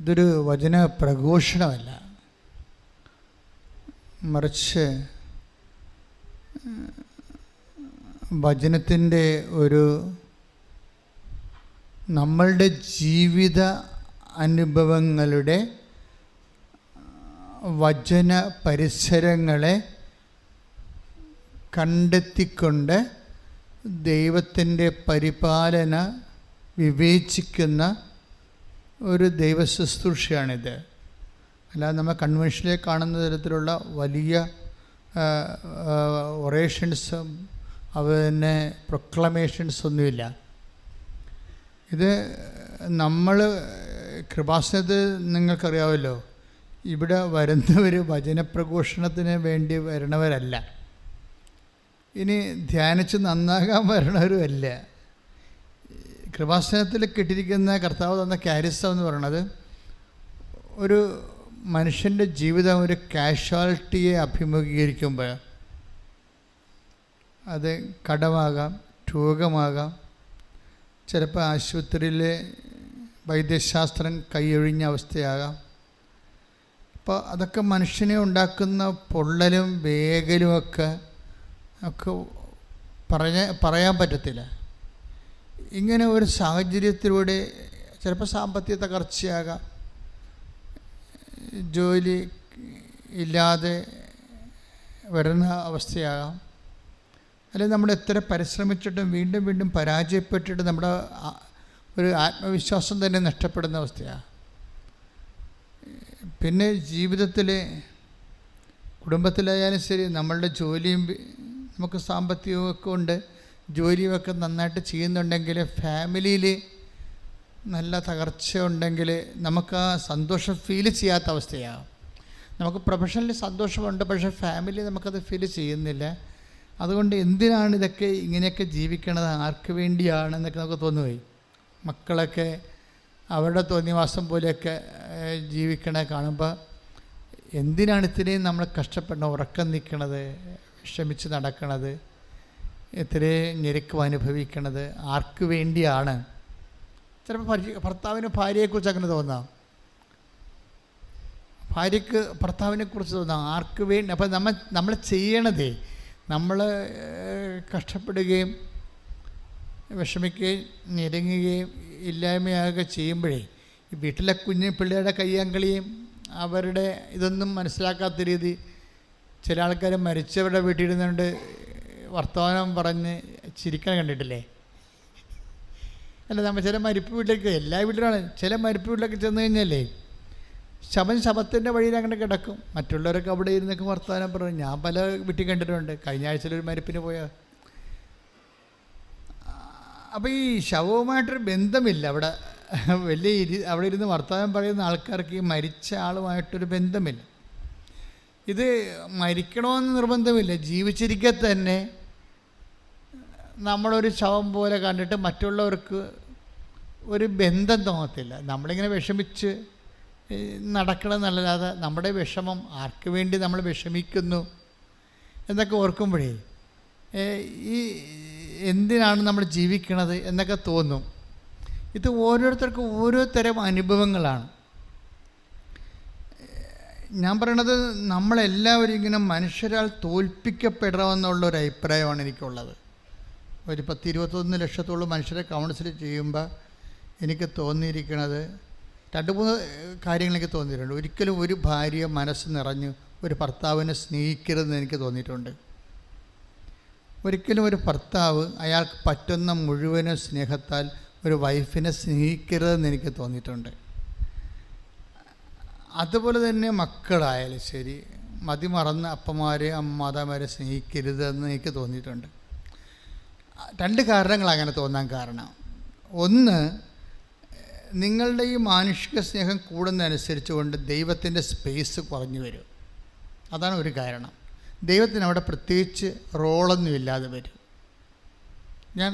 ഇതൊരു വചന പ്രഘോഷണമല്ല, മറിച്ച് വചനത്തിൻ്റെ ഒരു നമ്മളുടെ ജീവിത അനുഭവങ്ങളുടെ വചന പരിസരങ്ങളെ കണ്ടെത്തിക്കൊണ്ട് ദൈവത്തിൻ്റെ പരിപാലന വിവേചിക്കുന്ന ഒരു ദൈവശുശ്രൂഷയാണിത്. അല്ലാതെ നമ്മൾ കൺവെൻഷനിൽ കാണുന്ന തരത്തിലുള്ള വലിയ ഒറേഷൻസും അതുതന്നെ പ്രൊക്ലമേഷൻസ് ഒന്നുമില്ല. ഇത് നമ്മൾ കൃപാസനത്തിൽ നിങ്ങൾക്കറിയാമല്ലോ, ഇവിടെ വരുന്നവർ വചനപ്രഘോഷണത്തിന് വേണ്ടി വരണവരല്ല, ഇനി ധ്യാനിച്ച് നന്നാകാൻ വരണവരുമല്ല. കൃപാസനത്തിൽ കിട്ടിയിരിക്കുന്ന കർത്താവ് തന്ന കാരിസം എന്ന് പറയുന്നത് ഒരു മനുഷ്യൻ്റെ ജീവിതം ഒരു കാഷ്വാലിറ്റിയെ അഭിമുഖീകരിക്കുമ്പോൾ, അത് കടമാകാം, രോഗമാകാം, ചിലപ്പോൾ ആശുപത്രിയിലെ വൈദ്യശാസ്ത്രം കൈയൊഴിഞ്ഞ അവസ്ഥയാകാം. അപ്പോൾ അതൊക്കെ മനുഷ്യനെ ഉണ്ടാക്കുന്ന പൊള്ളലും വേഗലും ഒക്കെ പറയാൻ പറ്റത്തില്ല. ഇങ്ങനെ ഒരു സാഹചര്യത്തിലൂടെ ചിലപ്പോൾ സാമ്പത്തിക തകർച്ചയാകാം, ജോലി ഇല്ലാതെ വരുന്ന അവസ്ഥയാകാം, അല്ലെങ്കിൽ നമ്മൾ എത്ര പരിശ്രമിച്ചിട്ടും വീണ്ടും വീണ്ടും പരാജയപ്പെട്ടിട്ട് നമ്മുടെ ഒരു ആത്മവിശ്വാസം തന്നെ നഷ്ടപ്പെടുന്ന അവസ്ഥയാണ്. പിന്നെ ജീവിതത്തിൽ കുടുംബത്തിലായാലും ശരി, നമ്മളുടെ ജോലിയും നമുക്ക് സാമ്പത്തികമൊക്കെ ഉണ്ട്, ജോലിയൊക്കെ നന്നായിട്ട് ചെയ്യുന്നുണ്ടെങ്കിൽ ഫാമിലിയിൽ നല്ല തകർച്ച ഉണ്ടെങ്കിൽ നമുക്ക് ആ സന്തോഷം ഫീൽ ചെയ്യാത്ത അവസ്ഥയാണ്. നമുക്ക് പ്രൊഫഷണലി സന്തോഷമുണ്ട്, പക്ഷേ ഫാമിലി നമുക്കത് ഫീൽ ചെയ്യുന്നില്ല. അതുകൊണ്ട് എന്തിനാണ് ഇതൊക്കെ ഇങ്ങനെയൊക്കെ ജീവിക്കണത്, ആർക്ക് വേണ്ടിയാണെന്നൊക്കെ നമുക്ക് തോന്നുപോയി. മക്കളൊക്കെ അവരുടെ തോന്നിവാസം പോലെയൊക്കെ ജീവിക്കണ കാണുമ്പോൾ എന്തിനാണ് ഇത്രയും നമ്മൾ കഷ്ടപ്പെടണം, ഉറക്കം നിൽക്കണത്, വിഷമിച്ച് നടക്കണത്, ഇത്രയും ഞെരുക്കം അനുഭവിക്കണത് ആർക്ക് വേണ്ടിയാണ്? ചിലപ്പോൾ ഭർത്താവിന് ഭാര്യയെക്കുറിച്ച് അങ്ങനെ തോന്നാം, ഭാര്യയ്ക്ക് ഭർത്താവിനെക്കുറിച്ച് തോന്നാം, ആർക്ക് വേണ്ടി. അപ്പം നമ്മൾ ചെയ്യണതേ, നമ്മൾ കഷ്ടപ്പെടുകയും വിഷമിക്കുകയും ഞെരുങ്ങുകയും ഇല്ലായ്മയാകുക ചെയ്യുമ്പോഴേ ഈ വീട്ടിലെ കുഞ്ഞ് പിള്ളേരുടെ കയ്യാങ്കളിയും അവരുടെ ഇതൊന്നും മനസ്സിലാക്കാത്ത രീതി ചില ആൾക്കാർ മരിച്ചവരുടെ വീട്ടിലിരുന്നുകൊണ്ട് വർത്തമാനം പറഞ്ഞ് ചിരിക്കാൻ കണ്ടിട്ടില്ലേ? അല്ല, നമ്മൾ ചില മരിപ്പ് വീട്ടിലേക്ക്, എല്ലാ വീട്ടിലാണ്, ചില മരിപ്പ് വീട്ടിലൊക്കെ ചെന്ന് കഴിഞ്ഞാലേ ശവത്തിൻ്റെ വഴിയിൽ അങ്ങനെ കിടക്കും, മറ്റുള്ളവരൊക്കെ അവിടെ ഇരുന്നൊക്കെ വർത്തമാനം പറഞ്ഞു. ഞാൻ പല വീട്ടിൽ കണ്ടിട്ടുണ്ട്. കഴിഞ്ഞ ആഴ്ചയിലൊരു മരിപ്പിന് പോയാൽ അപ്പോൾ ഈ ശവവുമായിട്ടൊരു ബന്ധമില്ല അവിടെ, അവിടെ ഇരുന്ന് വർത്തമാനം പറയുന്ന ആൾക്കാർക്ക് ഈ മരിച്ച ആളുമായിട്ടൊരു ബന്ധമില്ല. ഇത് മരിക്കണമെന്ന് നിർബന്ധമില്ല, ജീവിച്ചിരിക്കെ തന്നെ നമ്മളൊരു ശവം പോലെ കണ്ടിട്ട് മറ്റുള്ളവർക്ക് ഒരു ബന്ധം തോന്നത്തില്ല. നമ്മളിങ്ങനെ വിഷമിച്ച് നടക്കണമെന്നല്ലാതെ നമ്മുടെ വിഷമം ആർക്ക് വേണ്ടി നമ്മൾ വിഷമിക്കുന്നു എന്നൊക്കെ ഓർക്കുമ്പോഴേ ഈ എന്തിനാണ് നമ്മൾ ജീവിക്കണത് എന്നൊക്കെ തോന്നും. ഇത് ഓരോരുത്തർക്കും ഓരോ തരം അനുഭവങ്ങളാണ്. ഞാൻ പറയണത് നമ്മളെല്ലാവരും ഇങ്ങനെ മനുഷ്യരാൽ തോൽപ്പിക്കപ്പെടാമെന്നുള്ളൊരു അഭിപ്രായമാണ് എനിക്കുള്ളത്. ഒരു 10-21 ലക്ഷത്തോളം മനുഷ്യരെ കൗൺസിൽ ചെയ്യുമ്പോൾ എനിക്ക് തോന്നിയിരിക്കുന്നത് 2-3 കാര്യങ്ങളെനിക്ക് തോന്നിയിട്ടുണ്ട്. ഒരിക്കലും ഒരു ഭാര്യ മനസ്സ് നിറഞ്ഞ് ഒരു ഭർത്താവിനെ സ്നേഹിക്കരുതെന്ന് എനിക്ക് തോന്നിയിട്ടുണ്ട്. ഒരിക്കലും ഒരു ഭർത്താവ് അയാൾക്ക് പറ്റുന്ന മുഴുവനും സ്നേഹത്താൽ ഒരു വൈഫിനെ സ്നേഹിക്കരുതെന്ന് എനിക്ക് തോന്നിയിട്ടുണ്ട്. അതുപോലെ തന്നെ മക്കളായാലും ശരി, മതിമറന്ന അപ്പന്മാരെ മാതാമാരെ സ്നേഹിക്കരുതെന്ന് എനിക്ക് തോന്നിയിട്ടുണ്ട്. 2 കാരണങ്ങളാണ് അങ്ങനെ തോന്നാൻ കാരണം. ഒന്ന്, നിങ്ങളുടെ ഈ മാനുഷിക സ്നേഹം കൂടുന്നതനുസരിച്ച് കൊണ്ട് ദൈവത്തിൻ്റെ സ്പേസ് കുറഞ്ഞു വരും. അതാണ് ഒരു കാരണം. ദൈവത്തിന് അവിടെ പ്രത്യേകിച്ച് റോളൊന്നും ഇല്ലാതെ വരും.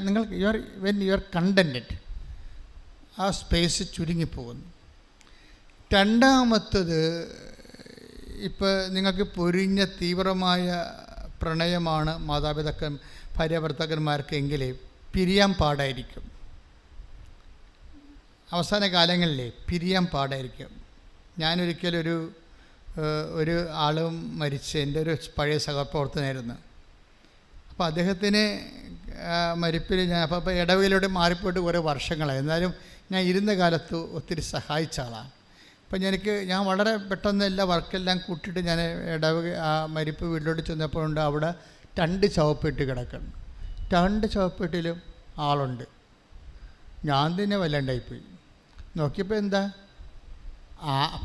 നിങ്ങൾക്ക് വെൻ യു ആർ കണ്ടൻറ്റഡ്, ആ സ്പേസ് ചുരുങ്ങിപ്പോകുന്നു. രണ്ടാമത്തത്, ഇപ്പോൾ നിങ്ങൾക്ക് പൊരിഞ്ഞ തീവ്രമായ പ്രണയമാണ് ഭാര്യ ഭർത്താക്കന്മാർക്കെങ്കിൽ പിരിയാൻ പാടായിരിക്കും. അവസാന കാലങ്ങളിൽ പിരിയാൻ പാടായിരിക്കും. ഞാനൊരിക്കലൊരു ഒരു ആളും മരിച്ച്, എൻ്റെ ഒരു പഴയ സഹപ്രവർത്തനായിരുന്നു. അപ്പോൾ അദ്ദേഹത്തിന് മരിപ്പിൽ ഞാൻ അപ്പോൾ ഇടവകയിലൂടെ മാറിപ്പോയിട്ട് കുറേ വർഷങ്ങളായി. എന്നാലും ഞാൻ ഇരുന്ന കാലത്ത് ഒത്തിരി സഹായിച്ച ആളാണ്. അപ്പം ഞാൻ വളരെ പെട്ടെന്ന് എല്ലാ വർക്കെല്ലാം കൂട്ടിയിട്ട് ഞാൻ ഇടവക ആ മരിപ്പ് വീട്ടിലോട്ട് ചെന്നപ്പോഴുണ്ട് അവിടെ 2 ശവപ്പെട്ടി കിടക്കുന്നു. 2 ശവപ്പെട്ടിയിലും ആളുണ്ട്. ഞാൻ തന്നെ വല്ലാണ്ടായിപ്പോയി. നോക്കിയപ്പോൾ എന്താ,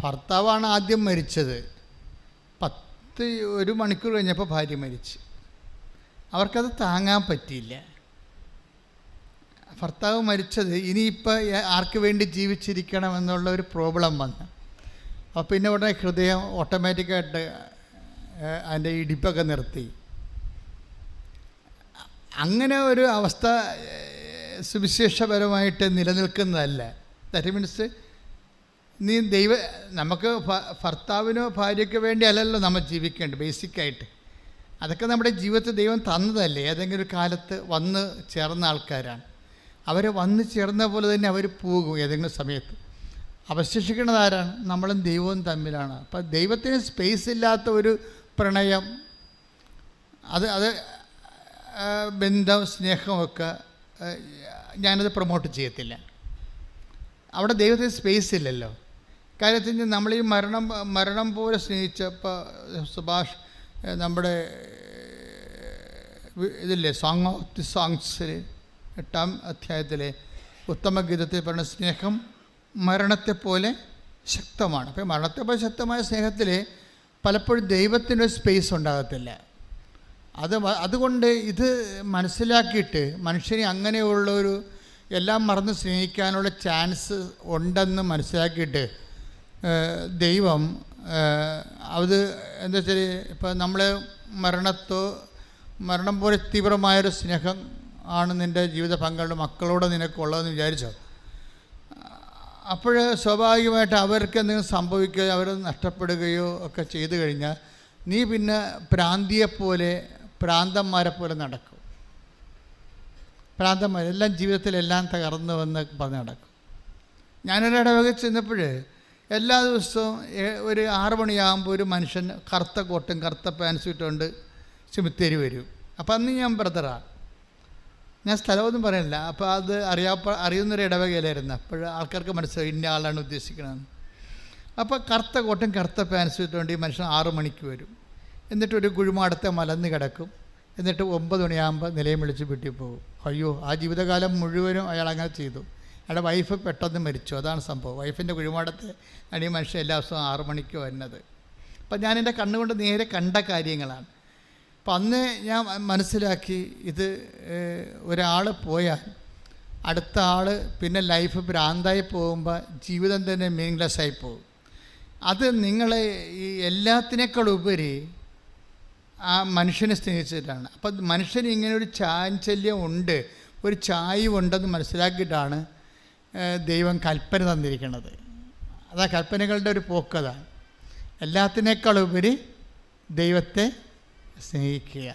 ഭർത്താവാണ് ആദ്യം മരിച്ചത്. 1 മണിക്കൂർ കഴിഞ്ഞപ്പോൾ ഭാര്യ മരിച്ചു. അവർക്കത് താങ്ങാൻ പറ്റിയില്ല. ഭർത്താവ് മരിച്ചത് ഇനിയിപ്പോൾ ആർക്ക് വേണ്ടി ജീവിച്ചിരിക്കണം എന്നുള്ള ഒരു പ്രോബ്ലം വന്നു. അപ്പോൾ പിന്നെ ഉടനെ ഹൃദയം ഓട്ടോമാറ്റിക്കായിട്ട് അതിൻ്റെ ഇടിപ്പൊക്കെ നിർത്തി. അങ്ങനെ ഒരു അവസ്ഥ സുവിശേഷപരമായിട്ട് നിലനിൽക്കുന്നതല്ല. ദാറ്റ് മീൻസ് നമുക്ക് ഭർത്താവിനോ ഭാര്യയ്ക്കോ വേണ്ടി അല്ലല്ലോ നമ്മൾ ജീവിക്കേണ്ടത്. ബേസിക്കായിട്ട് അതൊക്കെ നമ്മുടെ ജീവിതത്തിൽ ദൈവം തന്നതല്ലേ. ഏതെങ്കിലും ഒരു കാലത്ത് വന്ന് ചേർന്ന ആൾക്കാരാണ്. അവർ വന്ന് ചേർന്ന പോലെ തന്നെ അവർ പോകും ഏതെങ്കിലും സമയത്ത്. അവശേഷിക്കുന്നത് ആരാണ്? നമ്മളും ദൈവവും തമ്മിലാണ്. അപ്പം ദൈവത്തിന് സ്പേസ് ഇല്ലാത്ത ഒരു പ്രണയം, അത് ബന്ധം, സ്നേഹമൊക്കെ ഞാനത് പ്രൊമോട്ട് ചെയ്യത്തില്ല. അവിടെ ദൈവത്തിന് സ്പേസ് ഇല്ലല്ലോ. കാര്യത്തിന് നമ്മൾ ഈ മരണം പോലെ സ്നേഹിച്ചപ്പോൾ സുഭാഷ് നമ്മുടെ ഇതില്ലേ സോങ് ഓഫ് ദി സോങ്സിൽ 8-ാം അധ്യായത്തിലെ ഉത്തമഗീതത്തിൽ പറഞ്ഞ സ്നേഹം മരണത്തെപ്പോലെ ശക്തമാണ്. അപ്പോൾ മരണത്തെപ്പോലെ ശക്തമായ സ്നേഹത്തിൽ പലപ്പോഴും ദൈവത്തിനൊരു സ്പേസ് ഉണ്ടാകത്തില്ല. അതുകൊണ്ട് ഇത് മനസ്സിലാക്കിയിട്ട് മനുഷ്യനെ അങ്ങനെയുള്ളൊരു എല്ലാം മറന്ന് സ്നേഹിക്കാനുള്ള ചാൻസ് ഉണ്ടെന്ന് മനസ്സിലാക്കിയിട്ട് ദൈവം അത് എന്താ വെച്ചാൽ ഇപ്പോൾ നമ്മൾ മരണം പോലെ തീവ്രമായൊരു സ്നേഹം ആണ് നിൻ്റെ ജീവിത പങ്കാളിയുടെ മക്കളോട് നിനക്കുള്ളതെന്ന് വിചാരിച്ചോ. അപ്പോൾ സ്വാഭാവികമായിട്ട് അവർക്ക് എന്തെങ്കിലും സംഭവിക്കുകയോ അവർ നഷ്ടപ്പെടുകയോ ഒക്കെ ചെയ്തു കഴിഞ്ഞാൽ നീ പിന്നെ ഭ്രാന്തന്മാരെ പോലെ നടക്കും. ഭ്രാന്തന്മാരെല്ലാം ജീവിതത്തിലെല്ലാം തകർന്നു വന്ന് പറഞ്ഞ് നടക്കും. ഞാനൊരു ഇടവക ചെന്നപ്പോൾ എല്ലാ ദിവസവും ഒരു 6 മണിയാകുമ്പോൾ ഒരു മനുഷ്യൻ കറുത്ത കോട്ടും കറുത്ത പാൻസും ഇട്ടുകൊണ്ട് സെമിത്തേരി വരും. അപ്പോൾ അന്ന് ഞാൻ ബ്രദറാണ്, ഞാൻ സ്ഥലമൊന്നും പറയില്ല. അപ്പോൾ അത് അറിയുന്നൊരു ഇടവകയിലായിരുന്നു. അപ്പോൾ ആൾക്കാർക്ക് മനസ്സിലായി ഇന്ന ആളാണ് ഉദ്ദേശിക്കണമെന്ന്. അപ്പോൾ കറുത്ത കോട്ടും കറുത്ത പാൻസും ഇട്ടുകൊണ്ട് ഈ മനുഷ്യൻ 6 മണിക്ക് വരും. എന്നിട്ട് ഒരു കുഴിമാടത്തെ മലന്ന് കിടക്കും. എന്നിട്ട് 9 മണിയാകുമ്പോൾ നിലയം വിളിച്ച് വീട്ടിൽ പോകും. അയ്യോ, ആ ജീവിതകാലം മുഴുവനും അയാൾ അങ്ങനെ ചെയ്തു. അയാളുടെ വൈഫ് പെട്ടെന്ന് മരിച്ചു. അതാണ് സംഭവം. വൈഫിൻ്റെ കുഴിമാടത്തെ അടി മനുഷ്യൻ എല്ലാ ദിവസവും 6 മണിക്ക് വരുന്നത്. അപ്പം ഞാൻ എൻ്റെ കണ്ണുകൊണ്ട് നേരെ കണ്ട കാര്യങ്ങളാണ്. അപ്പം അന്ന് ഞാൻ മനസ്സിലാക്കി, ഇത് ഒരാൾ പോയാൽ അടുത്ത ആൾ പിന്നെ ലൈഫ് ഭ്രാന്തായി പോകുമ്പോൾ ജീവിതം തന്നെ മീനിങ്ലെസ് ആയി പോകും. അത് നിങ്ങൾ ഈ എല്ലാത്തിനേക്കാളുപരി ആ മനുഷ്യനെ സ്നേഹിച്ചിട്ടാണ്. അപ്പം മനുഷ്യന് ഇങ്ങനെ ഒരു ചാഞ്ചല്യം ഉണ്ട്, ഒരു ചായ്വുണ്ടെന്ന് മനസ്സിലാക്കിയിട്ടാണ് ദൈവം കൽപ്പന തന്നിരിക്കുന്നത്. അതാ കൽപ്പനകളുടെ ഒരു പോക്കതാണ്. എല്ലാത്തിനേക്കാളുപരി ദൈവത്തെ സ്നേഹിക്കുക,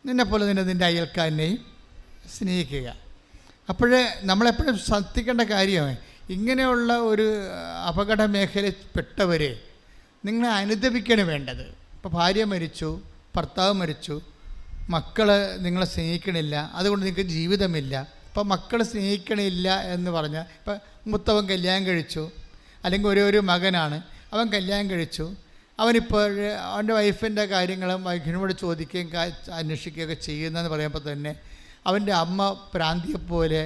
നിന്നെപ്പോലെ തന്നെ നിൻ്റെ അയൽക്കാരനെയും സ്നേഹിക്കുക. അപ്പോഴേ നമ്മളെപ്പോഴും ശ്രദ്ധിക്കേണ്ട കാര്യമാണ്, ഇങ്ങനെയുള്ള ഒരു അപകട മേഖലയിൽ പെട്ടവരെ നിങ്ങളെ അനുദപിക്കണം വേണ്ടത്. ഇപ്പോൾ ഭാര്യ മരിച്ചു, ഭർത്താവ് മരിച്ചു, മക്കൾ നിങ്ങളെ സ്നേഹിക്കണില്ല, അതുകൊണ്ട് നിങ്ങൾക്ക് ജീവിതമില്ല. ഇപ്പോൾ മക്കൾ സ്നേഹിക്കണില്ല എന്ന് പറഞ്ഞാൽ, ഇപ്പം മൂത്തവൻ കല്യാണം കഴിച്ചു, അല്ലെങ്കിൽ ഒരു മകനാണ്, അവൻ കല്യാണം കഴിച്ചു, അവനിപ്പോൾ അവൻ്റെ വൈഫിൻ്റെ കാര്യങ്ങളും വൈഫിനോട് ചോദിക്കുകയും അന്വേഷിക്കുകയൊക്കെ ചെയ്യുന്നതെന്ന് പറയുമ്പോൾ തന്നെ അവൻ്റെ അമ്മ പ്രാന്തിയെപ്പോലെ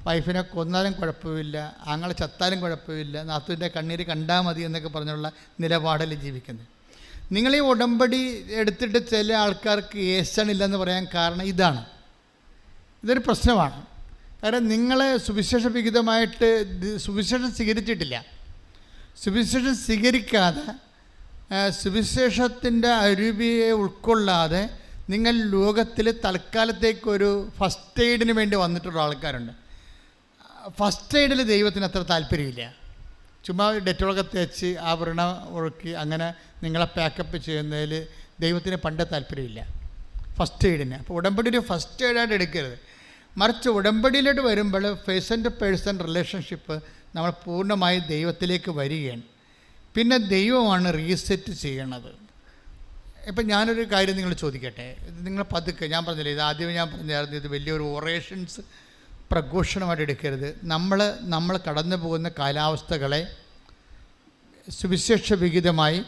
വൈഫിനെ കൊന്നാലും കുഴപ്പമില്ല, ആങ്ങളെ ചത്താലും കുഴപ്പമില്ല, നാത്തൂൻ്റെ കണ്ണീര് കണ്ടാൽ മതി എന്നൊക്കെ പറഞ്ഞുള്ള നിലപാടിൽ ജീവിക്കുന്നത്. നിങ്ങൾ ഈ ഉടമ്പടി എടുത്തിട്ട് ചില ആൾക്കാർക്ക് ഏശണില്ലെന്ന് പറയാൻ കാരണം ഇതാണ്. ഇതൊരു പ്രശ്നമാണ്. കാരണം നിങ്ങളെ സുവിശേഷവിഹിതമായിട്ട് സുവിശേഷം സ്വീകരിച്ചിട്ടില്ല. സുവിശേഷം സ്വീകരിക്കാതെ, സുവിശേഷത്തിൻ്റെ അരുവിയെ ഉൾക്കൊള്ളാതെ നിങ്ങൾ ലോകത്തിൽ തൽക്കാലത്തേക്കൊരു ഫസ്റ്റ് എയ്ഡിന് വേണ്ടി വന്നിട്ടുള്ള ആൾക്കാരുണ്ട്. ഫസ്റ്റ് എയ്ഡിൽ ദൈവത്തിന് അത്ര താല്പര്യമില്ല. ചുമ്മാ ഡെറ്റോളൊക്കെ തേച്ച് ആ വ്രണ ഒഴുക്കി അങ്ങനെ നിങ്ങളെ പാക്കപ്പ് ചെയ്യുന്നതിൽ ദൈവത്തിന് പണ്ടേ താല്പര്യമില്ല, ഫസ്റ്റ് എയ്ഡിന്. അപ്പോൾ ഉടമ്പടി ഒരു ഫസ്റ്റ് എയ്ഡായിട്ട് എടുക്കരുത്. മറിച്ച് ഉടമ്പടിയിലോട്ട് വരുമ്പോൾ പേഴ്സൺ റിലേഷൻഷിപ്പ് നമ്മൾ പൂർണ്ണമായി ദൈവത്തിലേക്ക് വരികയാണ്. പിന്നെ ദൈവമാണ് റീസെറ്റ് ചെയ്യണത്. ഇപ്പം ഞാനൊരു കാര്യം നിങ്ങൾ ചോദിക്കട്ടെ, നിങ്ങൾ പതുക്കെ, ഞാൻ പറഞ്ഞില്ലേ, ഇത് ആദ്യമേ ഞാൻ പറഞ്ഞായിരുന്നു, ഇത് വലിയൊരു ഒറേഷൻസ് പ്രഘോഷണമായിട്ട് എടുക്കരുത്. നമ്മൾ കടന്നു പോകുന്ന കാലാവസ്ഥകളെ സുവിശേഷ വിഹിതമായി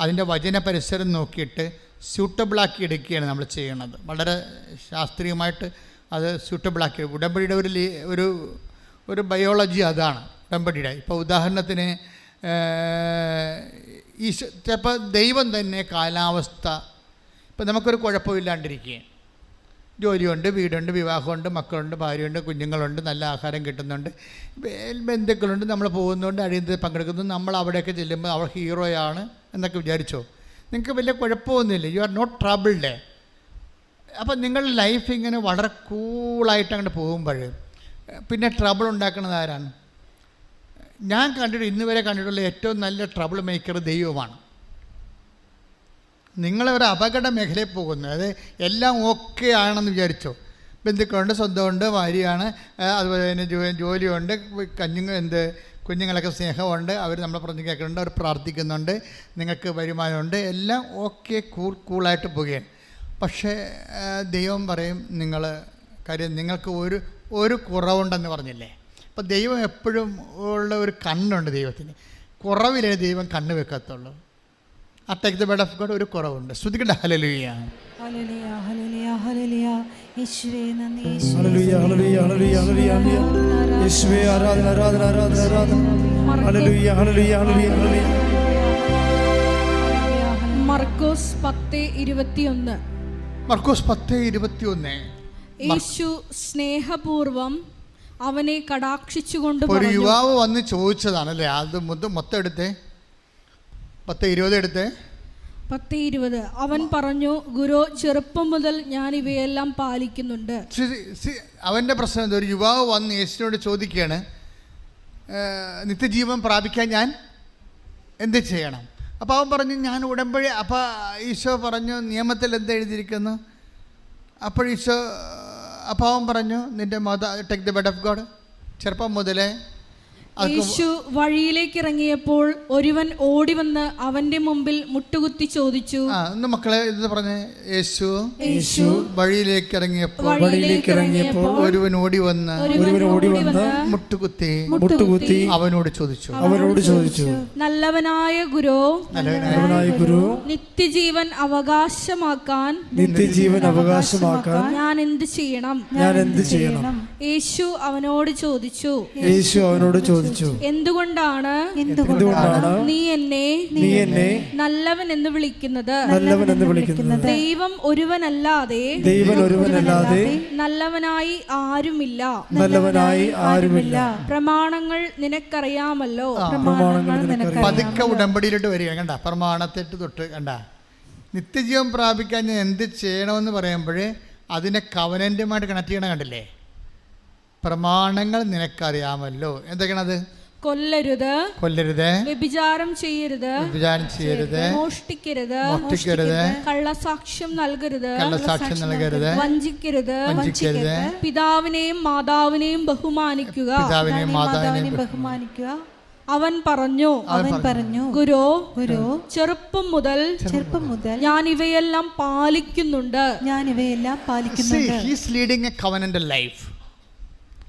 അതിൻ്റെ വചന പരിസരം നോക്കിയിട്ട് സ്യൂട്ടബിളാക്കി എടുക്കുകയാണ് നമ്മൾ ചെയ്യണത്. വളരെ ശാസ്ത്രീയമായിട്ട് അത് സ്യൂട്ടബിളാക്കി. ഉടമ്പടിയുടെ ഒരു ബയോളജി അതാണ് ഉടമ്പടിയുടെ. ഇപ്പോൾ ഉദാഹരണത്തിന് ചിലപ്പോൾ ദൈവം തന്നെ കാലാവസ്ഥ, ഇപ്പം നമുക്കൊരു കുഴപ്പമില്ലാണ്ടിരിക്കുകയാണ്, ജോലിയുണ്ട്, വീടുണ്ട്, വിവാഹമുണ്ട്, മക്കളുണ്ട്, ഭാര്യയുണ്ട്, കുഞ്ഞുങ്ങളുണ്ട്, നല്ല ആഹാരം കിട്ടുന്നുണ്ട്, ബന്ധുക്കളുണ്ട്, നമ്മൾ പോകുന്നുണ്ട്, അഴിയത്തിൽ പങ്കെടുക്കുന്നു, നമ്മൾ അവിടെയൊക്കെ ചെല്ലുമ്പോൾ അവൾ ഹീറോയാണ് എന്നൊക്കെ വിചാരിച്ചോ? നിങ്ങൾക്ക് വലിയ കുഴപ്പമൊന്നുമില്ല, യു ആർ നോട്ട് ട്രബിൾഡ്. അപ്പം നിങ്ങളുടെ ലൈഫ് ഇങ്ങനെ വളരെ കൂളായിട്ട് അങ്ങോട്ട് പോകുമ്പോൾ പിന്നെ ട്രബിൾ ഉണ്ടാക്കുന്നത് ആരാണ്? ഞാൻ ഇന്ന് വരെ കണ്ടിട്ടുള്ള ഏറ്റവും നല്ല ട്രബിൾ മേക്കർ ദൈവമാണ്. നിങ്ങളൊരു അപകട മേഖലയിൽ പോകുന്നത്, അത് എല്ലാം ഓക്കെ ആണെന്ന് വിചാരിച്ചോ? ബന്ധുക്കളുണ്ട്, സ്വന്തമുണ്ട്, ഭാര്യയാണ്, അതുപോലെ തന്നെ ജോലിയുണ്ട്, കുഞ്ഞുങ്ങളൊക്കെ സ്നേഹമുണ്ട്, അവർ നമ്മളെ പറഞ്ഞ് കേൾക്കുന്നുണ്ട്, അവർ പ്രാർത്ഥിക്കുന്നുണ്ട്, നിങ്ങൾക്ക് വരുമാനമുണ്ട്, എല്ലാം ഓക്കെ കൂളായിട്ട് പോവുകയാണ്. പക്ഷേ ദൈവം പറയും, നിങ്ങൾക്ക് ഒരു കുറവുണ്ടെന്ന് പറഞ്ഞില്ലേ? അപ്പോൾ ദൈവം എപ്പോഴും ഉള്ള ഒരു കണ്ണുണ്ട് ദൈവത്തിന്. കുറവിലേ ദൈവം കണ്ണ് വെക്കത്തുള്ളൂ. ആ take the word of God ഒരു കുറവുണ്ട്. ശ്രുതിക്കട്ടെ ഹല്ലേലൂയ. ഹല്ലേലൂയ ഹല്ലേലൂയ ഹല്ലേലൂയ. യേശുവേ നന്ദി. ഹല്ലേലൂയ ഹല്ലേലൂയ ഹല്ലേലൂയ ഹല്ലേലൂയ. യേശുവേ ആരാധന ആരാധന ആരാധന ആരാധന. ഹല്ലേലൂയ ഹല്ലേലൂയ ഹല്ലേലൂയ. മർക്കോസ് 10:21. മർക്കോസ് 10:21. യേശു സ്നേഹപൂർവം അവനെ കടാക്ഷിച്ചുകൊണ്ട് ഒരു യുവാവ് വന്ന് ചോദിച്ചതാണല്ലേ? അത് മൊത്തം എടുത്തേ, 10:20 എടുത്തേ. 10:20. അവൻ പറഞ്ഞു, ഗുരു, ചെറുപ്പം മുതൽ ഞാൻ ഇവയെല്ലാം പാലിക്കുന്നുണ്ട്. അവൻ്റെ പ്രശ്നം എന്താ? ഒരു യുവാവ് വന്ന് യേശുവിനോട് ചോദിക്കുകയാണ്, നിത്യജീവൻ പ്രാപിക്കാൻ ഞാൻ എന്ത് ചെയ്യണം? അപ്പോൾ അവൻ പറഞ്ഞു, ഞാൻ ഉടമ്പടി. അപ്പോൾ ഈശോ പറഞ്ഞു, നിയമത്തിൽ എന്ത് എഴുതിയിരിക്കുന്നു? അപ്പോൾ അവൻ പറഞ്ഞു, നിൻ്റെ take the word of God. ചെറുപ്പം മുതലേ യേശു വഴിയിലേക്ക് ഇറങ്ങിയപ്പോൾ ഒരുവൻ ഓടി വന്ന് അവന്റെ മുമ്പിൽ മുട്ടുകുത്തി ചോദിച്ചു. മക്കളെ ഇത് പറഞ്ഞേ. യേശു വഴിയിലേക്ക് ഇറങ്ങിയപ്പോൾ ഒരുവൻ ഓടി വന്ന് മുട്ടുകുത്തി അവനോട് ചോദിച്ചു, നല്ലവനായ ഗുരു, നിത്യജീവൻ അവകാശമാക്കാൻ ഞാൻ എന്ത് ചെയ്യണം? യേശു അവനോട് ചോദിച്ചു, എന്തുകൊണ്ടാണ് നീ എന്നെ നല്ലവൻ എന്ന് വിളിക്കുന്നത്? ദൈവം ഒരുവനല്ലാതെ നല്ലവനായി ആരുമില്ല. പ്രമാണങ്ങൾ നിനക്കറിയാമല്ലോ. പതുക്കെ ഉടമ്പടിയിലോട്ട് വരിക. കണ്ട, പ്രമാണത്തെട്ട് തൊട്ട് കണ്ട, നിത്യജീവൻ പ്രാപിക്കാൻ ഞാൻ എന്ത് ചെയ്യണമെന്ന് പറയുമ്പോഴേ അതിനെ കവനന്റുമായിട്ട് കണക്ട് ചെയ്യണം. കണ്ടില്ലേ? പ്രമാണങ്ങൾ നിനക്കറിയാമല്ലോ. എന്തൊക്കെയാണത്? കൊല്ലരുത്, വ്യഭിചാരം ചെയ്യരുത്, മോഷ്ടിക്കരുത്, കള്ളസാക്ഷ്യം നൽകരുത്, വഞ്ചിക്കരുത്, പിതാവിനെയും മാതാവിനെയും ബഹുമാനിക്കുക. അവൻ പറഞ്ഞു, ഗുരു, ചെറുപ്പം മുതൽ ഞാൻ ഇവയെല്ലാം പാലിക്കുന്നുണ്ട്. He is leading a covenantal life.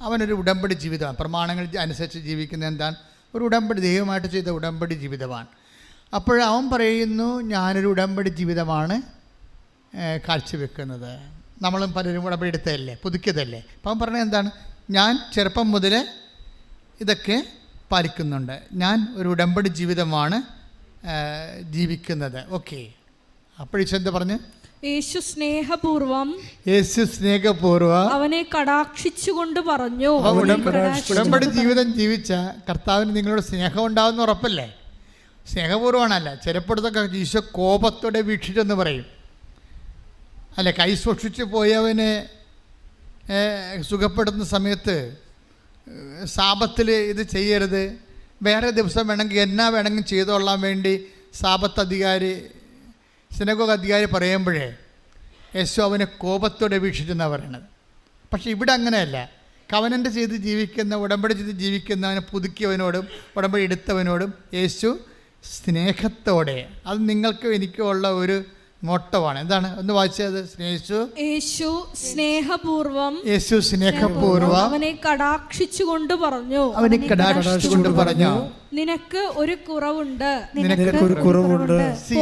അവനൊരു ഉടമ്പടി ജീവിതമാണ്. പ്രമാണങ്ങൾ അനുസരിച്ച് ജീവിക്കുന്ന എന്താണ്? ഒരു ഉടമ്പടി, ദൈവമായിട്ട് ചെയ്ത ഉടമ്പടി ജീവിതമാണ്. അപ്പോഴവൻ പറയുന്നു, ഞാനൊരു ഉടമ്പടി ജീവിതമാണ് കാഴ്ചവെക്കുന്നത്. നമ്മളും പലരും ഉടമ്പടി എടുത്തതല്ലേ, പുതുക്കിയതല്ലേ. അപ്പം അവൻ പറഞ്ഞത് എന്താണ്? ഞാൻ ചെറുപ്പം മുതൽ ഇതൊക്കെ പാലിക്കുന്നുണ്ട്, ഞാൻ ഒരു ഉടമ്പടി ജീവിതമാണ് ജീവിക്കുന്നത്. ഓക്കെ. അപ്പോഴീശോ പറഞ്ഞു, യേശു സ്നേഹപൂർവം അവനെ കടാക്ഷിച്ചുകൊണ്ട് പറഞ്ഞു. ഉടമ്പടി ജീവിതം ജീവിച്ച കർത്താവിന് നിങ്ങളോട് സ്നേഹം ഉണ്ടാവുന്ന ഉറപ്പല്ലേ? സ്നേഹപൂർവ്വമാണല്ല. ചിലപ്പോഴത്തൊക്കെ ഈശോ കോപത്തോടെ വീക്ഷിച്ചെന്ന് പറയും അല്ലെ? കൈ സൂക്ഷിച്ച് പോയവനെ സുഖപ്പെടുത്തുന്ന സമയത്ത് സാബത്തിൽ ഇത് ചെയ്യരുത്, വേറെ ദിവസം വേണമെങ്കിൽ ചെയ്തോളാൻ വേണ്ടി സിനഗോഗ് അധികാരി പറയുമ്പോഴേ യേശു അവനെ കോപത്തോടെ വീക്ഷിച്ചെന്നാണ് പറയണത്. പക്ഷെ ഇവിടെ അങ്ങനെയല്ല. കവനൻ്റ് ചെയ്ത് ജീവിക്കുന്ന, ഉടമ്പടി ചെയ്ത് ജീവിക്കുന്നവനെ പുതുക്കിയവനോടും ഉടമ്പടി എടുത്തവനോടും യേശു സ്നേഹത്തോടെ, അത് നിങ്ങൾക്കും എനിക്കും ഉള്ള ഒരു മോട്ടമാണ്. എന്താണ്? ഒന്ന് വായിച്ചത്. യേശു സ്നേഹപൂർവം അവനെ കടാക്ഷിച്ചുകൊണ്ട് പറഞ്ഞു, നിനക്ക് ഒരു കുറവുണ്ട്.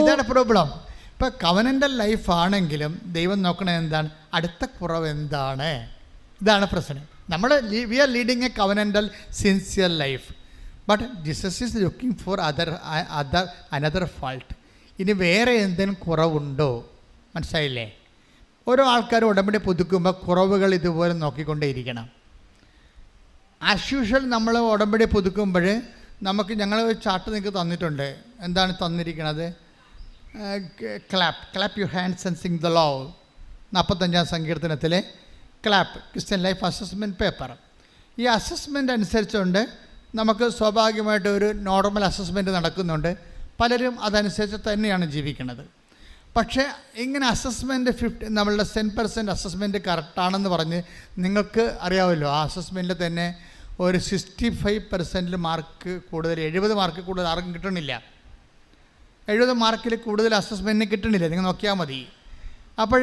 ഇതാണ് പ്രോബ്ലം. ഇപ്പൊ കവനൻ്റൽ ലൈഫ് ആണെങ്കിലും ദൈവം നോക്കണത് എന്താണ്? അടുത്ത കുറവ് എന്താണ്? ഇതാണ് പ്രശ്നം. We are leading a covenantal sincere life, but Jesus is looking for another fault. ഇനി വേറെ എന്തെങ്കിലും കുറവുണ്ടോ? മനസ്സിലായില്ലേ? ഓരോ ആൾക്കാരും ഉടമ്പടി പുതുക്കുമ്പോൾ കുറവുകൾ ഇതുപോലെ നോക്കിക്കൊണ്ടേയിരിക്കണം. ആസ് യൂഷ്വൽ നമ്മൾ ഉടമ്പടി പുതുക്കുമ്പോൾ ഞങ്ങൾ ഒരു ചാർട്ട് നിങ്ങൾക്ക് തന്നിട്ടുണ്ട്. എന്താണ് തന്നിരിക്കുന്നത്? Clap your hands and sing the law, 45-ാം സങ്കീർത്തനത്തിലെ clap, Christian life assessment paper. ഈ അസസ്മെൻ്റ് അനുസരിച്ചുകൊണ്ട് നമുക്ക് സ്വാഭാവികമായിട്ട് ഒരു നോർമൽ അസസ്മെൻറ്റ് നടക്കുന്നുണ്ട്. പലരും അതനുസരിച്ച് തന്നെയാണ് ജീവിക്കുന്നത്. പക്ഷേ ഇങ്ങനെ അസസ്മെൻറ്റ് നമ്മളുടെ 10% അസസ്മെൻറ്റ് കറക്റ്റാണെന്ന് പറഞ്ഞ് നിങ്ങൾക്ക് അറിയാമല്ലോ, ആ അസസ്മെൻറ്റിൽ തന്നെ ഒരു 65% മാർക്ക് കൂടുതൽ, 70 മാർക്ക് കൂടുതൽ ആർക്കും കിട്ടണില്ല. 70 മാർക്കിൽ കൂടുതൽ അസസ്മെൻറ്റിന് കിട്ടണില്ല. നിങ്ങൾ നോക്കിയാൽ മതി. അപ്പോൾ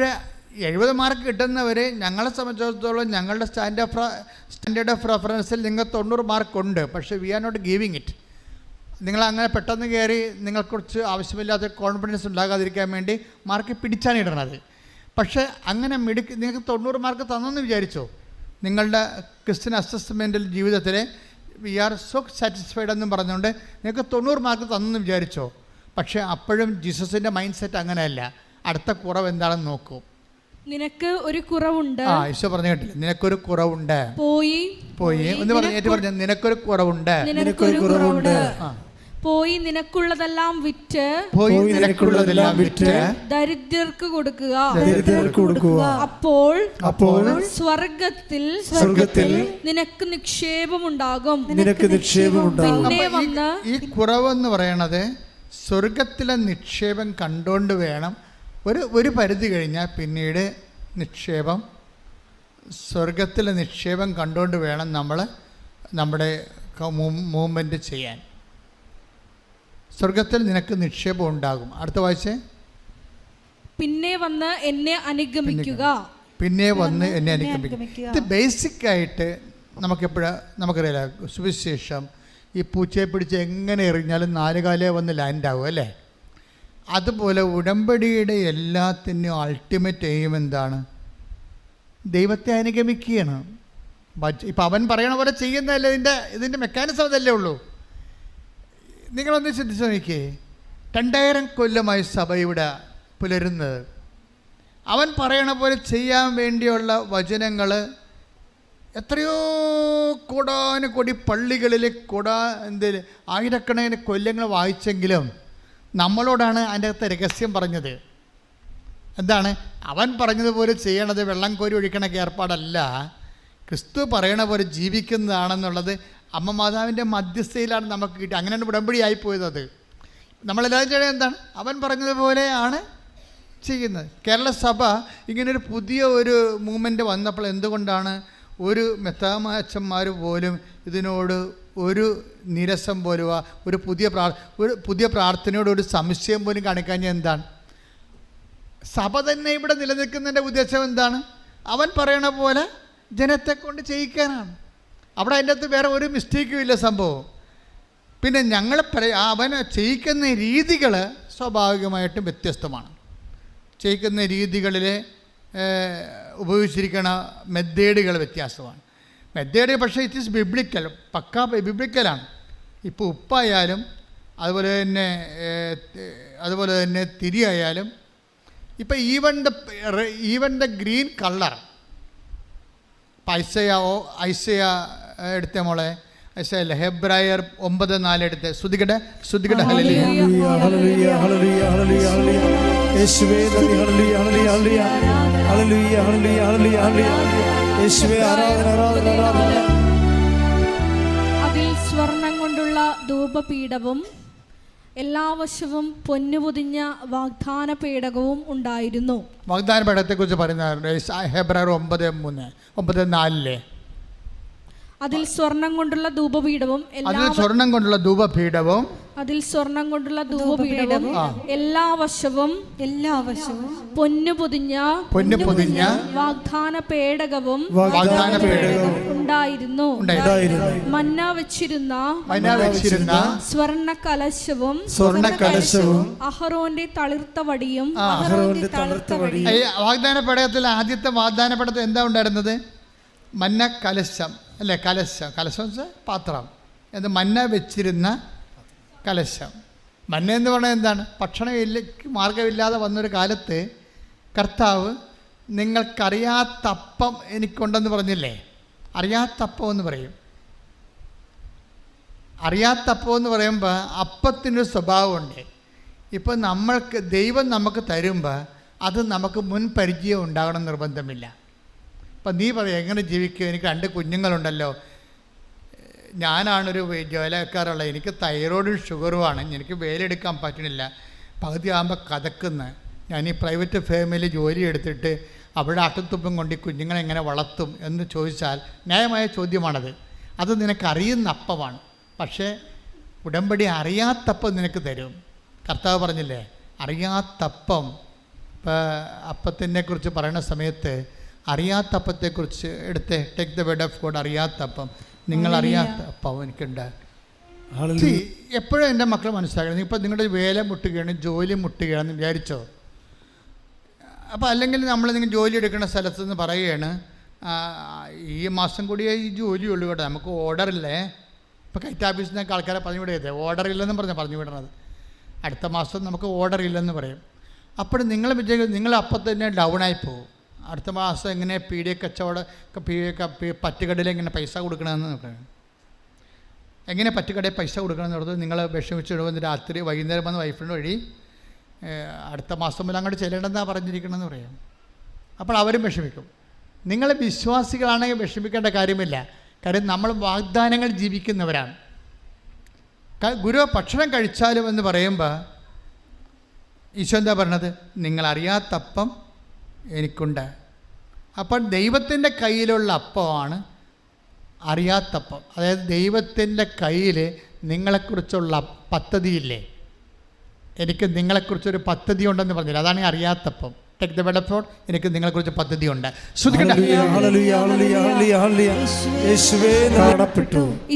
70 മാർക്ക് കിട്ടുന്നവർ, ഞങ്ങളെ സംബന്ധിച്ചിടത്തോളം ഞങ്ങളുടെ സ്റ്റാൻഡേർഡ് ഓഫ് റെഫറൻസിൽ നിങ്ങൾ 90 മാർക്കുണ്ട്. പക്ഷേ we are not giving it. നിങ്ങളങ്ങനെ പെട്ടെന്ന് കയറി നിങ്ങളെക്കുറിച്ച് ആവശ്യമില്ലാത്ത കോൺഫിഡൻസ് ഉണ്ടാകാതിരിക്കാൻ വേണ്ടി മാർക്ക് പിടിച്ചാണ് ഇടണത്. പക്ഷേ അങ്ങനെ നിങ്ങൾക്ക് 90 മാർക്ക് തന്നെന്ന് വിചാരിച്ചോ? നിങ്ങളുടെ ക്രിസ്ത്യൻ അസസ്മെൻ്റൽ ജീവിതത്തിൽ വി ആർ സോ സാറ്റിസ്ഫൈഡ് എന്നും പറഞ്ഞുകൊണ്ട് നിങ്ങൾക്ക് 90 മാർക്ക് തന്നെന്ന് വിചാരിച്ചോ? പക്ഷേ അപ്പോഴും ജീസസിൻ്റെ മൈൻഡ് സെറ്റ് അങ്ങനെയല്ല. അടുത്ത കുറവ് എന്താണെന്ന് നോക്കൂ. നിനക്ക് ഒരു കുറവുണ്ട്. ഈശോ പറഞ്ഞു കേട്ടില്ല? നിനക്കൊരു കുറവുണ്ട്. പോയി ഒന്ന് പറഞ്ഞു. നിനക്കൊരു കുറവുണ്ട്. പോയി നിനക്കുള്ളതെല്ലാം വിറ്റ് ദരിദ്രർക്ക് കൊടുക്കുക. അപ്പോൾ സ്വർഗത്തിൽ നിനക്ക് നിക്ഷേപമുണ്ടാകും. പിന്നെ വന്ന് ഈ കുറവെന്ന് പറയണത് സ്വർഗത്തിലെ നിക്ഷേപം കണ്ടുകൊണ്ട് വേണം. ഒരു പരിധി കഴിഞ്ഞാൽ പിന്നീട് സ്വർഗത്തിലെ നിക്ഷേപം കണ്ടുകൊണ്ട് വേണം നമ്മൾ നമ്മുടെ മൂവ്മെൻറ്റ് ചെയ്യാൻ. സ്വർഗത്തിൽ നിനക്ക് നിക്ഷേപം ഉണ്ടാകും. അടുത്ത വായിച്ചേ. പിന്നെ വന്ന് എന്നെ അനുഗമിക്കുക. ഇത് ബേസിക്കായിട്ട് നമുക്കറിയില്ല. സുവിശേഷം ഈ പൂച്ചയെ പിടിച്ച് എങ്ങനെ എറിഞ്ഞാലും 4 കാലേ വന്ന് ലാൻഡാവും അല്ലേ? അതുപോലെ ഉടമ്പടിയുടെ എല്ലാത്തിനും അൾട്ടിമേറ്റ് എയിം എന്താണ്? ദൈവത്തെ അനുഗമിക്കുകയാണ്. ഇപ്പം അവൻ പറയണ പോലെ ചെയ്യുന്നതല്ലേ ഇതിൻ്റെ മെക്കാനിസം അതല്ലേ ഉള്ളൂ. നിങ്ങളൊന്ന് ചിന്തിച്ച് നോക്കിയേ. 2000 കൊല്ലമായി സഭ ഇവിടെ പുലരുന്നത്. അവൻ പറയണ പോലെ ചെയ്യാൻ വേണ്ടിയുള്ള വചനങ്ങൾ എത്രയോ കോടാനുകോടി പള്ളികളിൽ ആയിരക്കണക്കിന് കൊല്ലങ്ങൾ വായിച്ചെങ്കിലും നമ്മളോടാണ് അതിൻ്റെ അകത്ത് രഹസ്യം പറഞ്ഞത്. എന്താണ്? അവൻ പറഞ്ഞതുപോലെ ചെയ്യണത് വെള്ളം കോരി ഒഴിക്കണ ഏർപ്പാടല്ല, ക്രിസ്തു പറയണ പോലെ ജീവിക്കുന്നതാണെന്നുള്ളത് അമ്മ മാതാവിൻ്റെ മധ്യസ്ഥയിലാണ് നമുക്ക് കിട്ടി. അങ്ങനെയാണ് ഉടമ്പടി ആയിപ്പോയത്. അത് നമ്മളെല്ലാവരും ചെയ്യുന്നത് എന്താണ്? അവൻ പറഞ്ഞതുപോലെയാണ് ചെയ്യുന്നത്. കേരള സഭ ഇങ്ങനൊരു പുതിയ ഒരു മൂവ്മെൻറ്റ് വന്നപ്പോൾ എന്തുകൊണ്ടാണ് ഒരു മെത്താമാച്ചന്മാർ പോലും ഇതിനോട് ഒരു നിരസം പോലും ഒരു പുതിയ പ്രാർത്ഥനയോട് ഒരു സംശയം പോലും കാണിക്കാഞ്ഞ എന്താണ്? സഭ തന്നെ ഇവിടെ നിലനിൽക്കുന്നതിൻ്റെ ഉദ്ദേശം എന്താണ്? അവൻ പറയണ പോലെ ജനത്തെ കൊണ്ട് ചെയ്യിക്കാനാണ്. അവിടെ അതിൻ്റെ അകത്ത് വേറെ ഒരു മിസ്റ്റേക്കും ഇല്ല സംഭവം. പിന്നെ അവൻ ചെയ്യിക്കുന്ന രീതികൾ സ്വാഭാവികമായിട്ടും വ്യത്യസ്തമാണ്. ചെയ്യിക്കുന്ന രീതികളിൽ ഉപയോഗിച്ചിരിക്കുന്ന മെത്തേഡുകൾ വ്യത്യാസമാണ്. മെത്തേഡ് പക്ഷേ ഇറ്റ് ഈസ് ബിബ്ലിക്കൽ, പക്കാ ബിബ്ലിക്കലാണ്. ഇപ്പോൾ ഉപ്പായാലും അതുപോലെ തന്നെ തിരിയായാലും, ഇപ്പം even the green colour. Isaiah എടുത്ത മോളെ, ഐസയല്ല, ഹെബ്രായർ 9:4 എടുത്ത് ശ്രുതികട ഹല്ലേലൂയ ഹല്ലേലൂയ ഹല്ലേലൂയ ഹല്ലേലൂയ യേശുവേ നന്ദി ഹല്ലേലൂയ ഹല്ലേലൂയ ഹല്ലേലൂയ ഹല്ലേലൂയ ഹല്ലേലൂയ യേശുവേ ആരാധന ആരാധന ആരാധന. അതിൽ സ്വർണം കൊണ്ടുള്ള ധൂപപീഠവും എല്ലാ വശവും പൊന്നുപൊതിഞ്ഞ വാഗ്ദാന പേടകവും ഉണ്ടായിരുന്നു. വാഗ്ദാന പേടകത്തെക്കുറിച്ച് പറയുന്ന ഹെബ്രായർ 9:4 അതിൽ സ്വർണം കൊണ്ടുള്ള ധൂപപീഠവും എല്ലാ വശവും പൊന്നു പൊതിഞ്ഞ വാഗ്ദാന പേടകവും ഉണ്ടായിരുന്നു. മന്ന വെച്ചിരുന്ന സ്വർണ്ണ കലശവും അഹറോന്റെ തളിർത്ത വടിയും. വാഗ്ദാന പേടകത്തിൽ ആദ്യത്തെ വാഗ്ദാന പേടകത്തിൽ എന്താ ഉണ്ടായിരുന്നത്? മന്ന കലശം അല്ലേ? കലശം വെച്ചാൽ പാത്രം. അത് മന്ന വെച്ചിരുന്ന കലശം. മന്ന എന്ന് പറഞ്ഞാൽ എന്താണ്? ഭക്ഷണം മാർഗമില്ലാതെ വന്നൊരു കാലത്ത് കർത്താവ് നിങ്ങൾക്കറിയാത്തപ്പം എനിക്കുണ്ടെന്ന് പറഞ്ഞില്ലേ? അറിയാത്തപ്പം എന്ന് പറയും. അറിയാത്തപ്പം എന്ന് പറയുമ്പോൾ അപ്പത്തിനൊരു സ്വഭാവമുണ്ട്. ഇപ്പോൾ ദൈവം നമുക്ക് തരുമ്പോൾ അത് നമുക്ക് മുൻ പരിചയം ഉണ്ടാകണം നിർബന്ധമില്ല. അപ്പം നീ പറയും എങ്ങനെ ജീവിക്കും? എനിക്ക് 2 കുഞ്ഞുങ്ങളുണ്ടല്ലോ, ഞാനാണൊരു ജോലിക്കാരുള്ള, എനിക്ക് തൈറോയിഡും ഷുഗറുമാണ്, എനിക്ക് വേലെടുക്കാൻ പറ്റണില്ല, പകുതി ആകുമ്പോൾ കഥക്കുന്ന, ഞാൻ ഈ പ്രൈവറ്റ് ഫേമിലി ജോലി എടുത്തിട്ട് അവിടെ അട്ടത്തുപ്പം കൊണ്ട് ഈ കുഞ്ഞുങ്ങളെ എങ്ങനെ വളർത്തും എന്ന് ചോദിച്ചാൽ ന്യായമായ ചോദ്യമാണത്. അത് നിനക്കറിയുന്ന അപ്പമാണ്. പക്ഷേ ഉടമ്പടി അറിയാത്തപ്പം നിനക്ക് തരും. കർത്താവ് പറഞ്ഞില്ലേ അറിയാത്തപ്പം. ഇപ്പോൾ അപ്പത്തിനെ കുറിച്ച് പറയുന്ന സമയത്ത് അറിയാത്തപ്പത്തെക്കുറിച്ച് എടുത്ത് take the word of God. അറിയാത്തപ്പം, നിങ്ങൾ അറിയാത്ത അപ്പം എനിക്കുണ്ട്. എപ്പോഴും എൻ്റെ മക്കൾ മനസ്സിലാക്കണം. ഇപ്പോൾ നിങ്ങളുടെ വേല മുട്ടുകയാണ്, ജോലി മുട്ടുകയാണെന്ന് വിചാരിച്ചോ? അപ്പോൾ അല്ലെങ്കിൽ നിങ്ങൾ ജോലി എടുക്കുന്ന സ്ഥലത്ത് നിന്ന് പറയുകയാണ് ഈ മാസം കൂടിയേ ഈ ജോലിയുള്ളൂ കേട്ടോ, നമുക്ക് ഓർഡറില്ലേ. ഇപ്പോൾ കൈറ്റ് ഓഫീസിൽ നിന്നൊക്കെ ആൾക്കാരെ പറഞ്ഞു വിടരുത്, ഓർഡർ ഇല്ലെന്നും പറഞ്ഞു വിടണത്. അടുത്ത മാസം നമുക്ക് ഓർഡർ ഇല്ലെന്ന് പറയും. അപ്പോൾ നിങ്ങൾ വിചാരിക്കും നിങ്ങൾ അപ്പം തന്നെ ഡൗണായി പോകും. അടുത്ത മാസം എങ്ങനെ പീഡിയ കച്ചവടം പറ്റുകടയിൽ എങ്ങനെ പൈസ കൊടുക്കണമെന്ന് നോക്കണം. എങ്ങനെ പറ്റുകടയിൽ പൈസ കൊടുക്കണമെന്ന് പറഞ്ഞത് നിങ്ങൾ വിഷമിച്ച് വിടുമ്പോൾ രാത്രി വൈകുന്നേരം വന്ന് വൈഫിൻ്റെ വഴി അടുത്ത മാസം മുതൽ അങ്ങോട്ട് ചെല്ലണമെന്നാണ് പറഞ്ഞിരിക്കണമെന്ന് പറയും. അപ്പോൾ അവരും വിഷമിക്കും. നിങ്ങൾ വിശ്വാസികളാണെങ്കിൽ വിഷമിക്കേണ്ട കാര്യമില്ല. കാര്യം നമ്മൾ വാഗ്ദാനങ്ങൾ ജീവിക്കുന്നവരാണ്. ഗുരു ഭക്ഷണം കഴിച്ചാലും എന്ന് പറയുമ്പോൾ ഈശോ എന്താ പറഞ്ഞത്? നിങ്ങളറിയാത്തപ്പം എനിക്കുണ്ട്. അപ്പം ദൈവത്തിൻ്റെ കയ്യിലുള്ള അപ്പമാണ് അറിയാത്തപ്പം. അതായത് ദൈവത്തിൻ്റെ കയ്യിൽ നിങ്ങളെക്കുറിച്ചുള്ള പദ്ധതിയില്ലേ? എനിക്ക് നിങ്ങളെക്കുറിച്ചൊരു പദ്ധതി ഉണ്ടെന്ന് പറഞ്ഞില്ല, അതാണ് ഈ അറിയാത്തപ്പം. Take the word of God. എനിക്ക് നിങ്ങളെക്കുറിച്ച് പദ്ധതിയുണ്ട്.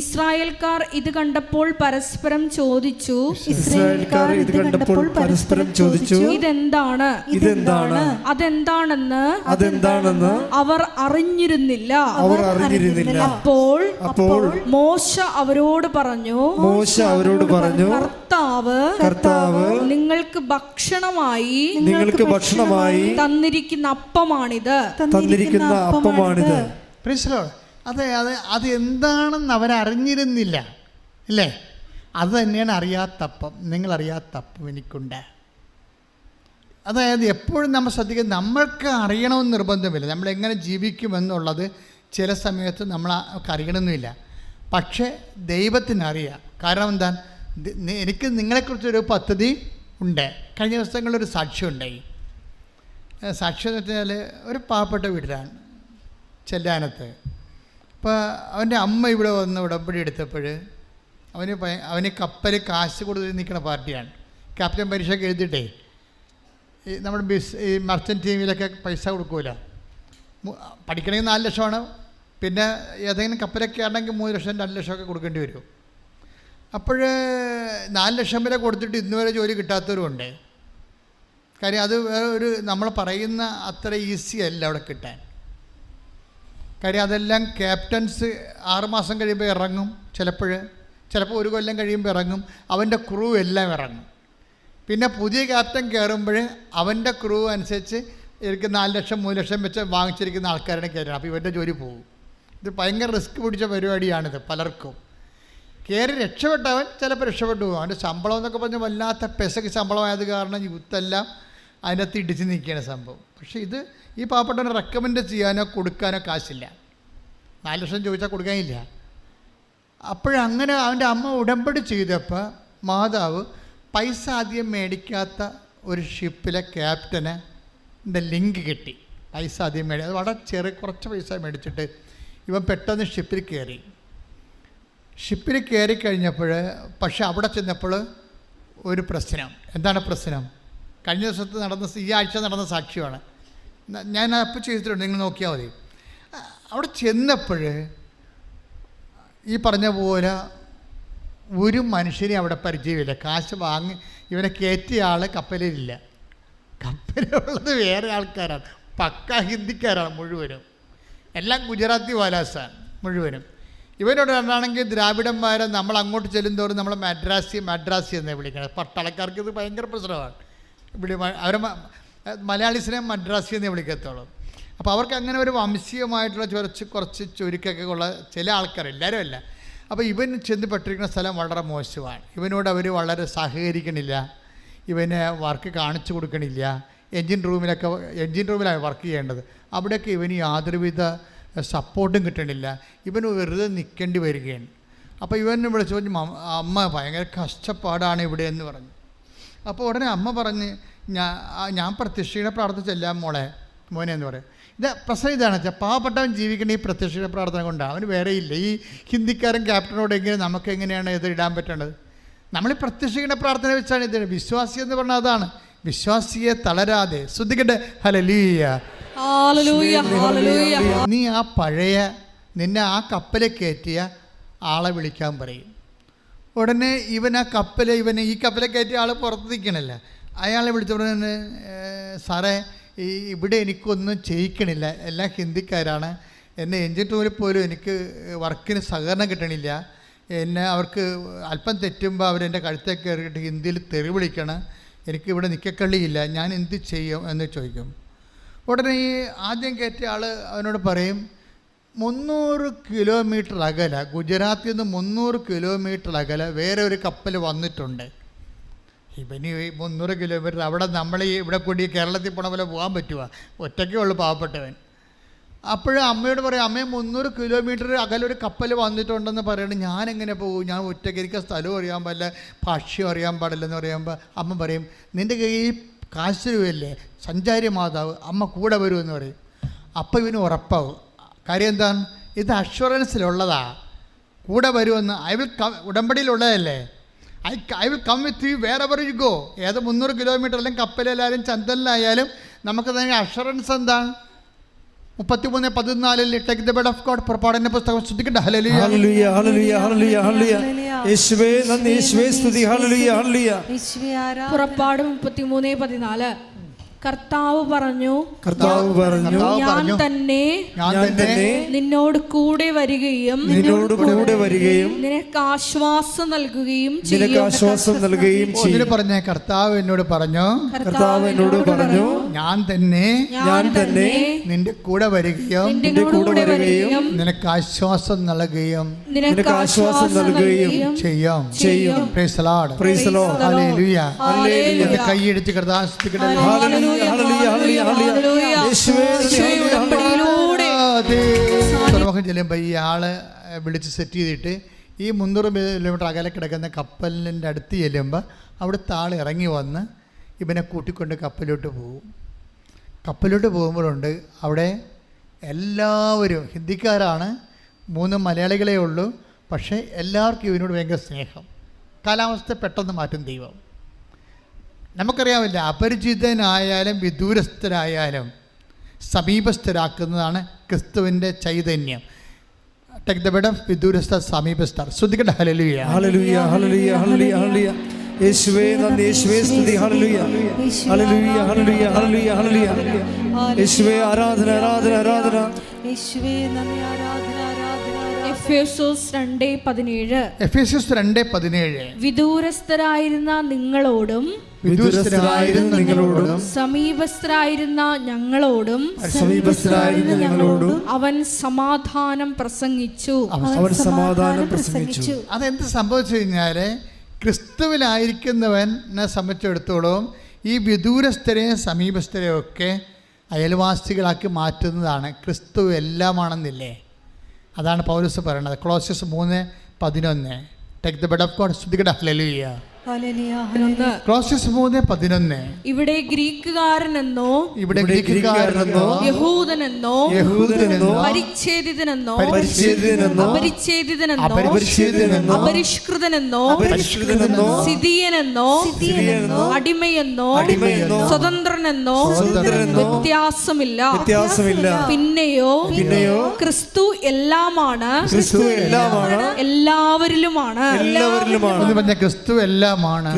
ഇസ്രായേൽക്കാർ ഇത് കണ്ടപ്പോൾ പരസ്പരം ചോദിച്ചു, ഇതെന്താണ്? അതെന്താണെന്ന് അവർ അറിഞ്ഞിരുന്നില്ല. അപ്പോൾ മോശ അവരോട് പറഞ്ഞു, കർത്താവ് നിങ്ങൾക്ക് ഭക്ഷണമായി തന്നിരിക്കുന്ന അപ്പമാണിത്. അത് എന്താണെന്ന് അവരറിഞ്ഞിരുന്നില്ല അല്ലേ? അത് തന്നെയാണ് അറിയാത്തപ്പം. നിങ്ങളറിയാത്തപ്പം എനിക്കുണ്ട്. അതായത് എപ്പോഴും നമ്മൾ ശ്രദ്ധിക്കുക, നമ്മൾക്ക് അറിയണമെന്ന് നിർബന്ധമില്ല. നമ്മളെങ്ങനെ ജീവിക്കുമെന്നുള്ളത് ചില സമയത്ത് നമ്മൾക്ക് അറിയണമെന്നില്ല. പക്ഷേ ദൈവത്തിനറിയാം. കാരണം എന്താ? എനിക്ക് നിങ്ങളെക്കുറിച്ചൊരു പദ്ധതി ഉണ്ട്. കഴിഞ്ഞ ദിവസങ്ങളിലൊരു സാക്ഷ്യം ഉണ്ടായി. സാക്ഷ്യം എന്ന് വെച്ചാൽ ഒരു പാവപ്പെട്ട വീട്ടിലാണ്, ചെല്ലാനത്ത്. അപ്പോൾ അവൻ്റെ അമ്മ ഇവിടെ വന്ന് ഉടമ്പടി എടുത്തപ്പോൾ അവന് കപ്പൽ കാശ് കൊടുത്ത് നിൽക്കുന്ന പാർട്ടിയാണ്. ക്യാപ്റ്റൻ പരീക്ഷയൊക്കെ എഴുതിയിട്ടേ നമ്മുടെ ഈ മർച്ചൻ്റ് ടീമിലൊക്കെ പൈസ കൊടുക്കൂല. പഠിക്കണമെങ്കിൽ 4 ലക്ഷമാണ്. പിന്നെ ഏതെങ്കിലും കപ്പലൊക്കെ ആണെങ്കിൽ 3 ലക്ഷം 2 ലക്ഷമൊക്കെ കൊടുക്കേണ്ടി വരും. അപ്പോൾ 4 ലക്ഷം വരെ കൊടുത്തിട്ട് ഇന്നുവരെ ജോലി കിട്ടാത്തവരുമുണ്ട്. കാര്യം അത് വേറെ നമ്മൾ പറയുന്ന അത്ര ഈസി അല്ല അവിടെ കിട്ടാൻ. കാര്യം അതെല്ലാം ക്യാപ്റ്റൻസ് 6 മാസം കഴിയുമ്പോൾ ഇറങ്ങും, ചിലപ്പോൾ 1 കൊല്ലം കഴിയുമ്പോൾ ഇറങ്ങും. അവൻ്റെ ക്രൂ എല്ലാം ഇറങ്ങും. പിന്നെ പുതിയ ക്യാപ്റ്റൻ കയറുമ്പോൾ അവൻ്റെ ക്രൂ അനുസരിച്ച് എനിക്ക് 4 ലക്ഷം 3 ലക്ഷം വെച്ച് വാങ്ങിച്ചിരിക്കുന്ന ആൾക്കാരുടെ കയറണം. അപ്പോൾ ഇവൻ്റെ ജോലി പോകും. ഇത് ഭയങ്കര റിസ്ക് പിടിച്ച പരിപാടിയാണിത് പലർക്കും. കയറി രക്ഷപ്പെട്ടവൻ ചിലപ്പോൾ രക്ഷപ്പെട്ടു പോകും. അവൻ്റെ ശമ്പളം എന്നൊക്കെ പറഞ്ഞാൽ വല്ലാത്ത പെസക്ക് ശമ്പളമായത് കാരണം യൂത്തെല്ലാം അതിനകത്ത് ഇടിച്ച് നിൽക്കുകയാണ് സംഭവം. പക്ഷേ ഇത് ഈ പാവപ്പെട്ടവനെ റെക്കമെൻഡ് ചെയ്യാനോ കൊടുക്കാനോ കാശില്ല. 4 ലക്ഷം ചോദിച്ചാൽ കൊടുക്കാനില്ല. അപ്പോഴങ്ങനെ അവൻ്റെ അമ്മ ഉടമ്പടി ചെയ്തപ്പോൾ മാതാവ് പൈസ ആദ്യം മേടിക്കാത്ത ഒരു ഷിപ്പിലെ ക്യാപ്റ്റന് ലിങ്ക് കിട്ടി. പൈസ ആദ്യം അത് വളരെ കുറച്ച് പൈസ മേടിച്ചിട്ട് ഇവൻ പെട്ടെന്ന് ഷിപ്പിൽ കയറി കഴിഞ്ഞപ്പോൾ പക്ഷെ അവിടെ ചെന്നപ്പോൾ ഒരു പ്രശ്നം. എന്താണ് പ്രശ്നം? കഴിഞ്ഞ ദിവസത്തെ ഈ ആഴ്ച നടന്ന സാക്ഷ്യമാണ്. ഞാൻ അപ്പോൾ ചെയ്തിട്ടുണ്ട്, നിങ്ങൾ നോക്കിയാൽ മതി. അവിടെ ചെന്നപ്പോൾ ഈ പറഞ്ഞ പോലെ ഒരു മനുഷ്യനെ അവിടെ പരിചയമില്ല. കാശ് വാങ്ങി ഇവനെ കയറ്റിയ ആൾ കപ്പലിലില്ല. കപ്പലുള്ളത് വേറെ ആൾക്കാരാണ്, പക്ക ഹിന്ദിക്കാരാണ് മുഴുവനും. എല്ലാം ഗുജറാത്തി വാലാസാണ് മുഴുവനും. ഇവനോട് ആണെങ്കിൽ ദ്രാവിഡന്മാരെ നമ്മൾ അങ്ങോട്ട് ചെല്ലുന്തോറും നമ്മൾ മദ്രാസി എന്നേ വിളിക്കണം. പട്ടാളക്കാർക്ക് ഇത് ഭയങ്കര പ്രശ്നമാണ്. ഇവിടെ അവരെ മലയാളീസിനെ മദ്രാസി എന്നേ വിളിക്കത്തുള്ളൂ. അപ്പോൾ അവർക്ക് അങ്ങനെ ഒരു വംശീയമായിട്ടുള്ള കുറച്ച് ചുരുക്കൊക്കെ ഉള്ള ചില ആൾക്കാർ, എല്ലാവരും അല്ല. അപ്പോൾ ഇവൻ ചെന്ന് പെട്ടിരിക്കുന്ന സ്ഥലം വളരെ മോശമാണ്. ഇവനോട് അവർ വളരെ സഹകരിക്കണില്ല, ഇവന് വർക്ക് കാണിച്ചു കൊടുക്കണില്ല. എൻജിൻ റൂമിലാണ് വർക്ക് ചെയ്യേണ്ടത്. അവിടെയൊക്കെ ഇവന് യാതൊരുവിധ സപ്പോർട്ടും കിട്ടണില്ല. ഇവന് വെറുതെ നിൽക്കേണ്ടി വരികയാണ്. അപ്പോൾ ഇവൻ വിളിച്ചു പറഞ്ഞു, അമ്മ ഭയങ്കര കഷ്ടപ്പാടാണ് ഇവിടെ എന്ന് പറഞ്ഞു. അപ്പോൾ ഉടനെ അമ്മ പറഞ്ഞ്, ഞാൻ പ്രത്യക്ഷീണ പ്രാർത്ഥിച്ചെല്ലാം മോനെ എന്ന് പറയും. പ്രശ്നം ഇതാണ് വെച്ചാൽ പാവപ്പെട്ടവൻ ജീവിക്കേണ്ട ഈ പ്രത്യക്ഷീണ പ്രാർത്ഥന കൊണ്ടാണ്. അവന് വേറെ ഇല്ല. ഈ ഹിന്ദിക്കാരൻ ക്യാപ്റ്റനോട് നമുക്ക് എങ്ങനെയാണ് ഇത് ഇടാൻ പറ്റേണ്ടത്? നമ്മൾ ഈ പ്രത്യക്ഷീണ പ്രാർത്ഥന വെച്ചാണ് ഇത്. വിശ്വാസി എന്ന് പറഞ്ഞാൽ അതാണ്, വിശ്വാസിയെ തളരാതെ. ശ്രദ്ധിക്കട്ടെ, ഹല്ലേലൂയ. നീ ആ പഴയ നിന്നെ ആ കപ്പലിൽ കയറ്റിയ ആളെ വിളിക്കാൻ പറയും. ഉടനെ ഇവൻ ആ ഈ കപ്പലിൽ കയറ്റിയ ആൾ പുറത്ത് നിൽക്കണില്ല. അയാളെ വിളിച്ച ഉടനെ, സാറേ ഇവിടെ എനിക്കൊന്നും ചെയ്യിക്കണില്ല, എല്ലാം ഹിന്ദിക്കാരാണ്. എന്നെ എൻജിൻ റൂമിൽ പോലും എനിക്ക് വർക്കിന് സഹകരണം കിട്ടണില്ല. എന്നെ അവർക്ക് അല്പം തെറ്റുമ്പോൾ അവരെൻ്റെ കഴുത്തേക്ക് കയറിയിട്ട് ഹിന്ദിയിൽ തെറി വിളിക്കണം. എനിക്കിവിടെ നിൽക്കക്കള്ളിയില്ല, ഞാൻ എന്ത് ചെയ്യും എന്ന് ചോദിക്കും. ഉടനെ ഈ ആദ്യം കയറ്റിയ ആൾ അവനോട് പറയും, 300 കിലോമീറ്റർ അകലെ, ഗുജറാത്തിൽ നിന്ന് 300 കിലോമീറ്റർ അകലെ വേറെ ഒരു കപ്പൽ വന്നിട്ടുണ്ട്. ഇവന് 300 കിലോമീറ്റർ അവിടെ നമ്മൾ ഇവിടെ കൂടി കേരളത്തിൽ പോണ പോലെ പോകാൻ പറ്റുക? ഒറ്റയ്ക്കേ ഉള്ളൂ പാവപ്പെട്ടവൻ. അപ്പോഴും അമ്മയോട് പറയും, അമ്മയെ 300 കിലോമീറ്റർ അകലൊരു കപ്പൽ വന്നിട്ടുണ്ടെന്ന് പറയണം. ഞാനെങ്ങനെ പോകും? ഞാൻ ഒറ്റയ്ക്ക്, എനിക്ക് സ്ഥലവും അറിയാൻ പാടില്ല, ഭാഷ്യം അറിയാൻ പാടില്ലെന്ന് പറയുമ്പോൾ അമ്മ പറയും, നിൻ്റെ കയ്യിൽ കാശ് രൂപയല്ലേ, സഞ്ചാരി മാതാവ്, അമ്മ കൂടെ വരുമെന്ന് പറയും. അപ്പോൾ ഇവന് ഉറപ്പാവും. കാര്യം എന്താണ്? ഇത് അഷ്വറൻസിലുള്ളതാ, കൂടെ വരുമെന്ന്. ഉടമ്പടിയിലുള്ളതല്ലേ. I will come with you wherever you go. ഏത് 300 കിലോമീറ്റർ അല്ലെങ്കിൽ കപ്പലിലായാലും ചന്തലിലായാലും നമുക്ക് തന്നെ അഷുറൻസ് എന്താണ്? 33:14 take the word of God, പുറപ്പാടിന്റെ പുസ്തകം. ശ്രദ്ധിക്കട്ടെ, ഹല്ലേലൂയ ഹല്ലേലൂയ ഹല്ലേലൂയ ഹല്ലേലൂയ ഹല്ലേലൂയ. യേശുവേ നന്ദി, യേശുവേ സ്തുതി, ഹല്ലേലൂയ ഹല്ലേലൂയ. പുറപ്പാട് 33:14. കർത്താവ് പറഞ്ഞു, ഞാൻ തന്നെ നിന്നോട് കൂടെ വരികയും നിനക്ക് ആശ്വാസം നൽകുകയും ചെയ്യും. പറഞ്ഞ കർത്താവ് എന്നോട് പറഞ്ഞു, ഞാൻ തന്നെ നിന്റെ കൂടെ വരികയും നിനക്ക് ആശ്വാസം നൽകുകയും ചെയ്യും. Praise the Lord, praise the Lord, ഹല്ലേലൂയ ഹല്ലേലൂയ. കൈയെടുത്ത് കർത്താവ് സ്തുതിക്കട്ടെ. ചെല്ലുമ്പോൾ ഈ ആള് വിളിച്ച് സെറ്റ് ചെയ്തിട്ട് ഈ 300 കിലോമീറ്റർ അകലെ കിടക്കുന്ന കപ്പലിൻ്റെ അടുത്ത് ചെല്ലുമ്പോൾ അവിടുത്തെ ആൾ ഇറങ്ങി വന്ന് ഇവനെ കൂട്ടിക്കൊണ്ട് കപ്പലിലോട്ട് പോകും. കപ്പലിലോട്ട് പോകുമ്പോഴുണ്ട് അവിടെ എല്ലാവരും ഹിന്ദിക്കാരാണ്, 3 മലയാളികളേ ഉള്ളൂ. പക്ഷേ എല്ലാവർക്കും ഇവനോട് ഭയങ്കര സ്നേഹം. കാലാവസ്ഥ പെട്ടെന്ന് മാറ്റും ദൈവം. നമുക്കറിയാമില്ല, അപരിചിതനായാലും വിദൂരസ്ഥരായാലും സമീപസ്ഥരാക്കുന്നതാണ് ക്രിസ്തുവിൻ്റെ ചൈതന്യം. ടേക്ക് ദ ബെഡ് ഓഫ് വിദൂരസ്ഥ സമീപസ്ഥർ. ശ്രദ്ധിക്കട്ടെ, ഹല്ലേലൂയ ഹല്ലേലൂയ ഹല്ലേലൂയ ഹല്ലേലൂയ ഹല്ലേലൂയ. യേശുവേ നന്ദി, യേശുവേ സ്തുതി, ഹല്ലേലൂയ ഹല്ലേലൂയ ഹല്ലേലൂയ ഹല്ലേലൂയ ഹല്ലേലൂയ. യേശുവേ ആരാധന ആരാധന ആരാധന. യേശുവേ നന്ദി, ആരാധന ആരാധന. എഫേസ്യോസ് 2:17. വിദൂരസ്ഥരായിരുന്ന നിങ്ങളോടും സമീപസ്ഥരായിരുന്ന ഞങ്ങളോടും അവൻ സമാധാനം പ്രസംഗിച്ചു. അതെന്ത് സംഭവിച്ചു കഴിഞ്ഞാല്, ക്രിസ്തുവിലായിരിക്കുന്നവനെ സംബന്ധിച്ചിടത്തോളം ഈ വിദൂരസ്ഥരെയും സമീപസ്ഥരെയും ഒക്കെ അയൽവാസികളാക്കി മാറ്റുന്നതാണ് ക്രിസ്തു എല്ലാമാണെന്നില്ലേ. അതാണ് പൗലോസ് പറയുന്നത്. Colossians 3:11. Take the word of God. ശ്രദ്ധിക്കട്ടെ, ഹല്ലേലൂയ ക്ലോസിസ് 3:11. ഇവിടെ ഗ്രീക്കുകാരനെന്നോ ഗ്രേക്കുകാരനെന്നോ യഹൂദനെന്നോ പരിച്ഛേദിതനെന്നോ അപരിച്ഛേദിതനെന്നോ അപരിഷ്കൃതനെന്നോ സിദിയനെന്നോ അടിമയെന്നോ സ്വതന്ത്രനെന്നോ വ്യത്യാസമില്ല. പിന്നെയോ ക്രിസ്തു എല്ലാമാണ്, എല്ലാവരിലുമാണ്. ക്രിസ്തു എല്ലാമാണ്,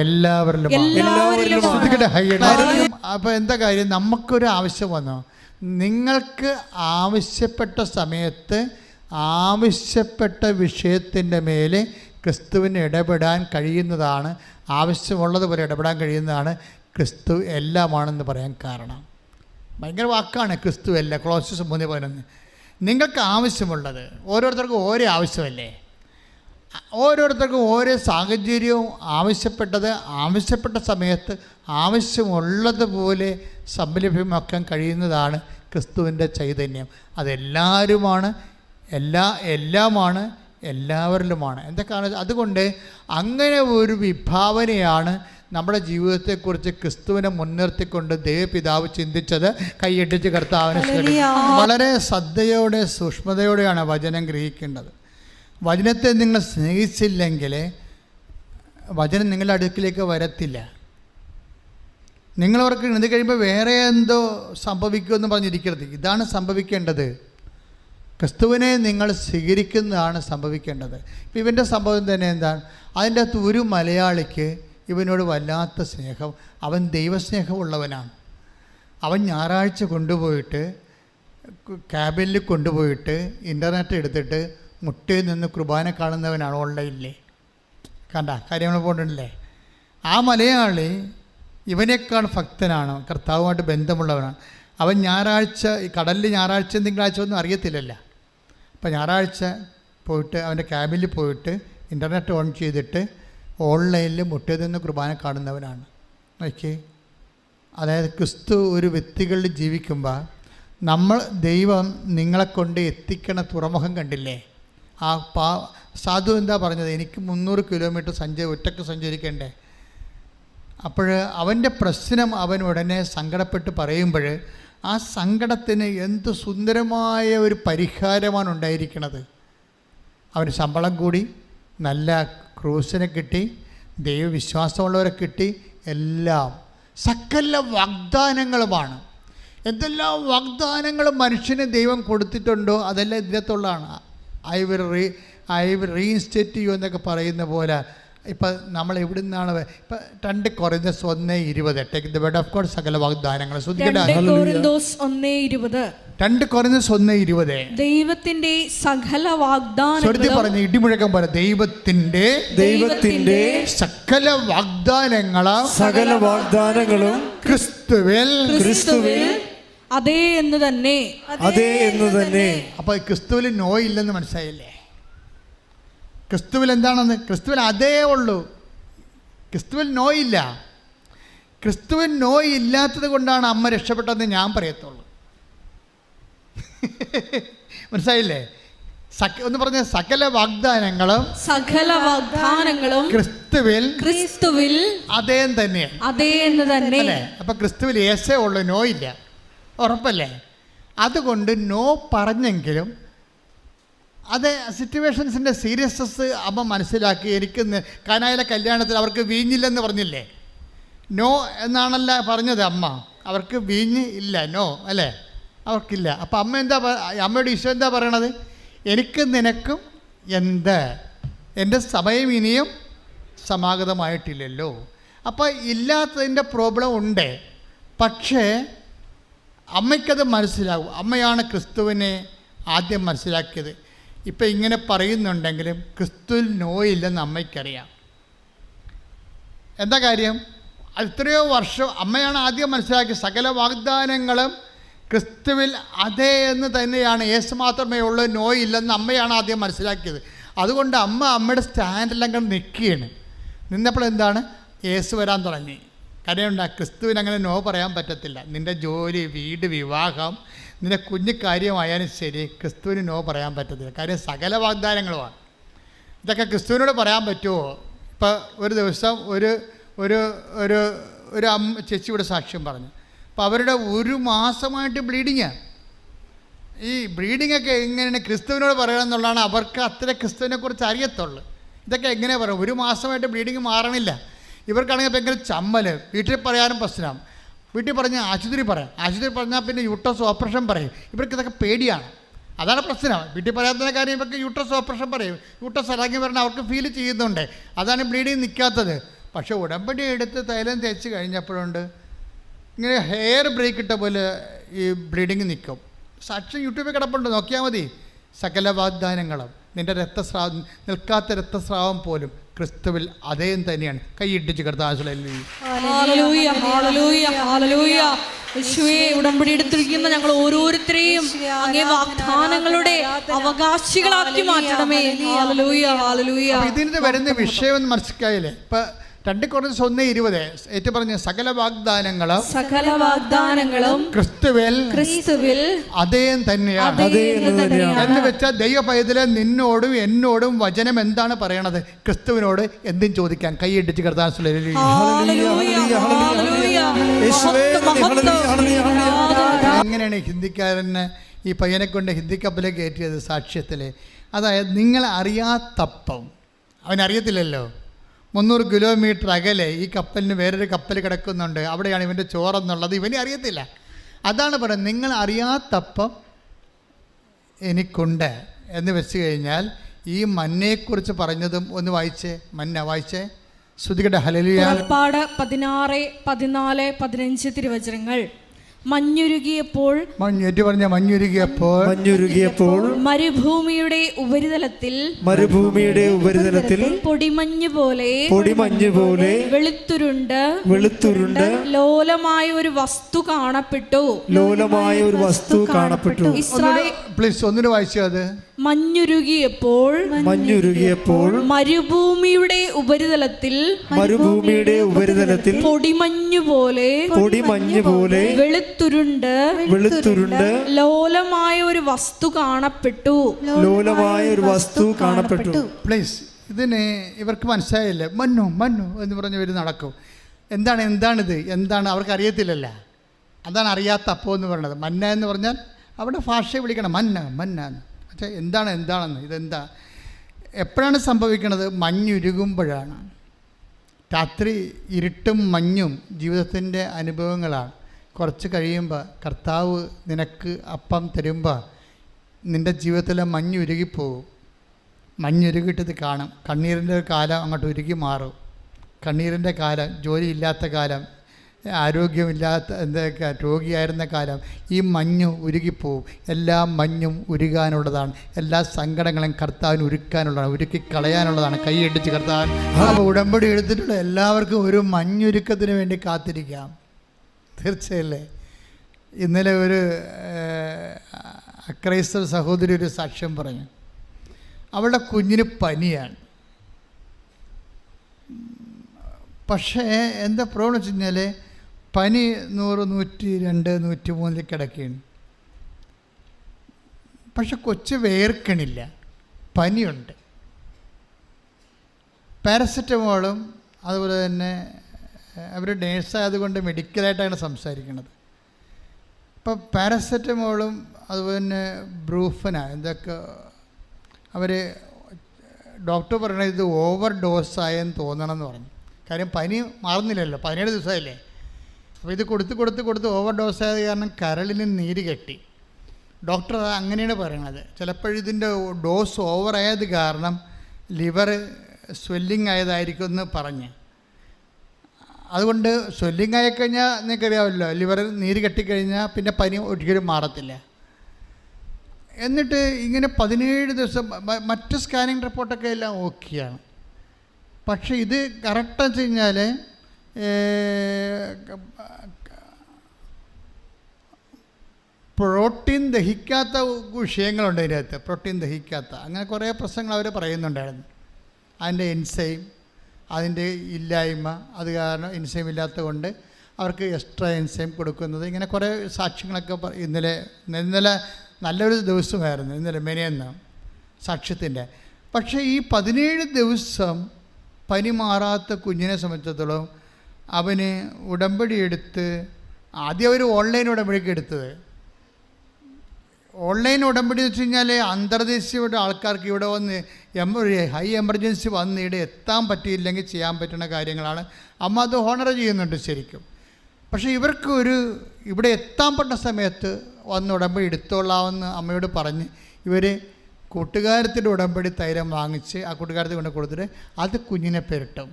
എല്ലാവരിലും. അപ്പൊ എന്താ കാര്യം? നമുക്കൊരു ആവശ്യം വന്നു. നിങ്ങൾക്ക് ആവശ്യപ്പെട്ട സമയത്ത് ആവശ്യപ്പെട്ട വിഷയത്തിൻ്റെ മേലെ ക്രിസ്തുവിന് ഇടപെടാൻ കഴിയുന്നതാണ്, ആവശ്യമുള്ളതുപോലെ ഇടപെടാൻ കഴിയുന്നതാണ് ക്രിസ്തു എല്ലാമാണെന്ന് പറയാൻ കാരണം. ഭയങ്കര വാക്കാണ് ക്രിസ്തു എല്ലാം. ക്ലോസിസ് 3:11. നിങ്ങൾക്ക് ആവശ്യമുള്ളത് ഓരോരുത്തർക്കും ഓരോ ആവശ്യമല്ലേ, ഓരോരുത്തർക്കും ഓരോ സാഹചര്യവും ആവശ്യപ്പെട്ടത് ആവശ്യപ്പെട്ട സമയത്ത് ആവശ്യമുള്ളതുപോലെ സംലഭ്യമാക്കാൻ കഴിയുന്നതാണ് ക്രിസ്തുവിൻ്റെ ചൈതന്യം. അതെല്ലാവരുമാണ്, എല്ലാമാണ്, എല്ലാവരിലുമാണ്. എന്തൊക്കെയാണ്? അതുകൊണ്ട് അങ്ങനെ ഒരു വിഭാവനയാണ് നമ്മുടെ ജീവിതത്തെക്കുറിച്ച് ക്രിസ്തുവിനെ മുൻനിർത്തിക്കൊണ്ട് ദൈവപിതാവ് ചിന്തിച്ചത്. കൈയടിച്ച് കർത്താവിനെ വളരെ ശ്രദ്ധയോടെ സൂക്ഷ്മതയോടെയാണ് വചനം ഗ്രഹിക്കേണ്ടത്. വചനത്തെ നിങ്ങൾ സ്നേഹിച്ചില്ലെങ്കിൽ വചനം നിങ്ങളുടെ അടുക്കിലേക്ക് വരത്തില്ല. നിങ്ങളവർക്ക് ഇത് കഴിയുമ്പോൾ വേറെ എന്തോ സംഭവിക്കുമെന്ന് പറഞ്ഞിരിക്കരുത്. ഇതാണ് സംഭവിക്കേണ്ടത്. ക്രിസ്തുവിനെ നിങ്ങൾ സ്വീകരിക്കുന്നതാണ് സംഭവിക്കേണ്ടത്. ഇപ്പം ഇവൻ്റെ സംഭവം തന്നെ എന്താണ്? അതിൻ്റെ അകത്ത് ഒരു മലയാളിക്ക് ഇവനോട് വല്ലാത്ത സ്നേഹം. അവൻ ദൈവസ്നേഹമുള്ളവനാണ്. അവൻ ഞായറാഴ്ച കൊണ്ടുപോയിട്ട് ക്യാബിനിൽ കൊണ്ടുപോയിട്ട് ഇൻ്റർനെറ്റ് എടുത്തിട്ട് മുട്ടയിൽ നിന്ന് കുർബാന കാണുന്നവനാണ് ഓൺലൈനിൽ. കണ്ട കാര്യങ്ങൾ പോകണ്ടല്ലേ? ആ മലയാളി ഇവനേക്കാൾ ഭക്തനാണ്, കർത്താവുമായിട്ട് ബന്ധമുള്ളവനാണ്. അവൻ ഞായറാഴ്ച ഈ കടലിൽ ഞായറാഴ്ച തിങ്കളാഴ്ച ഒന്നും അറിയത്തില്ലല്ലോ. അപ്പോൾ ഞായറാഴ്ച പോയിട്ട് അവൻ്റെ ക്യാബിനിൽ പോയിട്ട് ഇൻ്റർനെറ്റ് ഓൺ ചെയ്തിട്ട് ഓൺലൈനിൽ മുട്ടയിൽ നിന്ന് കുർബാന കാണുന്നവനാണ്. ഓക്കെ, അതായത് ക്രിസ്തു ഒരു വ്യക്തികളിൽ ജീവിക്കുമ്പോൾ ദൈവം നിങ്ങളെ കൊണ്ട് എത്തിക്കണ തുറമുഖം കണ്ടില്ലേ? ആ സാധു എന്താ പറഞ്ഞത്? എനിക്ക് 300 കിലോമീറ്റർ ഒറ്റയ്ക്ക് സഞ്ചരിക്കണ്ടേ? അപ്പോൾ അവൻ്റെ പ്രശ്നം അവൻ ഉടനെ സങ്കടപ്പെട്ട് പറയുമ്പോൾ ആ സങ്കടത്തിന് എന്ത് സുന്ദരമായ ഒരു പരിഹാരമാണ് ഉണ്ടായിരിക്കുന്നത്. അവന് ശമ്പളം കൂടി, നല്ല ക്രൂസിനെ കിട്ടി, ദൈവവിശ്വാസമുള്ളവരെ കിട്ടി, എല്ലാം സകല വാഗ്ദാനങ്ങളുമാണ്. എന്തെല്ലാം വാഗ്ദാനങ്ങളും മനുഷ്യന് ദൈവം കൊടുത്തിട്ടുണ്ടോ അതെല്ലാം ഇതിനകത്തുള്ളതാണ്. ഐ വിൽ റീഇൻസ്റ്റേറ്റ് യു എന്നൊക്കെ പറയുന്ന പോലെ ഇപ്പം നമ്മൾ എവിടെ നിന്നാണ് ഇപ്പം 2 കൊറിന്തോസ് 1:20 take the word of God സകല വാഗ്ദാനങ്ങൾ. 2 കൊറിന്തോസ് 1:20 ദൈവത്തിന്റെ സകല വാഗ്ദാനങ്ങളും പറഞ്ഞു ഇടിമുഴക്കം പോലെ ദൈവത്തിന്റെ സകല വാഗ്ദാനങ്ങളും ക്രിസ്തുവിൽ അതേ എന്ന് തന്നെ. അപ്പൊ ക്രിസ്തുവിൽ നോ ഇല്ലെന്ന് മനസ്സിലായില്ലേ? ക്രിസ്തുവിൽ എന്താണെന്ന്? ക്രിസ്തുവിൽ അതേ ഉള്ളൂ. ക്രിസ്തുവിൽ നോ ഇല്ല. ക്രിസ്തുവിൽ നോ ഇല്ലാത്തത് കൊണ്ടാണ് അമ്മ രക്ഷപ്പെട്ടതെന്ന് ഞാൻ പറയത്തുള്ളൂ. മനസ്സിലായില്ലേ? ഒന്ന് പറഞ്ഞ സകല വാഗ്ദാനങ്ങളും ക്രിസ്തുവിൽ അതേ തന്നെ. അല്ലേ? അപ്പൊ ക്രിസ്തുവിൽ യേശേ ഉള്ളൂ, നോ ഇല്ല. ഉറപ്പല്ലേ? അതുകൊണ്ട് നോ പറഞ്ഞെങ്കിലും അത് സിറ്റുവേഷൻസിൻ്റെ സീരിയസ്നെസ് അമ്മ മനസ്സിലാക്കി. എനിക്ക് കാനായിലെ കല്യാണത്തിൽ അവർക്ക് വീഞ്ഞില്ലെന്ന് പറഞ്ഞില്ലേ? നോ എന്നാണല്ല പറഞ്ഞത് അമ്മ. അവർക്ക് വീഞ്ഞ് ഇല്ല, നോ അല്ലേ? അവർക്കില്ല. അപ്പം അമ്മയുടെ ഈശോ എന്താ പറയണത്? എനിക്ക് നിനക്കും എന്ത്, എൻ്റെ സമയം ഇനിയും സമാഗതമായിട്ടില്ലല്ലോ. അപ്പോൾ ഇല്ലാത്തതിൻ്റെ പ്രോബ്ലം ഉണ്ട്. പക്ഷേ അമ്മയ്ക്കത് മനസ്സിലാവും. അമ്മയാണ് ക്രിസ്തുവിനെ ആദ്യം മനസ്സിലാക്കിയത്. ഇപ്പം ഇങ്ങനെ പറയുന്നുണ്ടെങ്കിലും ക്രിസ്തുവിൽ നോയില്ലെന്ന് അമ്മയ്ക്കറിയാം. എന്താ കാര്യം? എത്രയോ വർഷം അമ്മയാണ് ആദ്യം മനസ്സിലാക്കിയത്. സകല വാഗ്ദാനങ്ങളും ക്രിസ്തുവിൽ അതേ എന്ന് തന്നെയാണ്. യേശു മാത്രമേ ഉള്ളൂ, നോയില്ലെന്ന് അമ്മയാണ് ആദ്യം മനസ്സിലാക്കിയത്. അതുകൊണ്ട് അമ്മയുടെ സ്റ്റാൻഡെല്ലാം കണ്ട് നിൽക്കുകയാണ്. നിന്നപ്പോൾ എന്താണ്? യേശു വരാൻ തുടങ്ങി. കാര്യമുണ്ട്, ക്രിസ്തുവിന് അങ്ങനെ നോ പറയാൻ പറ്റത്തില്ല. നിൻ്റെ ജോലി, വീട്, വിവാഹം, നിൻ്റെ കുഞ്ഞു കാര്യമായാലും ശരി, ക്രിസ്തുവിന് നോ പറയാൻ പറ്റത്തില്ല. കാര്യം സകല വാഗ്ദാനങ്ങളുമാണ്. ഇതൊക്കെ ക്രിസ്തുവിനോട് പറയാൻ പറ്റുമോ? ഇപ്പോൾ ഒരു ദിവസം ഒരു ഒരു ഒരു ഒരു ചേച്ചി ഇവിടെ സാക്ഷ്യം പറഞ്ഞു. അപ്പോൾ അവരുടെ 1 മാസമായിട്ട് ബ്ലീഡിങ്ങാണ്. ഈ ബ്ലീഡിങ്ങൊക്കെ എങ്ങനെയാണ് ക്രിസ്തുവിനോട് പറയണമെന്നുള്ളതാണ് അവർക്ക് അത്ര ക്രിസ്തുവിനെക്കുറിച്ച് അറിയത്തുള്ളൂ. ഇതൊക്കെ എങ്ങനെ പറയും? 1 മാസമായിട്ട് ബ്ലീഡിങ് മാറണില്ല. ഇവർക്കാണെങ്കിൽ ഭയങ്കര ചമ്മൽ, വീട്ടിൽ പറയാനും പ്രശ്നം. വീട്ടിൽ പറഞ്ഞാൽ ആശുപത്രി പറയാം, ആശുപത്രി പറഞ്ഞാൽ പിന്നെ യൂട്രസ് ഓപ്പറേഷൻ പറയും. ഇവർക്ക് ഇതൊക്കെ പേടിയാണ്, അതാണ് പ്രശ്നം. വീട്ടിൽ പറയാത്ത കാര്യം ഇവർക്ക് യൂട്രസ് ഓപ്പറേഷൻ പറയും. യൂട്രസ് ഇറങ്ങി വരണം അവർക്ക് ഫീൽ ചെയ്യുന്നുണ്ട്, അതാണ് ബ്ലീഡിങ് നിൽക്കാത്തത്. പക്ഷേ ഉടമ്പടി എടുത്ത് തൈലം തേച്ച് കഴിഞ്ഞപ്പോഴുണ്ട് ഇങ്ങനെ ഹെയർ ബ്രേക്ക് ഇട്ട പോലെ ഈ ബ്ലീഡിങ് നിൽക്കും. സാക്ഷ്യം യൂട്യൂബിൽ കിടപ്പുണ്ട്, നോക്കിയാൽ മതി. സകല വാഗ്ദാനങ്ങളും നിൻ്റെ രക്തസ്രാവം, നിൽക്കാത്ത രക്തസ്രാവം പോലും ക്രിസ്തുവിൽ അതേ തന്നെയാണ്. കൈയിട്ടിച്ച് ഉടമ്പടി എടുത്തിരിക്കുന്ന ഞങ്ങൾ ഓരോരുത്തരെയും അങ്ങേ വാഗ്ദാനങ്ങളുടെ അവകാശികളാക്കി മാറ്റണമേ. ഇതിന് വരുന്ന വിഷയം മനസ്സിലായില്ലേ? ഇപ്പൊ 2 കൊരിന്ത്യർ 1:20 ഏറ്റു പറഞ്ഞ സകല വാഗ്ദാനങ്ങളും ക്രിസ്തുവിൽ അതേ തന്നെയാണ് എന്ന് വെച്ചാൽ ദൈവ പൈതലെ നിന്നോടും എന്നോടും വചനം എന്താണ് പറയണത്? ക്രിസ്തുവിനോട് എന്തും ചോദിക്കാൻ. കൈയിടിച്ച് കർത്താൻ. എങ്ങനെയാണ് ഹിന്ദിക്കാരന് ഈ പയ്യനെ കൊണ്ട് ഹിന്ദി കപ്പലിലേക്ക് കയറ്റിയത്? സാക്ഷ്യത്തിൽ. അതായത് നിങ്ങൾ അറിയാത്തപ്പം, അവനറിയത്തില്ലല്ലോ, 300 കിലോമീറ്റർ അകലെ ഈ കപ്പലിന് വേറൊരു കപ്പൽ കിടക്കുന്നുണ്ട്, അവിടെയാണ് ഇവൻ്റെ ചോറെന്നുള്ളത് ഇവനെ അറിയത്തില്ല. അതാണ് പറയുന്നത്, നിങ്ങൾ അറിയാത്തപ്പം എനിക്കുണ്ട് എന്ന് വെച്ച് കഴിഞ്ഞാൽ ഈ മന്നയെക്കുറിച്ച് പറഞ്ഞതും ഒന്ന് വായിച്ചേ. മന്ന വായിച്ചേ, ശ്രുതികട്ടെ. ഹല്ലേലൂയ. 16, 15 തിരുവചനങ്ങൾ. മഞ്ഞുരുകിയപ്പോൾ മരുഭൂമിയുടെ ഉപരിതലത്തിൽ പൊടിമഞ്ഞ് പോലെ വെളുത്തുരുണ്ട് ലോലമായ ഒരു വസ്തു കാണപ്പെട്ടു. പ്ലീസ് ഒന്നിനു വായിച്ചു. അത് മഞ്ഞുരുകിയപ്പോൾ മരുഭൂമിയുടെ ഉപരിതലത്തിൽ പൊടിമഞ്ഞു പോലെ വെളുത്തുരുണ്ട് ലോലമായ ഒരു വസ്തു കാണപ്പെട്ടു. പ്ലീസ് ഇതിന് ഇവർക്ക് മനസ്സിലായില്ലേ? മന്നു എന്ന് പറഞ്ഞ് ഇവർ നടക്കും. എന്താണിത്? എന്താണ് അവർക്ക് അറിയത്തില്ലല്ല. അതാണ് അറിയാത്ത അപ്പം എന്ന് പറയുന്നത്. മന്ന എന്ന് പറഞ്ഞാൽ അവിടെ ഭാഷയെ വിളിക്കണം മന്ന. പക്ഷേ എന്താണെന്ന് ഇതെന്താ? എപ്പോഴാണ് സംഭവിക്കുന്നത്? മഞ്ഞുരുകുമ്പോഴാണ്. രാത്രി ഇരുട്ടും മഞ്ഞും ജീവിതത്തിൻ്റെ അനുഭവങ്ങളാണ്. കുറച്ച് കഴിയുമ്പോൾ കർത്താവ് നിനക്ക് അപ്പം തരുമ്പോൾ നിൻ്റെ ജീവിതത്തിലെ മഞ്ഞുരുകിപ്പോവും. മഞ്ഞുരുകിട്ടത് കാണും. കണ്ണീരിൻ്റെ കാലം അങ്ങോട്ട് ഉരുകി മാറും. കണ്ണീരിൻ്റെ കാലം, ജോലിയില്ലാത്ത കാലം, ആരോഗ്യമില്ലാത്ത എന്തൊക്കെ രോഗിയായിരുന്ന കാലം, ഈ മഞ്ഞ് ഉരുകിപ്പോവും. എല്ലാ മഞ്ഞും ഉരുകാനുള്ളതാണ്. എല്ലാ സങ്കടങ്ങളും കർത്താവിന് ഉരുക്കാനുള്ളതാണ്, ഉരുക്കി കളയാനുള്ളതാണ്. കൈയടിച്ച് കർത്താൻ. അപ്പോൾ ഉടമ്പടി എടുത്തിട്ടുള്ള എല്ലാവർക്കും ഒരു മഞ്ഞുരുക്കത്തിന് വേണ്ടി കാത്തിരിക്കാം. തീർച്ചയല്ലേ? ഇന്നലെ ഒരു അക്രൈസ്തവ സഹോദരി ഒരു സാക്ഷ്യം പറഞ്ഞു. അവളുടെ കുഞ്ഞിന് പനിയാണ്. പക്ഷേ എന്താ പ്രോബ്ലം വെച്ച് കഴിഞ്ഞാൽ പനി 100, 102, 103 കിടക്കുകയാണ്. പക്ഷെ കൊച്ച് വേർക്കണില്ല, പനിയുണ്ട്. പാരസെറ്റമോളും അതുപോലെ തന്നെ അവർ നേഴ്സായതുകൊണ്ട് മെഡിക്കലായിട്ടാണ് സംസാരിക്കുന്നത്. ഇപ്പോൾ പാരസെറ്റമോളും അതുപോലെ തന്നെ ബ്രൂഫന എന്തൊക്കെ അവർ ഡോക്ടർ പറയണത് ഇത് ഓവർ ഡോസായെന്ന് തോന്നണമെന്ന് പറഞ്ഞു. കാര്യം പനി മാറുന്നില്ലല്ലോ, 17 ദിവസമായില്ലേ. അപ്പോൾ ഇത് കൊടുത്ത് ഓവർ ഡോസായത് കാരണം കരളിന് നീര് കെട്ടി. ഡോക്ടർ അങ്ങനെയാണ് പറയണത്. ചിലപ്പോഴിതിൻ്റെ ഡോസ് ഓവറായത് കാരണം ലിവർ സ്വെല്ലിങ് ആയതായിരിക്കും എന്ന് പറഞ്ഞ്. അതുകൊണ്ട് സ്വെല്ലിങ് ആയിക്കഴിഞ്ഞാൽ നിങ്ങൾക്കറിയാമല്ലോ, ലിവർ നീര് കെട്ടിക്കഴിഞ്ഞാൽ പിന്നെ പനി ഒരിക്കലും മാറത്തില്ല. എന്നിട്ട് ഇങ്ങനെ 17 ദിവസം മറ്റ് സ്കാനിങ് റിപ്പോർട്ടൊക്കെ എല്ലാം ഓക്കെയാണ്. പക്ഷേ ഇത് കറക്റ്റ് വെച്ച് കഴിഞ്ഞാൽ പ്രോട്ടീൻ ദഹിക്കാത്ത വിഷയങ്ങളുണ്ട് അതിനകത്ത്. പ്രോട്ടീൻ ദഹിക്കാത്ത അങ്ങനെ കുറേ പ്രശ്നങ്ങൾ അവർ പറയുന്നുണ്ടായിരുന്നു. അതിൻ്റെ എൻസൈം, അതിൻ്റെ ഇല്ലായ്മ, അത് കാരണം എൻസൈം ഇല്ലാത്തത് കൊണ്ട് അവർക്ക് എക്സ്ട്രാ എൻസൈം കൊടുക്കുന്നത്, ഇങ്ങനെ കുറേ സാക്ഷ്യങ്ങളൊക്കെ ഇന്നലെ നല്ലൊരു ദിവസമായിരുന്നു. ഇന്നലെ മെനയെന്ന് സാക്ഷ്യത്തിൻ്റെ. പക്ഷേ ഈ 17 ദിവസം പനി മാറാത്ത കുഞ്ഞിനെ സംബന്ധിച്ചിടത്തോളം അവന് ഉടമ്പടി എടുത്ത് ആദ്യം അവർ ഓൺലൈൻ ഉടമ്പടിക്ക് എടുത്തത്. ഓൺലൈൻ ഉടമ്പടി എന്ന് വെച്ച് കഴിഞ്ഞാൽ അന്തർദേശീയയുടെ ആൾക്കാർക്ക് ഇവിടെ വന്ന് ഹൈ എമർജൻസി വന്ന് ഇവിടെ എത്താൻ പറ്റിയില്ലെങ്കിൽ ചെയ്യാൻ പറ്റുന്ന കാര്യങ്ങളാണ്. അമ്മ അത് ഹോണർ ചെയ്യുന്നുണ്ട് ശരിക്കും. പക്ഷേ ഇവർക്ക് ഇവിടെ എത്താൻ പറ്റുന്ന സമയത്ത് വന്ന് ഉടമ്പടി എടുത്തോളാമെന്ന് അമ്മയോട് പറഞ്ഞ് ഇവർ കൂട്ടുകാരത്തിൻ്റെ ഉടമ്പടി തൈലം വാങ്ങിച്ച് ആ കൂട്ടുകാരത്തിൽ കൊണ്ട് കൊടുത്തിട്ട് അത് കുഞ്ഞിനെ പെരട്ടും.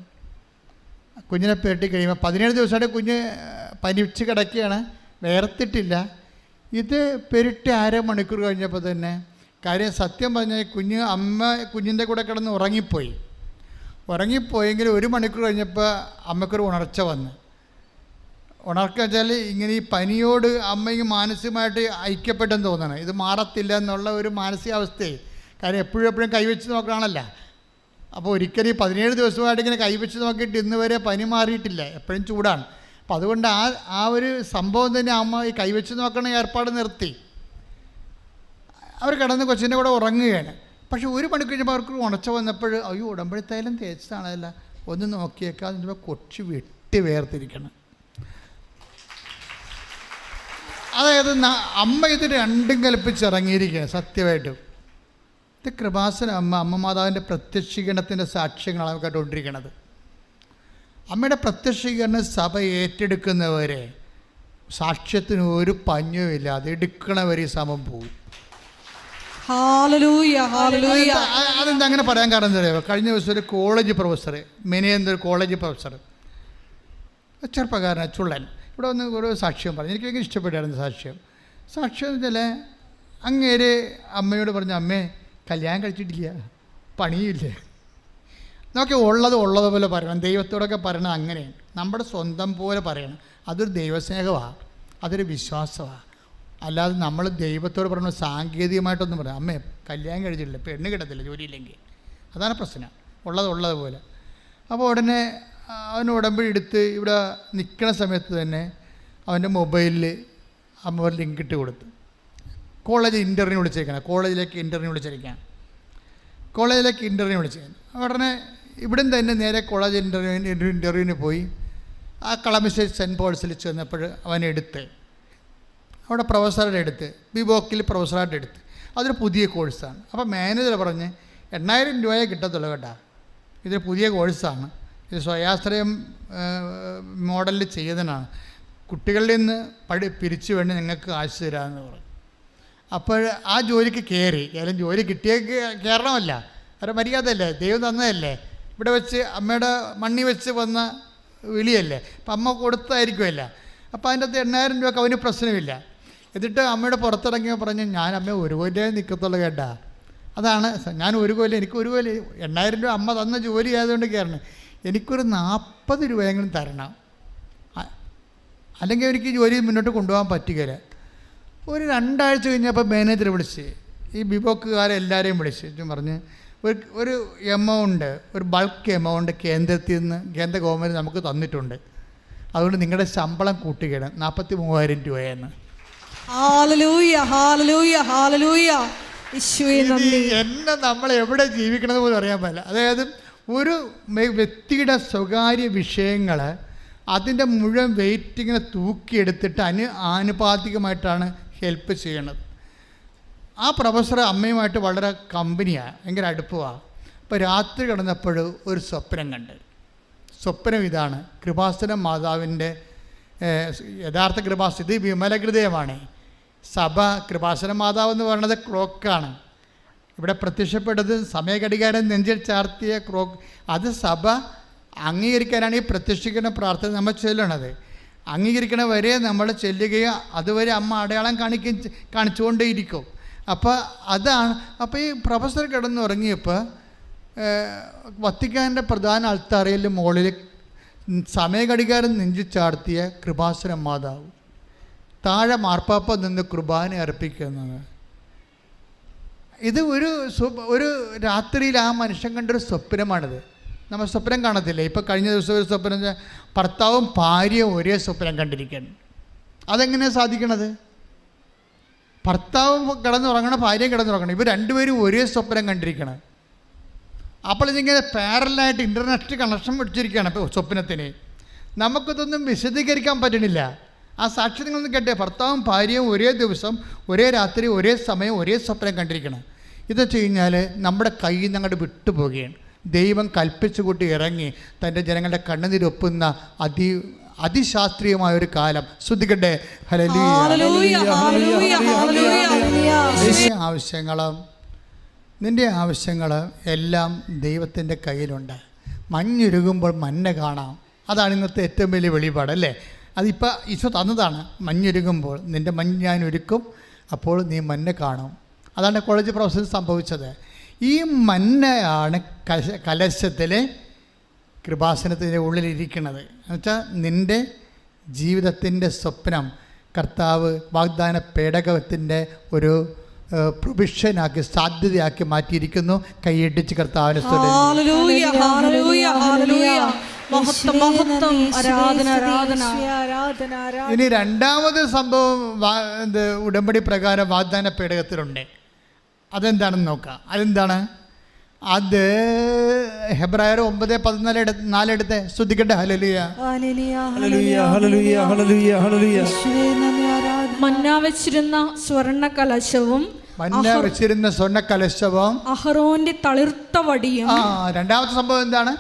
കുഞ്ഞിനെ പെരട്ടി കഴിയുമ്പോൾ 17 ദിവസമായിട്ട് കുഞ്ഞ് പനിച്ച് കിടക്കുകയാണ്, വേർത്തിട്ടില്ല. ഇത് പെരട്ടി അരമണിക്കൂർ കഴിഞ്ഞപ്പോൾ തന്നെ കാര്യം സത്യം പറഞ്ഞാൽ കുഞ്ഞിൻ്റെ കൂടെ കിടന്ന് ഉറങ്ങിപ്പോയെങ്കിൽ 1 മണിക്കൂർ കഴിഞ്ഞപ്പോൾ അമ്മയ്ക്കൊരു ഉണർച്ച വന്ന്. ഉണർക്ക വെച്ചാൽ ഇങ്ങനെ ഈ പനിയോട് അമ്മയ്ക്ക് മാനസികമായിട്ട് ഐക്യപ്പെട്ടെന്ന് തോന്നണം. ഇത് മാറത്തില്ല എന്നുള്ള ഒരു മാനസികാവസ്ഥയെ കാര്യം എപ്പോഴും കൈവച്ച് നോക്കണമല്ല. അപ്പോൾ ഒരിക്കലും 17 ദിവസമായിട്ട് ഇങ്ങനെ കൈവച്ച് നോക്കിയിട്ട് ഇന്ന് വരെ പനി മാറിയിട്ടില്ല, എപ്പോഴും ചൂടാണ്. അപ്പോൾ അതുകൊണ്ട് ആ ഒരു സംഭവം തന്നെ അമ്മ ഈ കൈവച്ച് നോക്കണ ഏർപ്പാട് നിർത്തി. അവർ കിടന്ന് കൊച്ചിൻ്റെ കൂടെ ഉറങ്ങുകയാണ്. പക്ഷെ 1 മണിക്കൂർ കഴിഞ്ഞപ്പോൾ അവർക്ക് ഉണർച്ച വന്നപ്പോൾ അയ്യോ ഉടമ്പടി തൈലം തേച്ചതാണല്ല, ഒന്ന് നോക്കിയേക്കാം. എന്നിട്ട് കൊച്ചു വെട്ടി വേർതിരിക്കണം. അതായത് അമ്മ ഇത് രണ്ടും കൽപ്പിച്ചിറങ്ങിയിരിക്കുകയാണ് സത്യമായിട്ടും. ഇത് കൃപാസന അമ്മ മാതാവിൻ്റെ പ്രത്യക്ഷീകരണത്തിൻ്റെ സാക്ഷ്യങ്ങളാണ് കേട്ടുകൊണ്ടിരിക്കുന്നത്. അമ്മയുടെ പ്രത്യക്ഷീകരണം സഭ ഏറ്റെടുക്കുന്നവരെ സാക്ഷ്യത്തിന് ഒരു പഞ്ഞുമില്ല, അത് എടുക്കണവരെ സമം പോകും. അതെന്താ അങ്ങനെ പറയാൻ കാരണം എന്താ പറയുക? കഴിഞ്ഞ ദിവസം ഒരു കോളേജ് പ്രൊഫസർ, മെനയെന്നൊരു കോളേജ് പ്രൊഫസർ, ചെറുപ്പക്കാരൻ ചുള്ളൻ, ഇവിടെ വന്ന് ഒരു സാക്ഷ്യം പറഞ്ഞു. എനിക്ക് ഭയങ്കര ഇഷ്ടപ്പെട്ടായിരുന്നു സാക്ഷ്യം എന്ന് വെച്ചാൽ അങ്ങേര് അമ്മയോട് പറഞ്ഞു, അമ്മേ കല്യാണം കഴിച്ചിട്ടില്ല, പണിയില്ലേ. നമുക്ക് ഉള്ളതുപോലെ പറയണം. ദൈവത്തോടൊക്കെ പറയണത് അങ്ങനെയാണ്, നമ്മുടെ സ്വന്തം പോലെ പറയണം. അതൊരു ദൈവസ്നേഹമാണ്, അതൊരു വിശ്വാസമാണ്. അല്ലാതെ നമ്മൾ ദൈവത്തോട് പറയുന്നത് സാങ്കേതികമായിട്ടൊന്നും പറയാം. അമ്മേ കല്യാണം കഴിച്ചിട്ടില്ല, പെണ്ണ് കിട്ടത്തില്ല ജോലിയില്ലെങ്കിൽ, അതാണ് പ്രശ്നം. ഉള്ളതുപോലെ. അപ്പോൾ ഉടനെ അവന് ഉടമ്പടി എടുത്ത് ഇവിടെ നിൽക്കുന്ന സമയത്ത് തന്നെ അവൻ്റെ മൊബൈലിൽ അമ്മ ഒരു ലിങ്ക് ഇട്ട് കൊടുത്തു. കോളേജിലേക്ക് ഇൻ്റർവ്യൂ വിളിച്ചേക്കാൻ ഉടനെ ഇവിടുന്ന് തന്നെ നേരെ കോളേജ് ഇൻ്റർവ്യൂവിന് പോയി. ആ കളമശ്ശേരി സെൻറ്റ് പോൾസിൽ ചെന്നപ്പോൾ അവനെടുത്ത് അവിടെ പ്രൊഫസറുടെ എടുത്ത് ബിബോക്കിൽ പ്രൊഫസറായിട്ട് എടുത്ത് അതൊരു പുതിയ കോഴ്സാണ്. അപ്പോൾ മാനേജർ പറഞ്ഞ് 8000 രൂപയെ കിട്ടത്തുള്ളൂ കേട്ടോ, ഇതൊരു പുതിയ കോഴ്സാണ്, ഇത് സ്വയാശ്രയം മോഡലിൽ ചെയ്യുന്നതാണ്, കുട്ടികളിൽ നിന്ന് പിരിച്ചു വേണ്ടി നിങ്ങൾക്ക് കാശ് തരാമെന്ന് പറഞ്ഞു. അപ്പോൾ ആ ജോലിക്ക് കയറി. ഏതായാലും ജോലി കിട്ടിയ കയറണമല്ല, അവരുടെ മര്യാദയല്ലേ, ദൈവം തന്നതല്ലേ, ഇവിടെ വെച്ച് അമ്മയുടെ മണ്ണി വെച്ച് വന്ന വിളിയല്ലേ, അപ്പം അമ്മ കൊടുത്തായിരിക്കുമല്ല. അപ്പോൾ അതിൻ്റെ അകത്ത് 8000 രൂപയ്ക്ക് അവന് പ്രശ്നമില്ല. എന്നിട്ട് അമ്മയുടെ പുറത്തിറങ്ങിയോ പറഞ്ഞു, ഞാൻ അമ്മ 1 കൊല്ലം നിൽക്കത്തുള്ളൂ കേട്ടാ. അതാണ് ഞാൻ 1 കൊല്ലം, എനിക്ക് 1 കൊല്ലം 8000 രൂപ അമ്മ തന്ന ജോലി ആയതുകൊണ്ട് കയറണം, എനിക്കൊരു 40 രൂപയെങ്കിലും തരണം, അല്ലെങ്കിൽ എനിക്ക് ജോലി മുന്നോട്ട് കൊണ്ടുപോകാൻ പറ്റുകയില്ല. ഒരു 2 ആഴ്ച കഴിഞ്ഞപ്പോൾ മാനേജർ വിളിച്ച് ഈ ബിബോക്കുകാരെല്ലാവരെയും വിളിച്ച് പറഞ്ഞ് ഒരു എമൗണ്ട്, ഒരു ബൾക്ക് എമൗണ്ട് കേന്ദ്ര ഗവൺമെൻറ് നമുക്ക് തന്നിട്ടുണ്ട്, അതുകൊണ്ട് നിങ്ങളുടെ ശമ്പളം കൂട്ടുകയാണ് 43,000 രൂപയെന്ന്. എന്നെ നമ്മൾ എവിടെ ജീവിക്കണത് പോലും അറിയാൻ പറ്റില്ല. അതായത് ഒരു വ്യക്തിയുടെ സ്വകാര്യ വിഷയങ്ങൾ അതിൻ്റെ മുഴുവൻ വെയിറ്റിങ്ങിനെ തൂക്കിയെടുത്തിട്ട് ആനുപാതികമായിട്ടാണ് ഹെൽപ്പ് ചെയ്യണത്. ആ പ്രൊഫസർ അമ്മയുമായിട്ട് വളരെ കമ്പനിയാണ്, ഭയങ്കര അടുപ്പമാണ്. അപ്പോൾ രാത്രി കിടന്നപ്പോൾ ഒരു സ്വപ്നം കണ്ട്. സ്വപ്നം ഇതാണ്, കൃപാസന മാതാവിൻ്റെ യഥാർത്ഥ കൃപാസന, ഇത് വിമലഹൃദയമാണ്. സഭ കൃപാസന മാതാവ് എന്ന് പറയുന്നത് ക്ലോക്കാണ്. ഇവിടെ പ്രത്യക്ഷപ്പെട്ടത് സമയഘടികാരം നെഞ്ചിൽ ചാർത്തിയ ക്ലോക്ക്, അത് സഭ അംഗീകരിക്കാനാണ് ഈ പ്രത്യക്ഷീകരണ പ്രാർത്ഥന നമ്മൾ ചൊല്ലണത്. അംഗീകരിക്കണ വരെ നമ്മൾ ചെല്ലുകയും അതുവരെ അമ്മ അടയാളം കാണിച്ചുകൊണ്ടേയിരിക്കും. അപ്പോൾ അതാണ്. അപ്പോൾ ഈ പ്രൊഫസർ കിടന്നുറങ്ങിയപ്പോൾ വത്തിക്കാൻ്റെ പ്രധാന അൾത്താരയിൽ മുകളിൽ സമയഘടികാരം നെഞ്ചിൽ ചാർത്തിയ കൃപാസന മാതാവ്, താഴെ മാർപ്പാപ്പ നിന്ന് കുർബാന അർപ്പിക്കുന്നത്. ഇത് ഒരു രാത്രിയിൽ ആ മനുഷ്യൻ കണ്ടൊരു സ്വപ്നമാണിത്. നമ്മൾ സ്വപ്നം കാണത്തില്ലേ? ഇപ്പോൾ കഴിഞ്ഞ ദിവസം ഒരു സ്വപ്നം, ഭർത്താവും ഭാര്യയും ഒരേ സ്വപ്നം കണ്ടിരിക്കുകയാണ്. അതെങ്ങനെയാണ് സാധിക്കണത്? ഭർത്താവും കിടന്നുറങ്ങണം, ഭാര്യയും കിടന്നുറങ്ങണം, ഇവർ രണ്ടുപേരും ഒരേ സ്വപ്നം കണ്ടിരിക്കണം. അപ്പോൾ ഇതിങ്ങനെ പാരലായിട്ട് ഇൻ്റർനെറ്റ് കണക്ഷൻ വെച്ചിരിക്കുകയാണ് ഇപ്പോൾ സ്വപ്നത്തിന്. നമുക്കിതൊന്നും വിശദീകരിക്കാൻ പറ്റണില്ല. ആ സാക്ഷി നിങ്ങളൊന്ന് കേട്ടെ, ഭർത്താവും ഭാര്യയും ഒരേ ദിവസം ഒരേ രാത്രി ഒരേ സമയം ഒരേ സ്വപ്നം കണ്ടിരിക്കണം. ഇതെന്ന് കഴിഞ്ഞാൽ നമ്മുടെ കയ്യിൽ നിന്ന് അങ്ങോട്ട് വിട്ടുപോവുകയാണ്. ദൈവം കൽപ്പിച്ചു കൂട്ടി ഇറങ്ങി തൻ്റെ ജനങ്ങളുടെ കണ്ണുനീരൊപ്പുന്ന അതിശാസ്ത്രീയമായ ഒരു കാലം. ശ്രദ്ധിക്കട്ടെ. നിൻ്റെ ആവശ്യങ്ങളും എല്ലാം ദൈവത്തിൻ്റെ കയ്യിലുണ്ട്. മഞ്ഞുരുകുമ്പോൾ മഞ്ഞ കാണാം. അതാണ് ഇന്നത്തെ ഏറ്റവും വലിയ വെളിപാടല്ലേ. അതിപ്പോൾ ഈശോ തന്നതാണ്. മഞ്ഞുരുകുമ്പോൾ നിൻ്റെ മഞ്ഞ് ഞാൻ ഒരുക്കും, അപ്പോൾ നീ മഞ്ഞ കാണും. അതാണ് കോളേജ് പ്രൊഫസർ സംഭവിച്ചത്. ഈ മഞ്ഞയാണ് കലശത്തിലെ കൃപാസനത്തിൻ്റെ ഉള്ളിലിരിക്കുന്നത്. എന്നുവെച്ചാൽ നിൻ്റെ ജീവിതത്തിൻ്റെ സ്വപ്നം കർത്താവ് വാഗ്ദാന പേടകത്തിൻ്റെ ഒരു പ്രൊവിഷനാക്കി, സാധ്യതയാക്കി മാറ്റിയിരിക്കുന്നു. കൈയടിച്ച് കർത്താവിനെ ഇനി രണ്ടാമത് സംഭവം ഉടമ്പടി പ്രകാരം വാഗ്ദാന പേടകത്തിലുണ്ട്. അതെന്താണെന്ന് നോക്കാം. അതെന്താണ്? അത് ഹെബ്രായർ 9:14 എടുത്ത് ശ്രദ്ധിക്കട്ടെ. ഹല്ലേലൂയ. മന്ന വെച്ചിരുന്ന സ്വർണ്ണ കലശവും അഹ്റോന്റെ തളിർത്ത വടിയും. രണ്ടാമത്തെ സംഭവം എന്താണ്?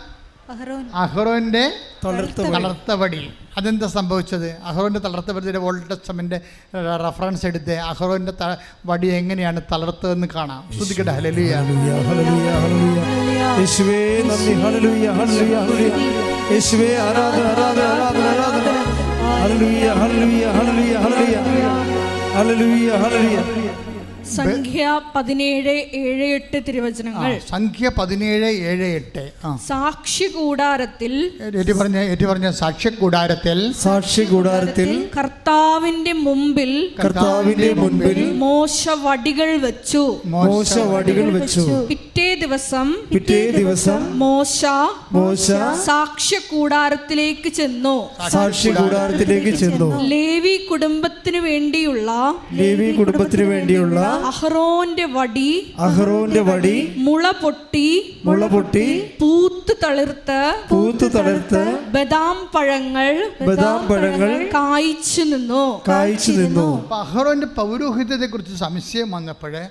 അഹ്റോന്റെ തളർത്ത വടി. അതെന്താ സംഭവിച്ചത്? അഹ്റോന്റെ തളർത്ത വടിയുടെ ഓൾഡ് ടെസ്റ്റമെന്റ് റെഫറൻസ് എടുത്ത് അഹ്റോന്റെ വടി എങ്ങനെയാണ് തളർത്തതെന്ന് കാണാം. ശ്രദ്ധിക്കട്ടെ. ഹല്ലേലൂയ. യേശുവേ നന്ദി. ഹല്ലേലൂയ ഹല്ലേലൂയ യേശുവേ ആരാധന ആരാധന ആരാധന ആരാധന. ഹല്ലേലൂയ ഹല്ലേലൂയ ഹല്ലേലൂയ ഹല്ലേലൂയ ഹല്ലേലൂയ. സംഖ്യ 17:7-8 തിരുവചനങ്ങൾ. സംഖ്യ 17:7-8. സാക്ഷി കൂടാരത്തിൽ സാക്ഷി കൂടാരത്തിൽ കർത്താവിന്റെ മുമ്പിൽ മോശ വടികൾ വെച്ചു. പിറ്റേ ദിവസം മോശ സാക്ഷ്യ കൂടാരത്തിലേക്ക് ചെന്നു. ലേവി കുടുംബത്തിനു വേണ്ടിയുള്ള അഹ്റോന്റെ വടി മുള പൊട്ടി പൂത്ത് തളിർത്ത് ബദാം പഴങ്ങൾ കായ്ച്ചു നിന്നു. അഹ്റോന്റെ പൗരോഹിത്യത്തെ കുറിച്ച് സംശയം വന്നപ്പോഴേ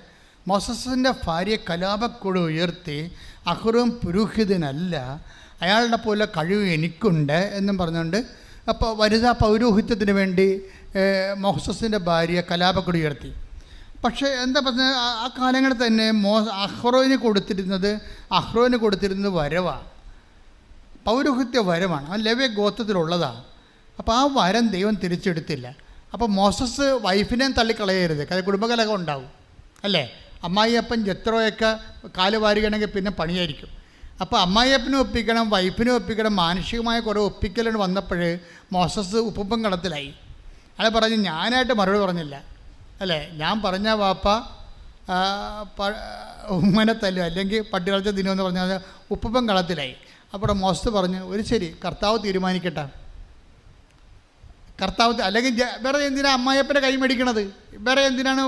മോസസിന്റെ ഭാര്യ കലാപക്കുഴ ഉയർത്തി, അഹ്റോൻ പുരോഹിതനല്ല, അയാളുടെ പോലെ കഴിവ് എനിക്കുണ്ട് എന്നും പറഞ്ഞുകൊണ്ട് അപ്പോൾ വനിതാ പൗരോഹിത്യത്തിന് വേണ്ടി മോസസിന്റെ ഭാര്യ കലാപക്കുഴ ഉയർത്തി. പക്ഷേ എന്താ പറഞ്ഞാൽ ആ കാലങ്ങളിൽ തന്നെ അഹ്റോന് കൊടുത്തിരുന്നത് വരവാണ്, പൗരോഹിത്യ വരമാണ്. ആ ലേവ്യ ഗോത്രത്തിലുള്ളതാണ്. അപ്പോൾ ആ വരം ദൈവം തിരിച്ചെടുത്തില്ല. അപ്പോൾ മോസസ് വൈഫിനെയും തള്ളിക്കളയരുത്, കുടുംബകലഹം ഉണ്ടാവും അല്ലേ. അമ്മായിയപ്പൻ ജത്രോയൊക്കെ കാല് വാരുകയാണെങ്കിൽ പിന്നെ പണിയായിരിക്കും. അപ്പോൾ അമ്മായിയപ്പനും ഒപ്പിക്കണം, വൈഫിനും ഒപ്പിക്കണം. മാനുഷികമായ കുറേ ഒപ്പിക്കലുകൾ വന്നപ്പോൾ മോസസ് ഉപ്പുമ്പം കളത്തിലായി. അയാൾ പറഞ്ഞു, ഞാനായിട്ട് മറുപടി പറഞ്ഞില്ല അല്ലേ, ഞാൻ പറഞ്ഞ വാപ്പ ഉമ്മനെ തല്ലും അല്ലെങ്കിൽ പട്ടി കളച്ച ദിനമെന്ന് പറഞ്ഞാൽ ഉപ്പുമ്പം കളത്തിലായി. അപ്പോൾ മോസസ് പറഞ്ഞു, ഒരു ശരി, കർത്താവ് തീരുമാനിക്കട്ടെ. അല്ലെങ്കിൽ വേറെ എന്തിനാണ് അമ്മായിയപ്പൻ്റെ കൈ മേടിക്കണത്, വേറെ എന്തിനാണ്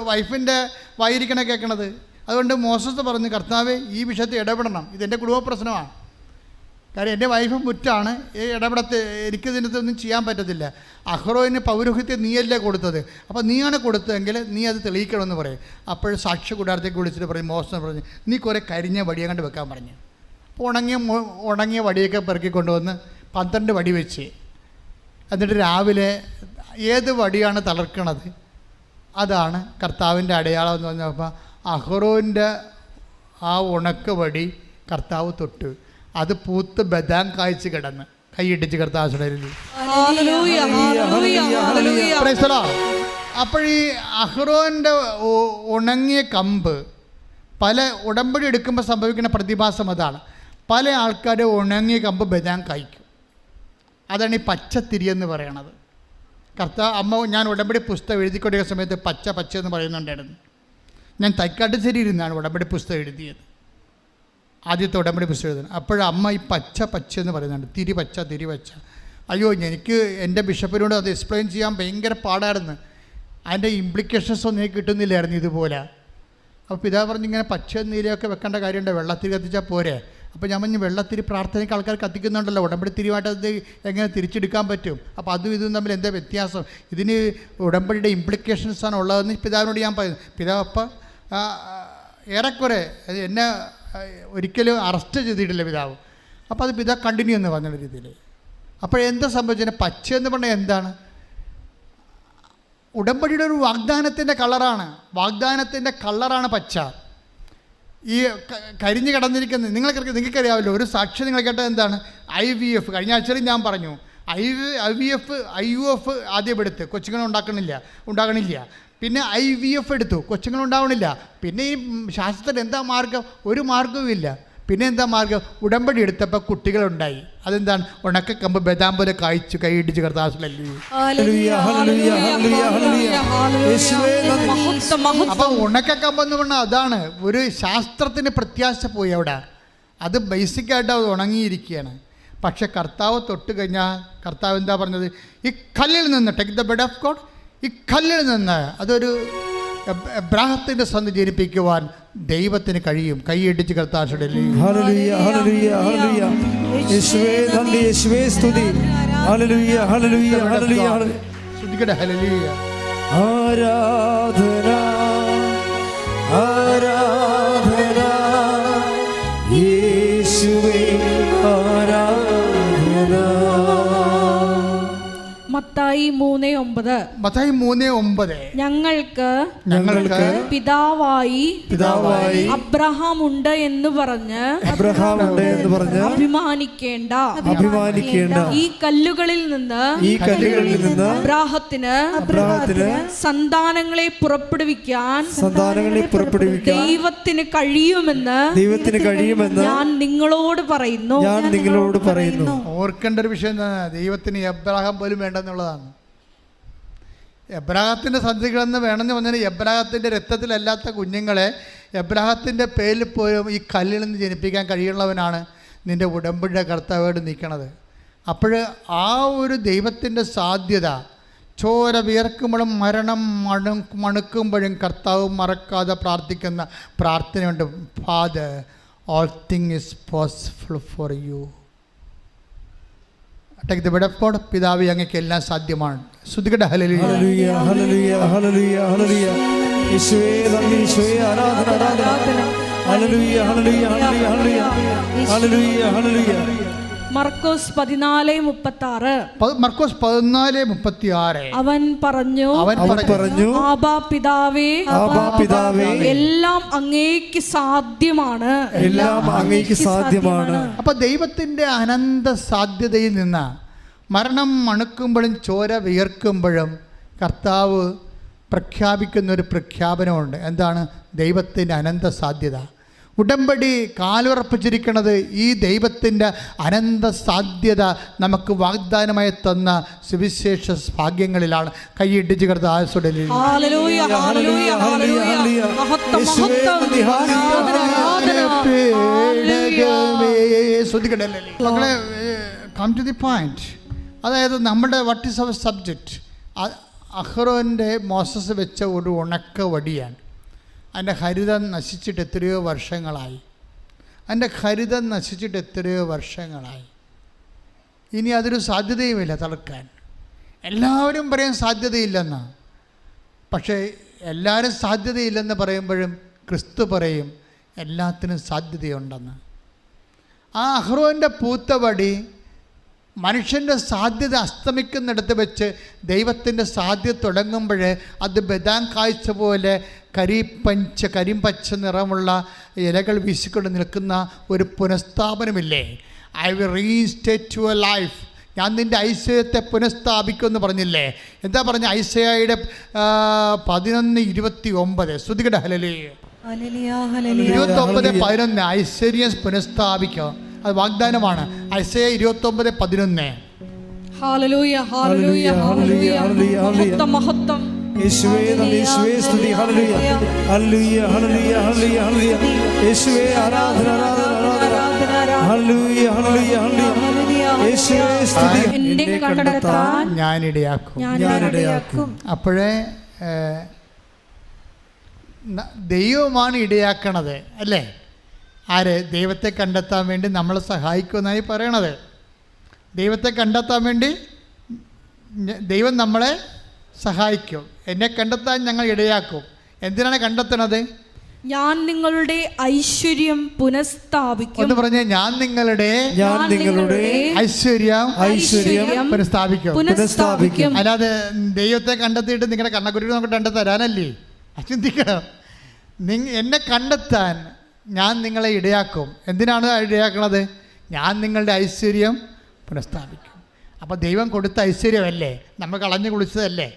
വൈഫിൻ്റെ വായിരിക്കണ കേൾക്കണത്. അതുകൊണ്ട് മോസസ് പറഞ്ഞു, കർത്താവേ ഈ വിഷയത്തിൽ ഇടപെടണം, ഇതെൻ്റെ കുടുംബ പ്രശ്നമാണ്. കാര്യം എൻ്റെ വൈഫ് മുറ്റാണ്, ഈ എനിക്കിതിനകത്തൊന്നും ചെയ്യാൻ പറ്റത്തില്ല. അഹ്റോന് പൗരോഹിത്യം നീയല്ലേ കൊടുത്തത്, അപ്പോൾ നീയാണ് കൊടുത്തതെങ്കിൽ നീ അത് തെളിയിക്കണമെന്ന് പറയും. അപ്പോൾ സാക്ഷ്യ കൂടാരത്തേക്ക് വിളിച്ചിട്ട് പറയും, മോസസ് പറഞ്ഞു, നീ കുറേ കരിഞ്ഞ വടിയെ കണ്ട് വെക്കാൻ പറഞ്ഞു. അപ്പോൾ ഉണങ്ങിയ വടിയൊക്കെ പെറുക്കി കൊണ്ടുവന്ന് 12 വടി വെച്ച്, എന്നിട്ട് രാവിലെ ഏത് വടിയാണ് തളർക്കണത് അതാണ് കർത്താവിൻ്റെ അടയാളം എന്ന് പറഞ്ഞപ്പോൾ അഹ്റോൻ്റെ ആ ഉണക്ക വടി കർത്താവ് തൊട്ട്, അത് പൂത്ത് ബദാം കായ്ച്ച് കിടന്ന്. കൈയിട്ടിച്ച് കർത്താവ്. അപ്പോൾ ഈ അഹ്റോൻ്റെ ഉണങ്ങിയ കമ്പ് പല ഉടമ്പടി എടുക്കുമ്പോൾ സംഭവിക്കുന്ന പ്രതിഭാസം അതാണ്. പല ആൾക്കാരുടെ ഉണങ്ങിയ കമ്പ് ബദാം കായ്ക്കും. അതാണ് ഈ പച്ചത്തിരി എന്ന് പറയണത്. ഞാൻ ഉടമ്പടി പുസ്തകം എഴുതിക്കൊണ്ടിരിക്കുന്ന സമയത്ത് പച്ച എന്ന് പറയുന്നുണ്ടായിരുന്നു. ഞാൻ തൈക്കാട്ടുശ്ശേരി ഇരുന്നാണ് ഉടമ്പടി പുസ്തകം എഴുതിയത്, ആദ്യത്തെ ഉടമ്പടി പുസ്തകം എഴുതുന്നത്. അപ്പോഴമ്മ ഈ പച്ച എന്ന് പറയുന്നുണ്ട്, തിരി പച്ച. അയ്യോ, എനിക്ക് എൻ്റെ ബിഷപ്പിനോട് അത് എക്സ്പ്ലെയിൻ ചെയ്യാൻ ഭയങ്കര പാടായിരുന്നു. അതിൻ്റെ ഇംപ്ലിക്കേഷൻസ് ഒന്നും എനിക്ക് കിട്ടുന്നില്ലായിരുന്നു ഇതുപോലെ. അപ്പോൾ പിതാവ് പറഞ്ഞ് ഇങ്ങനെ പച്ച നീലയൊക്കെ വെക്കേണ്ട കാര്യമുണ്ട്, വെള്ളത്തിരി കത്തിച്ചാൽ പോരെ. അപ്പോൾ ഞാൻ പറഞ്ഞു വെള്ളത്തിരി പ്രാർത്ഥനയ്ക്ക് ആൾക്കാർ കത്തിക്കുന്നുണ്ടല്ലോ, ഉടമ്പടി തിരിവായിട്ട് അത് എങ്ങനെ തിരിച്ചെടുക്കാൻ പറ്റും? അപ്പോൾ അതും ഇതും തമ്മിൽ എന്താ വ്യത്യാസം? ഇതിന് ഉടമ്പടിയുടെ ഇംപ്ലിക്കേഷൻസാണ് ഉള്ളതെന്ന് പിതാവിനോട് ഞാൻ പറയുന്നു. പിതാവ് അപ്പം ഏറെക്കുറെ എന്നെ ഒരിക്കലും അറസ്റ്റ് ചെയ്തിട്ടില്ല പിതാവ്. അപ്പോൾ അത് പിതാവ് കണ്ടിന്യൂ എന്ന് പറഞ്ഞ രീതിയിൽ. അപ്പോഴെന്താ സംഭവിച്ചത്? പച്ച എന്ന് പറഞ്ഞാൽ എന്താണ്? ഉടമ്പടിയുടെ ഒരു വാഗ്ദാനത്തിൻ്റെ കളറാണ്. വാഗ്ദാനത്തിൻ്റെ കളറാണ് പച്ച. ഈ കരിഞ്ഞ് കിടന്നിരിക്കുന്നത് നിങ്ങൾക്കറിയാമല്ലോ. ഒരു സാക്ഷി നിങ്ങൾ കേട്ടത് എന്താണ്? IVF. കഴിഞ്ഞ ആഴ്ചയിൽ ഞാൻ പറഞ്ഞു IUF ആദ്യം എടുത്ത് ഉണ്ടാക്കണില്ല. പിന്നെ IVF എടുത്തു, കൊച്ചുങ്ങളുണ്ടാവണില്ല. പിന്നെ ഈ ശാസ്ത്രത്തിൽ എന്താ മാർഗം? ഒരു മാർഗവും ഇല്ല. പിന്നെ എന്താ മാർഗം? ഉടമ്പടി എടുത്തപ്പോൾ കുട്ടികളുണ്ടായി. അതെന്താണ്? ഉണക്കക്കമ്പ് ബദാം പോലെ കായ്ച്ചു കൈയിടിച്ച് കർത്താവിലല്ലേ. അപ്പം ഉണക്കക്കമ്പെന്ന് പറഞ്ഞാൽ അതാണ്. ഒരു ശാസ്ത്രത്തിന് പ്രത്യാശ പോയി അവിടെ. അത് ബേസിക്കായിട്ട് അത് ഉണങ്ങിയിരിക്കുകയാണ്. പക്ഷെ കർത്താവ് തൊട്ട് കഴിഞ്ഞാൽ കർത്താവ് എന്താ പറഞ്ഞത്? ഈ കല്ലിൽ നിന്ന് take the word of God. ഈ കല്ലിൽ നിന്ന് അതൊരു എബ്രാഹത്തിൻ്റെ സന്ധി ജനിപ്പിക്കുവാൻ ദൈവത്തിന് കഴിയും. കൈയിടിച്ച് കർത്താവിന്റെ ആരാധന ആരാധന യേശുവേ ആരാധന. മത്തായി 3:9 ഞങ്ങൾക്ക് പിതാവായി അബ്രഹാം ഉണ്ട് എന്ന് പറഞ്ഞ് അഭിമാനിക്കേണ്ട. ഈ കല്ലുകളിൽ നിന്ന് അബ്രാഹത്തിന് സന്താനങ്ങളെ പുറപ്പെടുവിക്കാൻ ദൈവത്തിന് കഴിയുമെന്ന് ഞാൻ നിങ്ങളോട് പറയുന്നു. ഓർക്കേണ്ട ഒരു വിഷയം എന്താണ്? ദൈവത്തിന് എബ്രാഹാം പോലും വേണ്ടെന്നുള്ളതാണ്. എബ്രാഹത്തിൻ്റെ സന്ധികളെന്ന് വേണമെന്ന് പറഞ്ഞാൽ എബ്രാഹത്തിൻ്റെ രക്തത്തിലല്ലാത്ത കുഞ്ഞുങ്ങളെ എബ്രാഹത്തിൻ്റെ പേരിൽ പോലും ഈ കല്ലിൽ നിന്ന് ജനിപ്പിക്കാൻ കഴിയുള്ളവനാണ് നിൻ്റെ ഉടമ്പടിയുടെ കർത്താവായിട്ട് നിൽക്കണത്. അപ്പോൾ ആ ഒരു ദൈവത്തിൻ്റെ സാധ്യത, ചോര വിയർക്കുമ്പോഴും മരണം മണുക്കുമ്പോഴും കർത്താവ് മറക്കാതെ പ്രാർത്ഥിക്കുന്ന പ്രാർത്ഥനയുണ്ട്. Father, all thing is possible for you. Take the word of God. പിതാവേ, അങ്ങേക്ക് എല്ലാം സാധ്യമാണ്. സ്തുതിക്കട്ടെ. ഹല്ലേലൂയ ഹല്ലേലൂയ ഹല്ലേലൂയ ഹല്ലേലൂയ. യേശുവേ നന്ദി, യേശുവേ ആരാധന ആരാധന. ഹല്ലേലൂയ ഹല്ലേലൂയ ഹല്ലേലൂയ ഹല്ലേലൂയ ഹല്ലേലൂയ. മർക്കോസ് 14:36. മർക്കോസ് 14:36. അവൻ പറഞ്ഞു ആബാ പിതാവേ, എല്ലാം അങ്ങേക്ക് സാധ്യമാണ്. അപ്പൊ ദൈവത്തിന്റെ അനന്ത സാധ്യതയിൽ നിന്ന് മരണം മണുക്കുമ്പോഴും ചോര വിയർക്കുമ്പോഴും കർത്താവ് പ്രഖ്യാപിക്കുന്ന ഒരു പ്രഖ്യാപനമുണ്ട്. എന്താണ്? ദൈവത്തിൻ്റെ അനന്ത സാധ്യത. ഉടമ്പടി കാലുറപ്പിച്ചിരിക്കുന്നത് ഈ ദൈവത്തിൻ്റെ അനന്ത സാധ്യത നമുക്ക് വാഗ്ദാനമായി തന്ന സുവിശേഷ ഭാഗ്യങ്ങളിലാണ്. കൈയിടിച്ച് കിടന്ന് ആസ്വദിച്ചു. മക്കളെ, കം ടു ദി പോയിന്റ്. അതായത് നമ്മുടെ വാട്ട് ഈസ് അവർ സബ്ജക്റ്റ്? അഹ്റോൻ്റെ മോസസ് വെച്ച ഒരു ഉണക്ക വടിയാണ്. അതിൻ്റെ ഹരിതം നശിച്ചിട്ട് എത്രയോ വർഷങ്ങളായി. ഇനി അതൊരു സാധ്യതയുമില്ല തളർക്കാൻ. എല്ലാവരും പറയും സാധ്യതയില്ലെന്ന്. പക്ഷേ എല്ലാവരും സാധ്യതയില്ലെന്ന് പറയുമ്പോഴും ക്രിസ്തു പറയും എല്ലാത്തിനും സാധ്യതയുണ്ടെന്ന്. ആ അഹ്റോൻ്റെ പൂത്ത വടി മനുഷ്യൻ്റെ സാധ്യത അസ്തമിക്കുന്നിടത്ത് വെച്ച് ദൈവത്തിൻ്റെ സാധ്യത തുടങ്ങുമ്പോൾ അത് ബദാം കാഴ്ച പോലെ കരിമ്പച്ച നിറമുള്ള ഇലകൾ വീശിക്കൊണ്ട് നിൽക്കുന്ന ഒരു പുനഃസ്ഥാപനമില്ലേ? I will restate your life. ഞാൻ നിൻ്റെ ഐശ്വര്യത്തെ പുനഃസ്ഥാപിക്കുമെന്ന് പറഞ്ഞില്ലേ? എന്താ പറഞ്ഞ? ഐശയ്യായുടെ 11:29. ശ്രുതികട ഹല്ലേലൂയ. 29:11 ഐശ്വര്യം പുനഃസ്ഥാപിക്കുക. അത് വാഗ്ദാനമാണ്. ഐശയ്യ 29:11. ഹല്ലേലൂയ ഹല്ലേലൂയ ഹല്ലേലൂയ. മഹത്വം യേശുവേ നന്ദി, യേശുവേ സ്തുതി. ഹല്ലേലൂയ ഹല്ലേലൂയ ഹല്ലേലൂയ ഹല്ലേലൂയ. യേശുവേ ആരാധന ആരാധന. ഹല്ലേലൂയ ഹല്ലേലൂയ ഹല്ലേലൂയ. യേശുവേ സ്തുതി. എന്നെ കണ്ടെത്താൻ ഞാനിടയാക്കും. ഞാനിടയാക്കും. അപ്പോഴേ ദൈവമാണ് ഇടയാക്കണത് അല്ലേ? ആര്? ദൈവത്തെ കണ്ടെത്താൻ വേണ്ടി നമ്മളെ സഹായിക്കുമെന്നായി പറയണത്. ദൈവത്തെ കണ്ടെത്താൻ വേണ്ടി ദൈവം നമ്മളെ സഹായിക്കും. എന്നെ കണ്ടെത്താൻ ഞങ്ങൾ ഇടയാക്കും. എന്തിനാണ് കണ്ടെത്തണത്? ഞാൻ നിങ്ങളുടെ ഐശ്വര്യം പുനഃസ്ഥാപിക്കും. ഒന്ന് പറഞ്ഞേ, ഞാൻ നിങ്ങളുടെ ഐശ്വര്യം പുനഃസ്ഥാപിക്കും. അല്ലാതെ ദൈവത്തെ കണ്ടെത്തിയിട്ട് നിങ്ങളുടെ കണ്ണക്കുരുക്ക് നമുക്ക് കണ്ടു തരാനല്ലേ? ചിന്തിക്കണം. എന്നെ കണ്ടെത്താൻ ഞാൻ നിങ്ങളെ ഇടയാക്കും. എന്തിനാണ് ഇടയാക്കണത്? ഞാൻ നിങ്ങളുടെ ഐശ്വര്യം പുനഃസ്ഥാപിക്കും. അപ്പോൾ ദൈവം കൊടുത്ത ഐശ്വര്യമല്ലേ, നമ്മൾ കളഞ്ഞു കുളിച്ചതല്ലേ,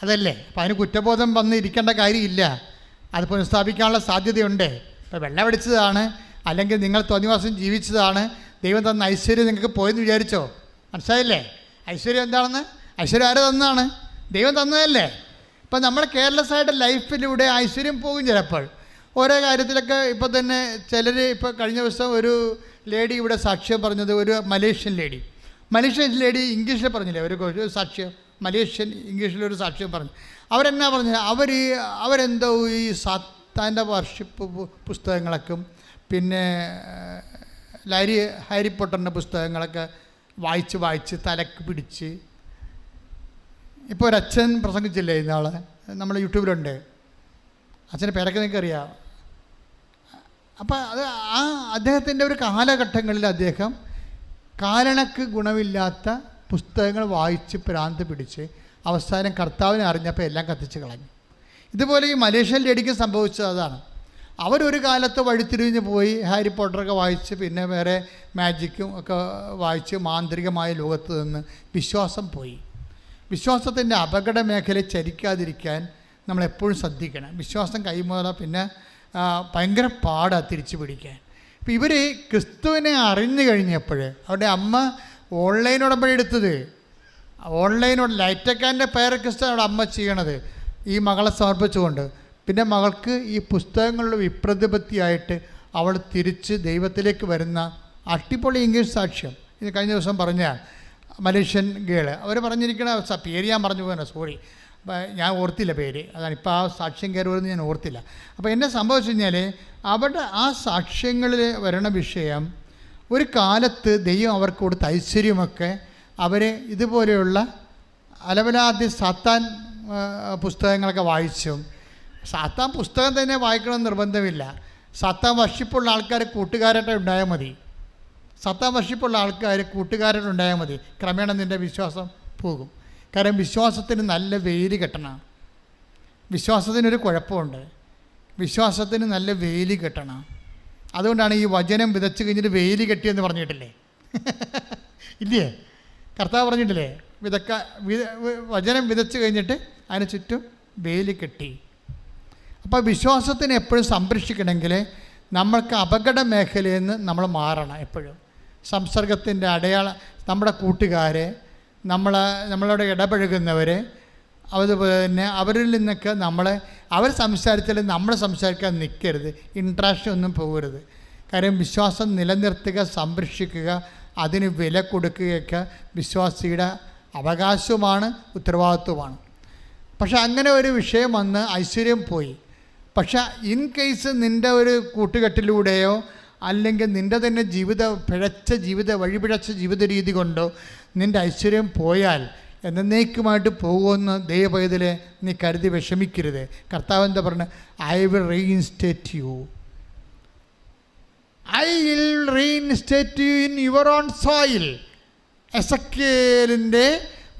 അതല്ലേ? അപ്പോൾ അതിന് കുറ്റബോധം വന്ന് ഇരിക്കേണ്ട കാര്യമില്ല. അത് പുനഃസ്ഥാപിക്കാനുള്ള സാധ്യതയുണ്ട്. ഇപ്പോൾ വെള്ളമടിച്ചതാണ്, അല്ലെങ്കിൽ നിങ്ങൾ തോന്നിവാസം ജീവിച്ചതാണ്, ദൈവം തന്ന ഐശ്വര്യം നിങ്ങൾക്ക് പോയെന്ന് വിചാരിച്ചോ? മനസ്സിലായില്ലേ? ഐശ്വര്യം എന്താണെന്ന്? ഐശ്വര്യം ആര് തന്നതാണ്? ദൈവം തന്നതല്ലേ. ഇപ്പം നമ്മൾ കെയർലെസ് ആയിട്ട് ലൈഫിലൂടെ ഐശ്വര്യം പോകും ചിലപ്പോൾ. ഓരോ കാര്യത്തിലൊക്കെ ഇപ്പോൾ തന്നെ ചിലർ, ഇപ്പോൾ കഴിഞ്ഞ ദിവസം ഒരു ലേഡി ഇവിടെ സാക്ഷ്യം പറഞ്ഞത്, ഒരു മലേഷ്യൻ ലേഡി ഇംഗ്ലീഷിൽ പറഞ്ഞില്ലേ ഒരു സാക്ഷ്യം, മലേഷ്യൻ ഇംഗ്ലീഷിലൊരു സാക്ഷ്യം പറഞ്ഞു. അവരെന്നാ പറഞ്ഞത്? അവരെന്തോ ഈ സാത്താൻ്റെ വർഷിപ്പ് പുസ്തകങ്ങളൊക്കെ, പിന്നെ ഹാരി പോട്ടറിൻ്റെ പുസ്തകങ്ങളൊക്കെ വായിച്ച് തലക്ക് പിടിച്ച്. ഇപ്പോൾ ഒരച്ഛൻ പ്രസംഗിച്ചില്ലേ ഇന്നാളെ, നമ്മുടെ യൂട്യൂബിലുണ്ട്, അച്ഛൻ്റെ പേരൊക്കെ നിങ്ങൾക്ക് അറിയാം. അപ്പോൾ അത് അദ്ദേഹത്തിൻ്റെ ഒരു കാലഘട്ടങ്ങളിൽ അദ്ദേഹം കാരണക്ക് ഗുണമില്ലാത്ത പുസ്തകങ്ങൾ വായിച്ച് ഭ്രാന്ത് പിടിച്ച് അവസാനം കർത്താവിനെ അറിഞ്ഞപ്പോൾ എല്ലാം കത്തിച്ച് കളഞ്ഞു. ഇതുപോലെ ഈ മലേഷ്യൻ ലേഡിക്ക് സംഭവിച്ചത് അതാണ്. അവരൊരു കാലത്ത് വഴിത്തിരിഞ്ഞ് പോയി ഹാരി പോട്ടറൊക്കെ വായിച്ച്, പിന്നെ വേറെ മാജിക്കും ഒക്കെ വായിച്ച് മാന്ത്രികമായ ലോകത്ത് നിന്ന് വിശ്വാസം പോയി. വിശ്വാസത്തിൻ്റെ അപകട മേഖലയെ ചരിക്കാതിരിക്കാൻ നമ്മളെപ്പോഴും ശ്രദ്ധിക്കണം. വിശ്വാസം കൈമുതല പിന്നെ ഭയങ്കര പാടാണ് തിരിച്ചു പിടിക്കാൻ. ഇപ്പോൾ ഇവർ ക്രിസ്തുവിനെ അറിഞ്ഞു കഴിഞ്ഞപ്പോൾ അവരുടെ അമ്മ ഓൺലൈൻ ഉടമ്പടി എടുത്തത്, ഓൺലൈനോട് ലൈറ്റക്കാൻ്റെ പേര് ക്രിസ്തു അവിടെ അമ്മ ചെയ്യണത് ഈ മകളെ സമർപ്പിച്ചുകൊണ്ട്. പിന്നെ മകൾക്ക് ഈ പുസ്തകങ്ങളുടെ വിപ്രതിപത്തിയായിട്ട് അവൾ തിരിച്ച് ദൈവത്തിലേക്ക് വരുന്ന അട്ടിപ്പൊളി ഇംഗ്ലീഷ് സാക്ഷ്യം. ഇത് കഴിഞ്ഞ ദിവസം പറഞ്ഞ മലേഷ്യൻ ഗേള് അവർ പറഞ്ഞിരിക്കണ പേര് ഞാൻ പറഞ്ഞു പോകാനാണ്, സോറി, ഞാൻ ഓർത്തില്ല പേര്, അതാണ് ഇപ്പോൾ ആ സാക്ഷ്യം കയറുമെന്ന് ഞാൻ ഓർത്തില്ല. അപ്പോൾ എന്നെ സംഭവിച്ചു കഴിഞ്ഞാൽ അവിടെ ആ സാക്ഷ്യങ്ങളിൽ വരണ വിഷയം, ഒരു കാലത്ത് ദൈവം അവർക്ക് കൊടുത്ത ഐശ്വര്യമൊക്കെ അവർ ഇതുപോലെയുള്ള അലവലാതി സാത്താൻ പുസ്തകങ്ങളൊക്കെ വായിച്ചും. സാത്താൻ പുസ്തകം തന്നെ വായിക്കണമെന്ന് നിർബന്ധമില്ല. സാത്താൻ വർഷിപ്പുള്ള ആൾക്കാർ കൂട്ടുകാരായിട്ട് ഉണ്ടായാൽ മതി. സാത്താൻ വർഷിപ്പുള്ള ആൾക്കാർ കൂട്ടുകാരായിട്ട് ഉണ്ടായാൽ മതി. ക്രമേണ നിൻ്റെ വിശ്വാസം പോകും. കാരണം വിശ്വാസത്തിന് നല്ല വേലി കെട്ടണം. വിശ്വാസത്തിനൊരു കുഴപ്പമുണ്ട്, വിശ്വാസത്തിന് നല്ല വേലി കെട്ടണം. അതുകൊണ്ടാണ് ഈ വചനം വിതച്ച് കഴിഞ്ഞിട്ട് വേലി കെട്ടിയെന്ന് പറഞ്ഞിട്ടില്ലേ? ഇല്ലേ? കർത്താവ് പറഞ്ഞിട്ടില്ലേ? വചനം വിതച്ച് കഴിഞ്ഞിട്ട് അതിന് ചുറ്റും വേലി കെട്ടി. അപ്പോൾ വിശ്വാസത്തിന് എപ്പോഴും സംരക്ഷിക്കണമെങ്കിൽ നമ്മൾക്ക് അപകട മേഖലയിൽ നിന്ന് നമ്മൾ മാറണം. എപ്പോഴും സംസർഗത്തിൻ്റെ നമ്മുടെ കൂട്ടുകാരെ, നമ്മളോട് ഇടപഴകുന്നവർ, അതുപോലെ തന്നെ അവരിൽ നിന്നൊക്കെ അവർ സംസാരിച്ചാലും നമ്മൾ സംസാരിക്കാൻ നിൽക്കരുത്, ഇൻട്രാക്ഷൻ ഒന്നും പോകരുത്. കാര്യം വിശ്വാസം നിലനിർത്തുക, സംരക്ഷിക്കുക, അതിന് വില കൊടുക്കുകയൊക്കെ വിശ്വാസിയുടെ അവകാശവുമാണ്, ഉത്തരവാദിത്വമാണ്. പക്ഷെ അങ്ങനെ ഒരു വിഷയം വന്ന് ഐശ്വര്യം പോയി. പക്ഷെ ഇൻ കേസ് നിൻ്റെ ഒരു കൂട്ടുകെട്ടിലൂടെയോ അല്ലെങ്കിൽ നിൻ്റെ തന്നെ വഴിപിഴച്ച ജീവിത രീതി കൊണ്ടോ നിൻ്റെ ഐശ്വര്യം പോയാൽ എന്നേക്കുമായിട്ട് പോകുമെന്ന് ദൈവപൈതലെ നീ കരുതി വിഷമിക്കരുത്. കർത്താവ് എന്താ പറഞ്ഞത്? I will reinstate you in your own soil. എസെക്കിയേലിൻ്റെ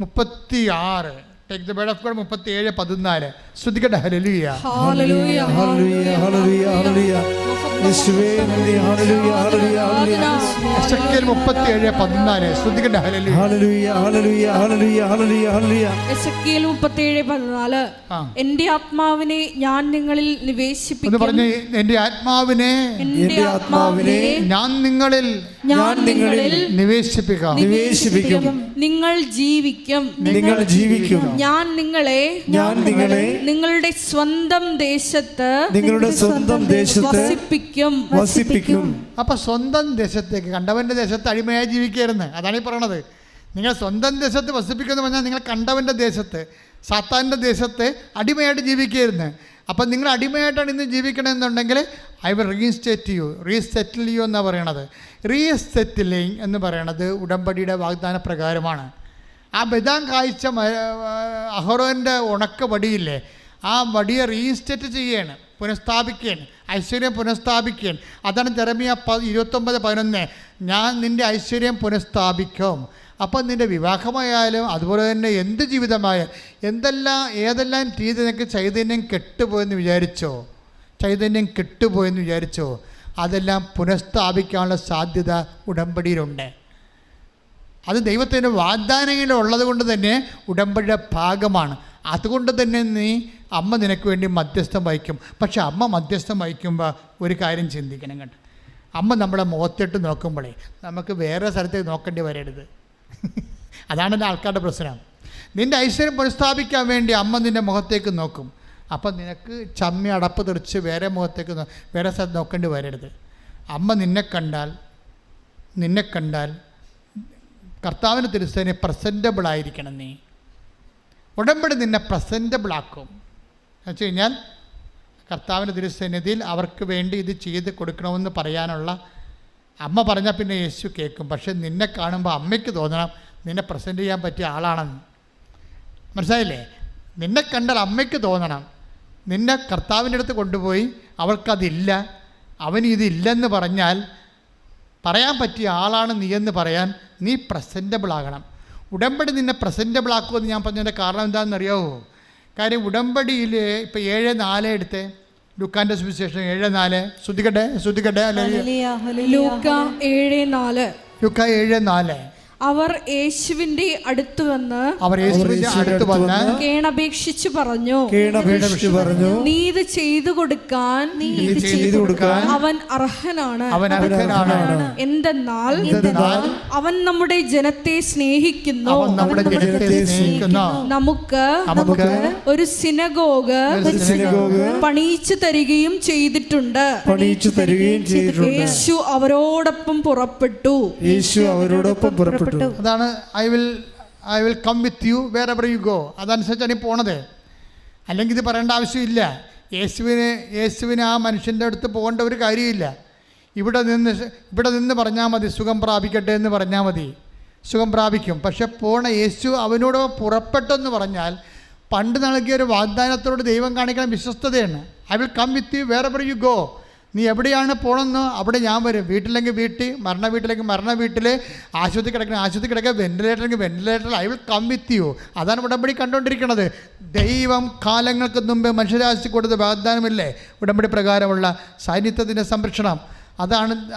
36 take the word of God 37:14 ശ്രദ്ധിക്കട്ടെ. ഹല്ലേലൂയ ഹല്ലേലൂയ ഹല്ലേലൂയ ഹല്ലേലൂയ ഹല്ലേലൂയ യേശുവേ നന്ദി. ഹല്ലേലൂയ ഹല്ലേലൂയ ഹല്ലേലൂയ. എസെക്കിയേൽ 37:14 ശ്രദ്ധിക്കട്ടെ. ഹല്ലേലൂയ ഹല്ലേലൂയ ഹല്ലേലൂയ ഹല്ലേലൂയ ഹല്ലേലൂയ ഹല്ലേലൂയ. എസെക്കിയേൽ 37:14 എന്റെ ആത്മാവിനെ ഞാൻ നിങ്ങളിൽ നിവേശിപ്പിക്കും. എന്ന് പറഞ്ഞു, എന്റെ ആത്മാവിനെ ഞാൻ നിങ്ങളിൽ നിവേശിപ്പിക്കും. നിങ്ങൾ ജീവിക്കും. ഞാൻ നിങ്ങളെ നിങ്ങളുടെ സ്വന്തം ദേശത്ത് വസിപ്പിക്കും. അപ്പൊ സ്വന്തം ദേശത്തേക്ക്, കണ്ടവന്റെ ദേശത്ത് അടിമയായി ജീവിക്കരുന്ന്. അതാണ് ഈ പറയണത്. നിങ്ങൾ സ്വന്തം ദേശത്ത് വസിപ്പിക്കുമെന്ന് പറഞ്ഞാൽ നിങ്ങൾ കണ്ടവന്റെ ദേശത്ത്, സാത്താൻ്റെ ദേശത്ത് അടിമയായിട്ട് ജീവിക്കരുന്ന്. അപ്പം നിങ്ങൾ അടിമയായിട്ടാണ് ഇന്ന് ജീവിക്കണമെന്നുണ്ടെങ്കിൽ ഐ വിൽ റീസെറ്റിൽ യു എന്നാണ് പറയണത്. റീസെറ്റിലിങ് എന്ന് പറയണത് ഉടമ്പടിയുടെ വാഗ്ദാന പ്രകാരമാണ്. ആ ബദാം കായ്ച്ച അഹറോൻ്റെ ഉണക്ക വടിയില്ലേ, ആ വടിയെ റീസ്റ്റെറ്റ് ചെയ്യുകയാണ്, പുനഃസ്ഥാപിക്കുകയാണ്, ഐശ്വര്യം പുനഃസ്ഥാപിക്കുകയാണ്. അതാണ് ജെറമിയ 29:11, ഞാൻ നിൻ്റെ ഐശ്വര്യം പുനഃസ്ഥാപിക്കും. അപ്പം നിൻ്റെ വിവാഹമായാലും അതുപോലെ തന്നെ എന്ത് ജീവിതമായാലും ഏതെല്ലാം രീതി നിനക്ക് ചൈതന്യം കെട്ടുപോയെന്ന് വിചാരിച്ചോ അതെല്ലാം പുനഃസ്ഥാപിക്കാനുള്ള സാധ്യത ഉടമ്പടിയിലുണ്ട്. അത് ദൈവത്തിൻ്റെ വാഗ്ദാനങ്ങളുള്ളത് കൊണ്ട് തന്നെ ഉടമ്പടിയുടെ ഭാഗമാണ്. അതുകൊണ്ട് തന്നെ അമ്മ നിനക്ക് വേണ്ടി മധ്യസ്ഥം വഹിക്കും. പക്ഷെ അമ്മ മധ്യസ്ഥം വഹിക്കുമ്പോൾ ഒരു കാര്യം ചിന്തിക്കണം കേട്ടോ. അമ്മ നമ്മളെ മുഖത്തിട്ട് നോക്കുമ്പോഴേ നമുക്ക് വേറെ സ്ഥലത്തേക്ക് നോക്കേണ്ടി വരരുത്. അതാണ് എൻ്റെ ആൾക്കാരുടെ പ്രശ്നം. നിൻ്റെ ഐശ്വര്യം പുനഃസ്ഥാപിക്കാൻ വേണ്ടി അമ്മ നിൻ്റെ മുഖത്തേക്ക് നോക്കും. അപ്പം നിനക്ക് ചമ്മി അടപ്പ് തെറിച്ച് വേറെ സ്ഥലത്ത് നോക്കേണ്ടി വരരുത്. അമ്മ നിന്നെ കണ്ടാൽ കർത്താവിന് തിരുസേന പ്രസൻറ്റബിൾ ആയിരിക്കണം. നീ ഉടമ്പടി നിന്നെ പ്രസൻറ്റബിൾ ആക്കും. എന്ന് വെച്ച് കഴിഞ്ഞാൽ കർത്താവിൻ്റെ തിരുസന്നിധിയിൽ അവർക്ക് വേണ്ടി ഇത് ചെയ്ത് കൊടുക്കണമെന്ന് പറയാനുള്ള അമ്മ പറഞ്ഞാൽ പിന്നെ യേശു കേൾക്കും. പക്ഷെ നിന്നെ കാണുമ്പോൾ അമ്മയ്ക്ക് തോന്നണം നിന്നെ പ്രസൻറ്റ് ചെയ്യാൻ പറ്റിയ ആളാണെന്ന്. മനസ്സിലായില്ലേ? നിന്നെ കണ്ടാൽ അമ്മയ്ക്ക് തോന്നണം നിന്നെ കർത്താവിൻ്റെ അടുത്ത് കൊണ്ടുപോയി അവൾക്കതില്ല, അവനിതില്ലെന്ന് പറഞ്ഞാൽ പറയാൻ പറ്റിയ ആളാണ് നീ എന്ന് പറയാൻ നീ പ്രസൻറ്റബിൾ ആകണം. ഉടമ്പടി നിന്നെ പ്രസൻറ്റബിൾ ആക്കുമെന്ന് ഞാൻ പറഞ്ഞതിൻ്റെ കാരണം എന്താണെന്നറിയാമോ? കാര്യം ഉടമ്പടിയിൽ ഇപ്പോൾ 7:4 എടുത്ത് ലൂക്കാൻ്റെ സുവിശേഷം 7:4 ശ്രദ്ധിക്കട്ടെ ലൂക്ക 7:4 അവർ യേശുവിന്റെ അടുത്ത് വന്ന് കേണപേക്ഷിച്ചു പറഞ്ഞു, നീ ഇത് ചെയ്തു കൊടുക്കാൻ അവൻ അർഹനാണ്. എന്തെന്നാൽ അവൻ നമ്മുടെ ജനത്തെ സ്നേഹിക്കുന്നു. നമുക്ക് ഒരു സിനഗോഗ് പണിയിച്ചു തരികയും ചെയ്തിട്ടുണ്ട്. യേശു അവരോടൊപ്പം പുറപ്പെട്ടു. അതാണ് I will come with you wherever you go. അതനുസരിച്ചാണ് ഈ പോണത്. അല്ലെങ്കിൽ ഇത് പറയേണ്ട ആവശ്യമില്ല. യേശുവിന് ആ മനുഷ്യൻ്റെ അടുത്ത് പോകേണ്ട ഒരു കാര്യമില്ല. ഇവിടെ നിന്ന് പറഞ്ഞാൽ മതി സുഖം പ്രാപിക്കട്ടെ എന്ന് പറഞ്ഞാൽ മതി, സുഖം പ്രാപിക്കും. പക്ഷെ പോണ യേശു അവനോട് പുറപ്പെട്ടെന്ന് പറഞ്ഞാൽ പണ്ട് നൽകിയ ഒരു വാഗ്ദാനത്തോട് ദൈവം കാണിക്കുന്ന വിശ്വസ്തതയാണ്. I will come with you wherever you go. നീ എവിടെയാണ് പോകണമെന്നോ അവിടെ ഞാൻ വരും. വീട്ടിലെങ്കിൽ വീട്ടിൽ, മരണ വീട്ടിൽ, ആശുപത്രി കിടക്കുക, വെന്റിലേറ്ററിൽ, I will come with you. അതാണ് ഉടമ്പടി കണ്ടുകൊണ്ടിരിക്കുന്നത്. ദൈവം കാലങ്ങൾക്ക് മുമ്പേ മനുഷ്യരാശി കൊടുത്ത വാഗ്ദാനമില്ലേ ഉടമ്പടി പ്രകാരമുള്ള സാന്നിധ്യത്തിൻ്റെ സംരക്ഷണം.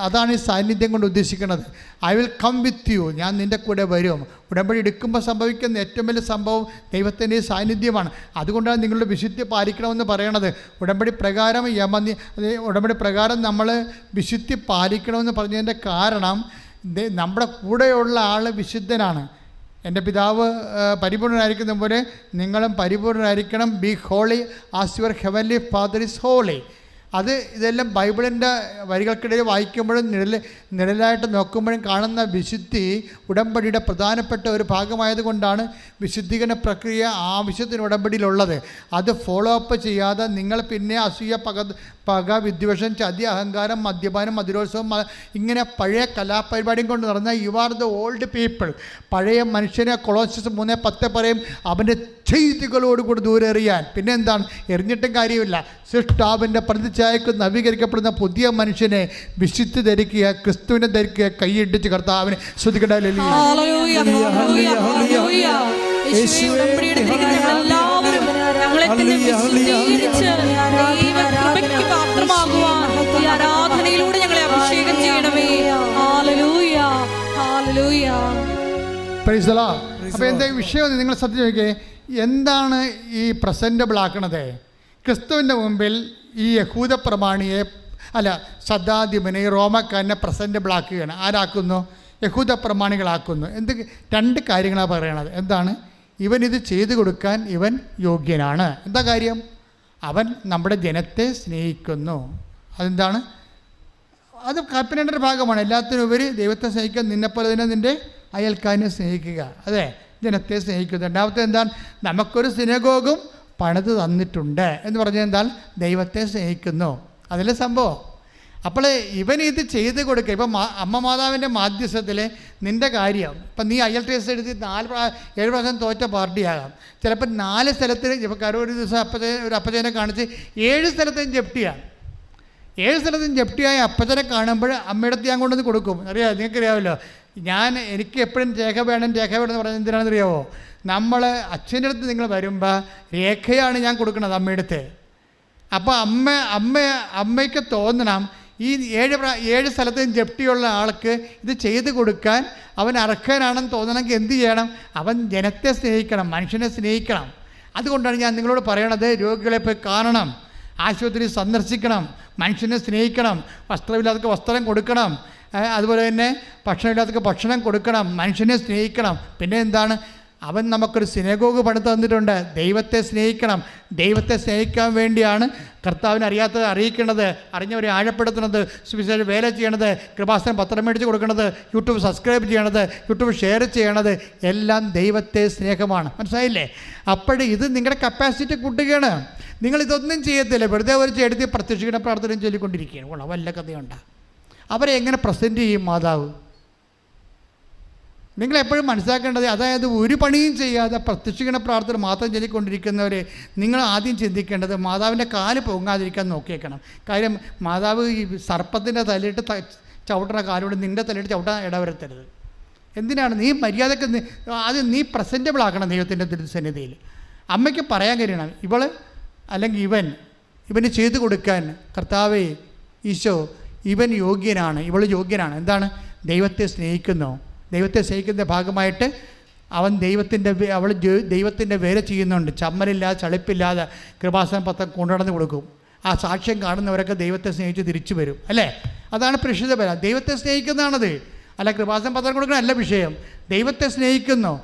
അതാണ് ഈ സാന്നിധ്യം കൊണ്ട് ഉദ്ദേശിക്കുന്നത്. I will come with you, ഞാൻ നിൻ്റെ കൂടെ വരും. ഉടമ്പടി എടുക്കുമ്പോൾ സംഭവിക്കുന്ന ഏറ്റവും വലിയ സംഭവം ദൈവത്തിൻ്റെ സാന്നിധ്യമാണ്. അതുകൊണ്ടാണ് നിങ്ങളുടെ വിശുദ്ധി പാലിക്കണമെന്ന് പറയണത്. ഉടമ്പടി പ്രകാരം നമ്മൾ വിശുദ്ധി പാലിക്കണമെന്ന് പറഞ്ഞതിൻ്റെ കാരണം നമ്മുടെ കൂടെയുള്ള ആൾ വിശുദ്ധനാണ്. എൻ്റെ പിതാവ് പരിപൂർണനായിരിക്കുന്ന പോലെ നിങ്ങളും പരിപൂർണനായിരിക്കണം. Be holy as your heavenly father is holy. ഇതെല്ലാം ബൈബിളിൻ്റെ വരികൾക്കിടയിൽ വായിക്കുമ്പോഴും നിഴലായിട്ട് നോക്കുമ്പോഴും കാണുന്ന വിശുദ്ധി ഉടമ്പടിയുടെ പ്രധാനപ്പെട്ട ഒരു ഭാഗമായതുകൊണ്ടാണ് വിശുദ്ധീകരണ പ്രക്രിയ ആവശ്യത്തിന് ഉടമ്പടിയിലുള്ളത്. അത് ഫോളോ അപ്പ് ചെയ്യാതെ നിങ്ങൾ പിന്നെ അസൂയ, പക, വിദ്വേഷം, ചതി, അഹങ്കാരം, മദ്യപാനം, മധുരോത്സവം, ഇങ്ങനെ പഴയ കലാപരിപാടിയും കൊണ്ട് നടന്നാൽ you are the old people. പഴയ മനുഷ്യനെ കൊളോസിയസ് 3:10 പറയും അവൻ്റെ ചെയ്തികളോടുകൂടി ദൂരെ എറിയാൻ. പിന്നെ എന്താണ്? എറിഞ്ഞിട്ടും കാര്യമില്ല. സൃഷ്ടാവിൻ്റെ പ്രതിച്ഛായക്ക് നവീകരിക്കപ്പെടുന്ന പുതിയ മനുഷ്യനെ വിശുദ്ധി ധരിക്കുക, ക്രിസ്തുവിനെ ധരിക്കുക, കൈയിടിച്ച് കർത്താവിനെ ശ്രദ്ധിക്കട്ടെ. ആരാധനയിലൂടെ ഞങ്ങളെ അഭിഷേകം ചെയ്യണമേ. അപ്പോൾ എന്താ വിഷയം നിങ്ങൾ ശ്രദ്ധിച്ച് നോക്കിയേ. എന്താണ് ഈ പ്രസൻറ്റബിൾ ആക്കണത്? ക്രിസ്തുവിൻ്റെ മുമ്പിൽ ഈ യഹൂദ പ്രമാണിയെ സദ്ദാധിപനെ, റോമക്കാരനെ പ്രസൻറ്റബിൾ ആക്കുകയാണ്. ആരാക്കുന്നു? യഹൂദ പ്രമാണികളാക്കുന്നു. രണ്ട് കാര്യങ്ങളാണ് പറയണത്. എന്താണ്? ഇവനിത് ചെയ്തു കൊടുക്കാൻ ഇവൻ യോഗ്യനാണ്. എന്താ കാര്യം? അവൻ നമ്മുടെ ജനത്തെ സ്നേഹിക്കുന്നു. അതെന്താണ്? അത് കൽപ്പനയുടെ ഒരു ഭാഗമാണ്. എല്ലാത്തിനുപരി ദൈവത്തെ സ്നേഹിക്കാൻ, നിന്നെപ്പോലെ തന്നെ നിൻ്റെ അയൽക്കാരനെ സ്നേഹിക്കുക. അതെ, ജനത്തെ സ്നേഹിക്കുന്നു. രണ്ടാമത്തെ എന്താണ്? നമുക്കൊരു സിനഗോഗും പണിത് തന്നിട്ടുണ്ട് എന്ന് പറഞ്ഞാൽ എന്താണ്? ദൈവത്തെ സ്നേഹിക്കുന്നു. അതിലെ സംഭവം. അപ്പോൾ ഇവൻ ഇത് ചെയ്ത് കൊടുക്കുക. ഇപ്പം അമ്മ മാതാവിൻ്റെ മാധ്യസ്ഥത്തിൽ നിൻ്റെ കാര്യം ഇപ്പം നീ IELTS എഴുതി 7 പ്രാവശ്യം തോറ്റ പാർട്ടിയാകാം. ചിലപ്പോൾ 4 സ്ഥലത്ത് ഇപ്പോൾ ഒരു ദിവസം ഒരു അപ്പച്ചനെ കാണിച്ച് 7 സ്ഥലത്തും ജപ്തിയാണ്. 7 സ്ഥലത്തും ജപ്തിയായ അപ്പച്ചനെ കാണുമ്പോൾ അമ്മയുടെ ഞാൻ കൊണ്ടുവന്ന് കൊടുക്കും. അറിയാമോ? നിങ്ങൾക്കറിയാമല്ലോ, എനിക്ക് എപ്പോഴും രേഖ വേണം എന്ന് പറയുന്നത് എന്തിനാണെന്ന് അറിയാമോ? നമ്മൾ അച്ഛൻ്റെ അടുത്ത് നിങ്ങൾ വരുമ്പോൾ രേഖയാണ് ഞാൻ കൊടുക്കുന്നത് അമ്മയുടെ അടുത്ത്. അപ്പോൾ അമ്മയ്ക്ക് തോന്നണം ഈ 7 സ്ഥലത്തും ജപ്തിയുള്ള ആൾക്ക് ഇത് ചെയ്ത് കൊടുക്കാൻ അവൻ അർഹനാണെന്ന് തോന്നണമെങ്കിൽ എന്ത് ചെയ്യണം? അവൻ ജനത്തെ സ്നേഹിക്കണം, മനുഷ്യനെ സ്നേഹിക്കണം. അതുകൊണ്ടാണ് ഞാൻ നിങ്ങളോട് പറയണത്, രോഗികളെ പോയി കാണണം, ആശുപത്രി സന്ദർശിക്കണം, മനുഷ്യനെ സ്നേഹിക്കണം, വസ്ത്രമില്ലാത്തവർക്ക് വസ്ത്രം കൊടുക്കണം, അതുപോലെ തന്നെ ഭക്ഷണമില്ലാത്തവർക്ക് ഭക്ഷണം കൊടുക്കണം, മനുഷ്യനെ സ്നേഹിക്കണം. പിന്നെ എന്താണ്? അവൻ നമുക്കൊരു സിനഗോഗ് പണിത് തന്നിട്ടുണ്ട്. ദൈവത്തെ സ്നേഹിക്കണം. ദൈവത്തെ സ്നേഹിക്കാൻ വേണ്ടിയാണ് കർത്താവിനെ അറിയാത്തത് അറിയിക്കേണ്ടത്, അറിഞ്ഞവരെ ആഴപ്പെടുത്തുന്നത്, സുവിശേഷ വേല ചെയ്യണത്, കൃപാസനം പത്രം മേടിച്ച് കൊടുക്കുന്നത്, യൂട്യൂബ് സബ്സ്ക്രൈബ് ചെയ്യണത്, യൂട്യൂബ് ഷെയർ ചെയ്യണത്, എല്ലാം ദൈവത്തെ സ്നേഹമാണ്. മനസ്സിലായില്ലേ? അപ്പോഴേ ഇത് നിങ്ങളുടെ കപ്പാസിറ്റി കൂട്ടുകയാണ്. നിങ്ങളിതൊന്നും ചെയ്യത്തില്ല, വെറുതെ ഒരു ചെടുത്തി പ്രത്യക്ഷിക്കുന്ന പ്രാർത്ഥനയും ചൊല്ലിക്കൊണ്ടിരിക്കുകയാണ്. വല്ല കഥയുണ്ടാ? അവരെ എങ്ങനെ പ്രസൻറ്റ് ചെയ്യും മാതാവ്? നിങ്ങളെപ്പോഴും മനസ്സിലാക്കേണ്ടത്, അതായത് ഒരു പണിയും ചെയ്യാതെ പ്രത്യക്ഷിക്കുന്ന പ്രാർത്ഥന മാത്രം ചൊല്ലിക്കൊണ്ടിരിക്കുന്നവരെ നിങ്ങൾ ആദ്യം ചിന്തിക്കേണ്ടത് മാതാവിൻ്റെ കാല് പൊങ്ങാതിരിക്കാൻ നോക്കിയേക്കണം. കാര്യം മാതാവ് ഈ സർപ്പത്തിൻ്റെ തലയിട്ട് ചവിട്ടുന്ന കാലോട് നിൻ്റെ തലയിട്ട് ചവിട്ടാൻ ഇടവരുത്തരുത്. എന്തിനാണ്? നീ മര്യാദക്ക് ആദ്യം നീ പ്രസൻറ്റബിൾ ആക്കണം ദൈവത്തിൻ്റെ തിരുസന്നിധിയിൽ. അമ്മയ്ക്ക് പറയാൻ കഴിയണം, ഇവൾ അല്ലെങ്കിൽ ഇവന് ചെയ്തു കൊടുക്കാൻ കർത്താവേ ഈശോ ഇവൻ യോഗ്യനാണ്, ഇവൾ യോഗ്യനാണ്. എന്താണ്? ദൈവത്തെ സ്നേഹിക്കുന്നു. ദൈവത്തെ സ്നേഹിക്കുന്ന ഭാഗമായിട്ട് അവൾ ദൈവത്തിൻ്റെ വേല ചെയ്യുന്നുണ്ട്. ചമ്മലില്ലാതെ ചളിപ്പില്ലാതെ കൃപാസന പത്രം കൊണ്ടുനടന്ന് കൊടുക്കും. ആ സാക്ഷ്യം കാണുന്നവരൊക്കെ ദൈവത്തെ സ്നേഹിച്ച് തിരിച്ചു വരും. അല്ലേ? അതാണ് പ്രേക്ഷിത ബലം. ദൈവത്തെ സ്നേഹിക്കുന്നതാണത്. അല്ല കൃപാസന പത്രം കൊടുക്കണം അല്ല വിഷയം. ദൈവത്തെ സ്നേഹിക്കുന്നു.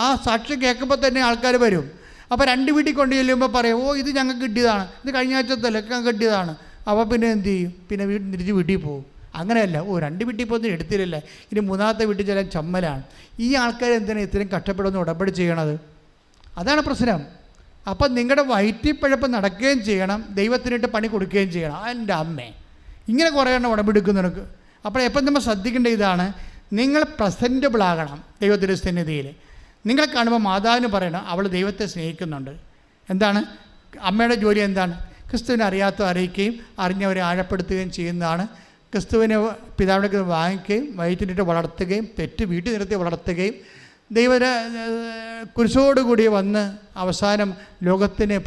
ആ സാക്ഷ്യം കേൾക്കുമ്പോൾ തന്നെ ആൾക്കാർ വരും. അപ്പോൾ 2 വീട്ടിൽ കൊണ്ട് ചെല്ലുമ്പോൾ പറയും, ഓ ഇത് ഞങ്ങൾക്ക് കിട്ടിയതാണ്, ഇത് കഴിഞ്ഞ ആഴ്ചത്തല്ല ഞങ്ങൾക്ക് കിട്ടിയതാണ്. അപ്പോൾ പിന്നെ എന്ത് ചെയ്യും? പിന്നെ തിരിച്ച് വീട്ടിൽ പോകും. അങ്ങനെയല്ല, 2 വീട്ടിൽ പോകുന്ന എടുത്തില്ല, ഇനി 3ാമത്തെ വീട്ടിൽ ചില ചമ്മലാണ്. ഈ ആൾക്കാർ എന്തിനാണ് ഇത്രയും കഷ്ടപ്പെടുന്ന ഉടമ്പടി ചെയ്യണത്? അതാണ് പ്രശ്നം. അപ്പം നിങ്ങളുടെ വയറ്റിപ്പഴപ്പ് നടക്കുകയും ചെയ്യണം, ദൈവത്തിനിട്ട് പണി കൊടുക്കുകയും ചെയ്യണം. എൻ്റെ അമ്മേ, ഇങ്ങനെ കുറേ എണ്ണം ഉടമ്പെടുക്കുന്നവർക്ക്. അപ്പോൾ എപ്പം നമ്മൾ ശ്രദ്ധിക്കേണ്ട ഇതാണ്, നിങ്ങൾ പ്രസൻറ്റബിൾ ആകണം ദൈവത്തിൻ്റെ സന്നിധിയിൽ. നിങ്ങളെ കാണുമ്പോൾ മാതാവിന് പറയണം അവൾ ദൈവത്തെ സ്നേഹിക്കുന്നുണ്ട്. എന്താണ് അമ്മയുടെ ജോലി? എന്താണ്? ക്രിസ്തുവിനെ അറിയിക്കുകയും അറിഞ്ഞവരെ ആഴപ്പെടുത്തുകയും ചെയ്യുന്നതാണ്. ക്രിസ്തുവിനെ പിതാവിനെ വാങ്ങിക്കുകയും വയറ്റിനിട്ട് വളർത്തുകയും പെറ്റ് വീട്ടിൽ നിർത്തി വളർത്തുകയും കുരിശോടുകൂടി വന്ന് അവസാനം ലോകത്തിന്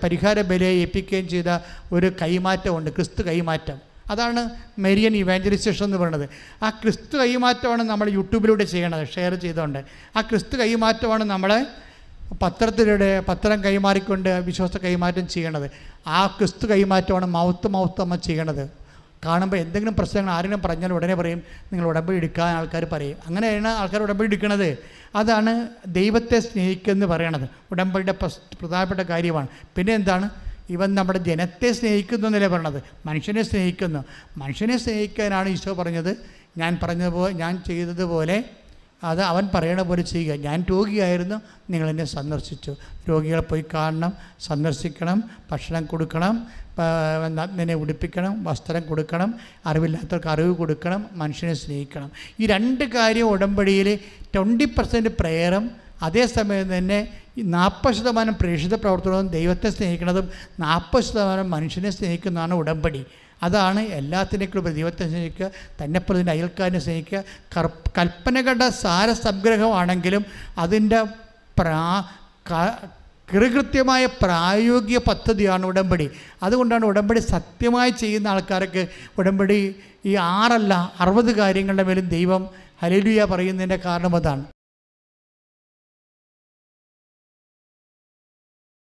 പരിഹാര ബലിയെ ഏൽപ്പിക്കുകയും ചെയ്ത ഒരു കൈമാറ്റമുണ്ട്, ക്രിസ്തു കൈമാറ്റം. അതാണ് മെരിയൻ ഇവാഞ്ചലിസേഷൻ എന്ന് പറയുന്നത്. ആ ക്രിസ്തു കൈമാറ്റമാണ് നമ്മൾ യൂട്യൂബിലൂടെ ചെയ്യണത്, ഷെയർ ചെയ്തുകൊണ്ട്. ആ ക്രിസ്തു കൈമാറ്റമാണ് നമ്മളെ പത്രം കൈമാറിക്കൊണ്ട് വിശ്വാസ കൈമാറ്റം ചെയ്യണത്. ആ ക്രിസ്തു കൈമാറ്റമാണ് മൗത്ത് അമ്മ ചെയ്യണത്. കാണുമ്പോൾ എന്തെങ്കിലും പ്രശ്നങ്ങൾ ആരെങ്കിലും പറഞ്ഞാൽ ഉടനെ പറയും നിങ്ങൾ ഉടമ്പടി എടുക്കാൻ ആൾക്കാർ പറയും. അങ്ങനെയാണ് ആൾക്കാർ ഉടമ്പടി എടുക്കുന്നത്. അതാണ് ദൈവത്തെ സ്നേഹിക്കുമെന്ന് പറയണത്. ഉടമ്പടിയുടെ പ്രധാനപ്പെട്ട കാര്യമാണ്. പിന്നെ എന്താണ്? ഇവൻ നമ്മുടെ ജനത്തെ സ്നേഹിക്കുന്നു എന്നല്ലേ പറയണത്, മനുഷ്യനെ സ്നേഹിക്കുന്നു. മനുഷ്യനെ സ്നേഹിക്കാനാണ് ഈശോ പറഞ്ഞത്, ഞാൻ ചെയ്തതുപോലെ അത് അവൻ പറയണ പോലെ ചെയ്യുക. ഞാൻ രോഗിയായിരുന്നു, നിങ്ങളെന്നെ സന്ദർശിച്ചു. രോഗികളെ പോയി കാണണം, സന്ദർശിക്കണം, ഭക്ഷണം കൊടുക്കണം, നഗ്നനെ ഉടുപ്പിക്കണം, വസ്ത്രം കൊടുക്കണം, അറിവില്ലാത്തവർക്ക് അറിവ് കൊടുക്കണം, മനുഷ്യനെ സ്നേഹിക്കണം. ഈ 2 കാര്യം ഉടമ്പടിയിൽ 20% പ്രേയറും അതേസമയം തന്നെ 40% പ്രേക്ഷിത പ്രവർത്തനവും ദൈവത്തെ സ്നേഹിക്കുന്നതും 40% മനുഷ്യനെ സ്നേഹിക്കുന്നതാണ് ഉടമ്പടി. അതാണ് എല്ലാത്തിനേക്കും ദൈവത്തെ സ്നേഹിക്കുക, തന്നെപ്രതിൻ്റെ അയൽക്കാരനെ സ്നേഹിക്കുക. കൽപ്പനകളുടെ സാരസംഗ്രഹമാണെങ്കിലും അതിൻ്റെ കൃത്യമായ പ്രായോഗിക പദ്ധതിയാണ് ഉടമ്പടി. അതുകൊണ്ടാണ് ഉടമ്പടി സത്യമായി ചെയ്യുന്ന ആൾക്കാർക്ക് ഉടമ്പടി ഈ 6 അല്ല 60 കാര്യങ്ങളുടെ മേലും ദൈവം ഹല്ലേലൂയ പറയുന്നതിൻ്റെ കാരണം അതാണ്.